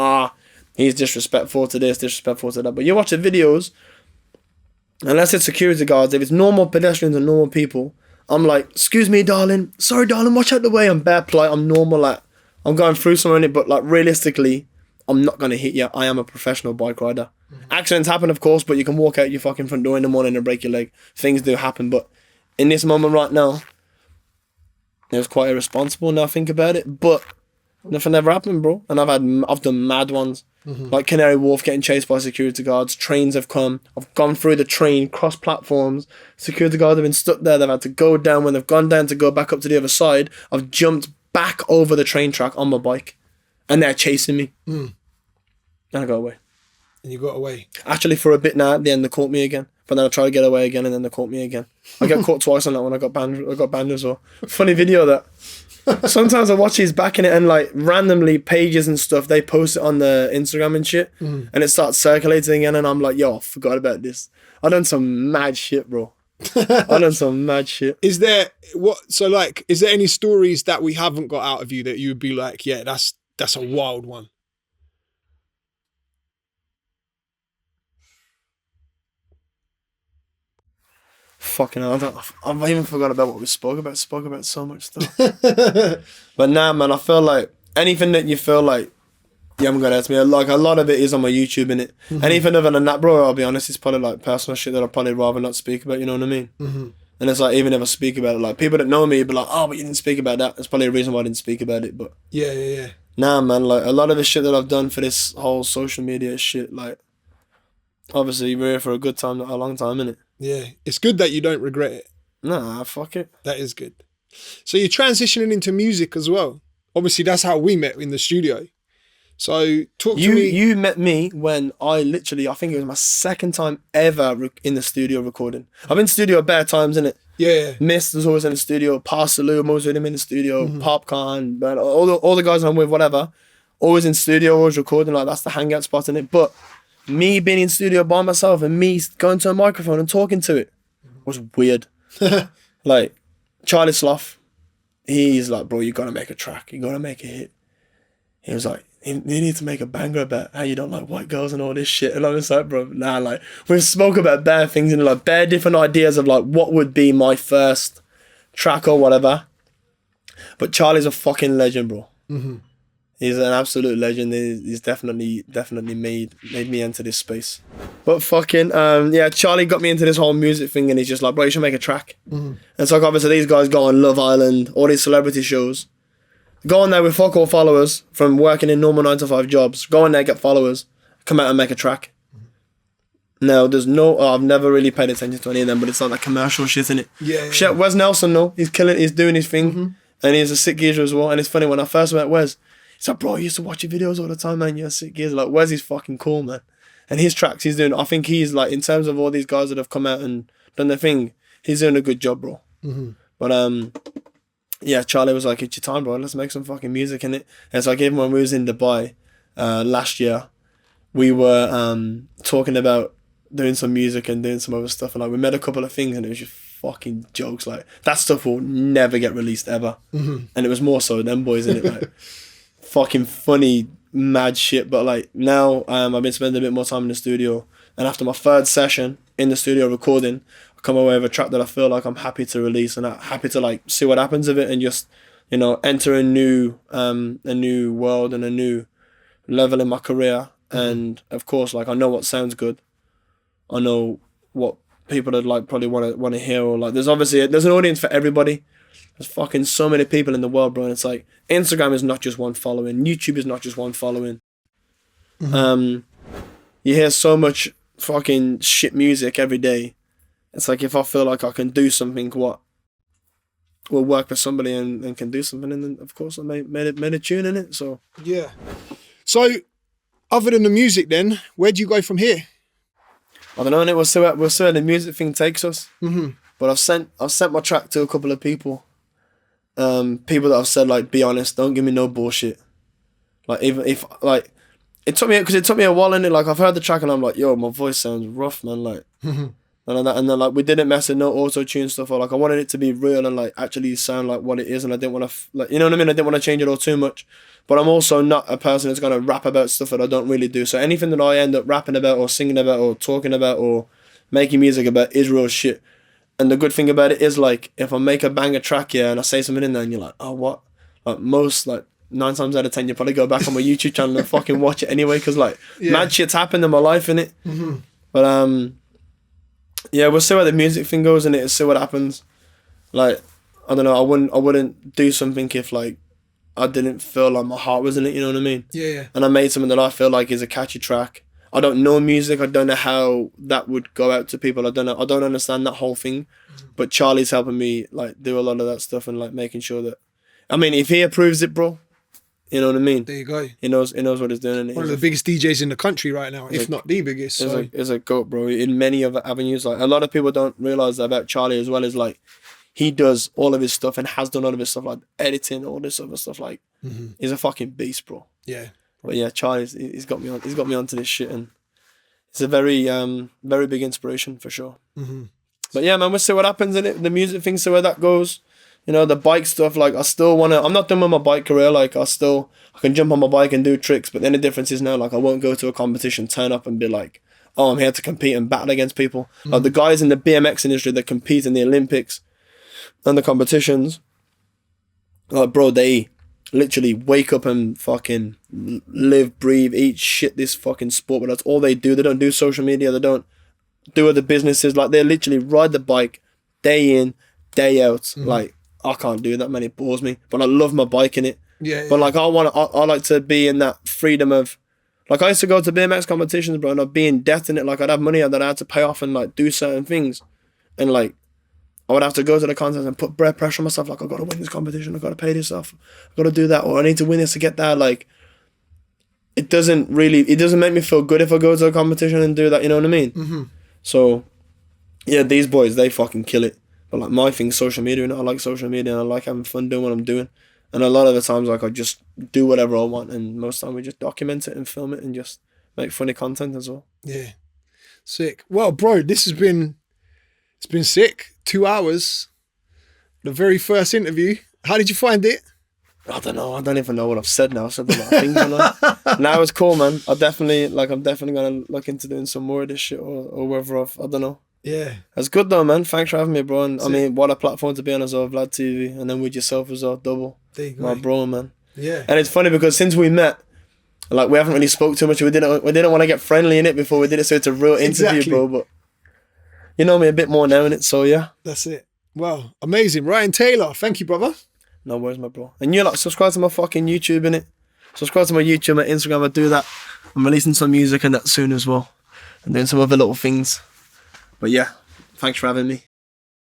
he's disrespectful to this, disrespectful to that. But you watch the videos, unless it's security guards, if it's normal pedestrians and normal people, I'm like, excuse me, darling, sorry, darling, watch out the way. I'm bare polite. I'm normal. Like I'm going through something, but like realistically, I'm not gonna hit you. I am a professional bike rider. Accidents happen, of course, but you can walk out your fucking front door in the morning and break your leg. Things do happen, but in this moment right now, it was quite irresponsible now I think about it, but nothing ever happened, bro. And I've done mad ones. Like Canary Wharf getting chased by security guards. Trains have come. I've gone through the train, cross platforms. Security guards have been stuck there. They've had to go down. When they've gone down to go back up to the other side, I've jumped back over the train track on my bike. And they're chasing me. And I got away. And you got away. Actually, for a bit now, at the end they caught me again. But then I tried to get away again, and then they caught me again. I got caught twice on that one. I got banned as well. Funny video that. Sometimes I watch these back in it, and like randomly pages and stuff, they post it on the Instagram and shit, and it starts circulating again, and I'm like, yo, I forgot about this. I done some mad shit, bro. I done some mad shit. Is there any stories that we haven't got out of you that you would be like, yeah, that's a wild one? Fucking hell, I've even forgot about what we spoke about. Spoke about so much stuff. But nah, man, I feel like anything that you feel like you haven't got out to me, like a lot of it is on my YouTube, innit? Anything other than that, bro, I'll be honest, it's probably like personal shit that I'd probably rather not speak about, you know what I mean? And it's like, even if I speak about it, like people that know me be like, oh, but you didn't speak about that. That's probably a reason why I didn't speak about it, but yeah. Nah, man, like a lot of the shit that I've done for this whole social media shit, like obviously we're here for a good time, not a long time, innit? Yeah, it's good that you don't regret it. Nah, fuck it. That is good. So you're transitioning into music as well. Obviously, that's how we met in the studio. So talk to me. You met me when I think it was my second time ever in the studio recording. I've been in the studio bare times, innit? Yeah. Mist was always in the studio. Parsaloo, I'm always with him in the studio. Popcorn, but all the guys I'm with, whatever, always in studio, always recording. Like that's the hangout spot in it. But me being in studio by myself and me going to a microphone and talking to it was weird. Like Charlie Sloth, he's like, bro, you gotta make a track, you gotta make a hit. He was like, you need to make a banger about how you don't like white girls and all this shit. And I was like, bro, nah, like we spoke about bare things and like bare different ideas of like what would be my first track or whatever. But Charlie's a fucking legend, bro. He's an absolute legend. He's definitely made me enter this space. But fucking Charlie got me into this whole music thing, and he's just like, bro, you should make a track. And so like, obviously these guys go on Love Island, all these celebrity shows, go on there with fuck all followers from working in normal 9-to-5 jobs. Go on there, get followers, come out and make a track. No, there's I've never really paid attention to any of them, but it's like that commercial shit in it. Yeah. Shit, Wes Nelson though, he's killing, he's doing his thing, and he's a sick geezer as well. And it's funny, when I first met Wes, he's like, bro, I used to watch your videos all the time, man. You're a sick geezer. Like, Wes is fucking cool, man. And his tracks he's doing, I think he's like, in terms of all these guys that have come out and done their thing, he's doing a good job, bro. But Charlie was like, it's your time, bro. Let's make some fucking music in it. And so like, even when we was in Dubai last year, we were talking about doing some music and doing some other stuff, and like we made a couple of things, and it was just fucking jokes. Like, that stuff will never get released ever. And it was more so them boys in it, like fucking funny, mad shit. But like now, I've been spending a bit more time in the studio, and after my third session in the studio recording, I come away with a track that I feel like I'm happy to release, and I'm happy to like see what happens of it, and just, you know, enter a new world and a new level in my career. And of course, like, I know what sounds good. I know what people would like probably want to hear, or like, there's an audience for everybody. There's fucking so many people in the world, bro. And it's like, Instagram is not just one following. YouTube is not just one following. You hear so much fucking shit music every day. It's like, if I feel like I can do something what will work for somebody and can do something, and then of course I made a tune in it. So yeah. So other than the music, then where do you go from here? I don't know, and we'll see where the music thing takes us. But I've sent my track to a couple of people. People that have said, like, be honest, don't give me no bullshit. Like, even if like, it took me a while, and like, I've heard the track and I'm like, yo, my voice sounds rough, man. Like, and then like, we didn't mess with no auto tune stuff, or like, I wanted it to be real and like actually sound like what it is, and I didn't want to like, you know what I mean? I didn't want to change it all too much. But I'm also not a person that's gonna rap about stuff that I don't really do. So anything that I end up rapping about or singing about or talking about or making music about is real shit. And the good thing about it is, like, if I make a banger track, yeah, and I say something in there and you're like, oh, what? Like, most, like, 9 times out of 10, you probably go back on my YouTube channel and fucking watch it anyway, because like, mad shit's happened in my life, innit? But yeah, we'll see where the music thing goes, and see what happens. Like, I don't know, I wouldn't do something if like I didn't feel like my heart was in it, you know what I mean? Yeah. And I made something that I feel like is a catchy track. I don't know music. I don't know how that would go out to people. I don't understand that whole thing. But Charlie's helping me like do a lot of that stuff, and like making sure that, I mean, if he approves it, bro, you know what I mean? There you go. He knows what he's doing. One of the biggest DJs in the country right now, if not the biggest. So. Is a goat, bro. In many other avenues, like, a lot of people don't realize that about Charlie as well. Is like, he does all of his stuff and has done all of his stuff, like editing, all this other stuff. Like, he's a fucking beast, bro. Yeah. But yeah, Charlie's he's got me onto this shit, and it's a very very big inspiration for sure. But yeah, man, we'll see what happens in it. The music thing, see where that goes. You know, the bike stuff, like, I still wanna, I'm not done with my bike career. Like, I can jump on my bike and do tricks, but then the difference is now, like, I won't go to a competition, turn up and be like, oh, I'm here to compete and battle against people. Like, the guys in the BMX industry that compete in the Olympics and the competitions, like, bro, they literally wake up and fucking live, breathe, eat shit this fucking sport, but that's all they do. They don't do social media, they don't do other businesses. Like, they literally ride the bike day in, day out. Like, I can't do that, man. It bores me. But I love my bike in it. Yeah. But like, I like to be in that freedom of, like, I used to go to BMX competitions, bro, and I'd be in debt in it. Like, I'd have money that I had to pay off and like do certain things, and like, I would have to go to the contest and put bread pressure on myself. Like, I got to win this competition. I got to pay this off. I got to do that, or I need to win this to get that. Like, it doesn't make me feel good if I go to a competition and do that. You know what I mean? So, yeah, these boys, they fucking kill it. But like, my thing's social media, and I like social media, and I like having fun doing what I'm doing. And a lot of the times, like, I just do whatever I want, and most of the time we just document it and film it and just make funny content as well. Yeah. Sick. Well, bro, it's been sick. 2 hours. The very first interview. How did you find it? I don't know. I don't even know what I've said now. I've said a lot of things. Now it's cool, man. I'm definitely gonna look into doing some more of this shit, or whether I don't know. Yeah. That's good though, man. Thanks for having me, bro. And I mean, what a platform to be on as well, VladTV, and then with yourself as well, Dubl. There you go. My bro, man. Yeah. And it's funny because since we met, like, we haven't really spoke too much. We didn't want to get friendly in it before we did it, so it's a real interview, bro. But you know me a bit more now in it, so yeah. That's it. Wow, amazing. Ryan Taylor, thank you, brother. No worries, my bro. And you, like, subscribe to my fucking YouTube, innit? Subscribe to my YouTube, my Instagram, I do that. I'm releasing some music and that soon as well. I'm doing some other little things. But yeah, thanks for having me.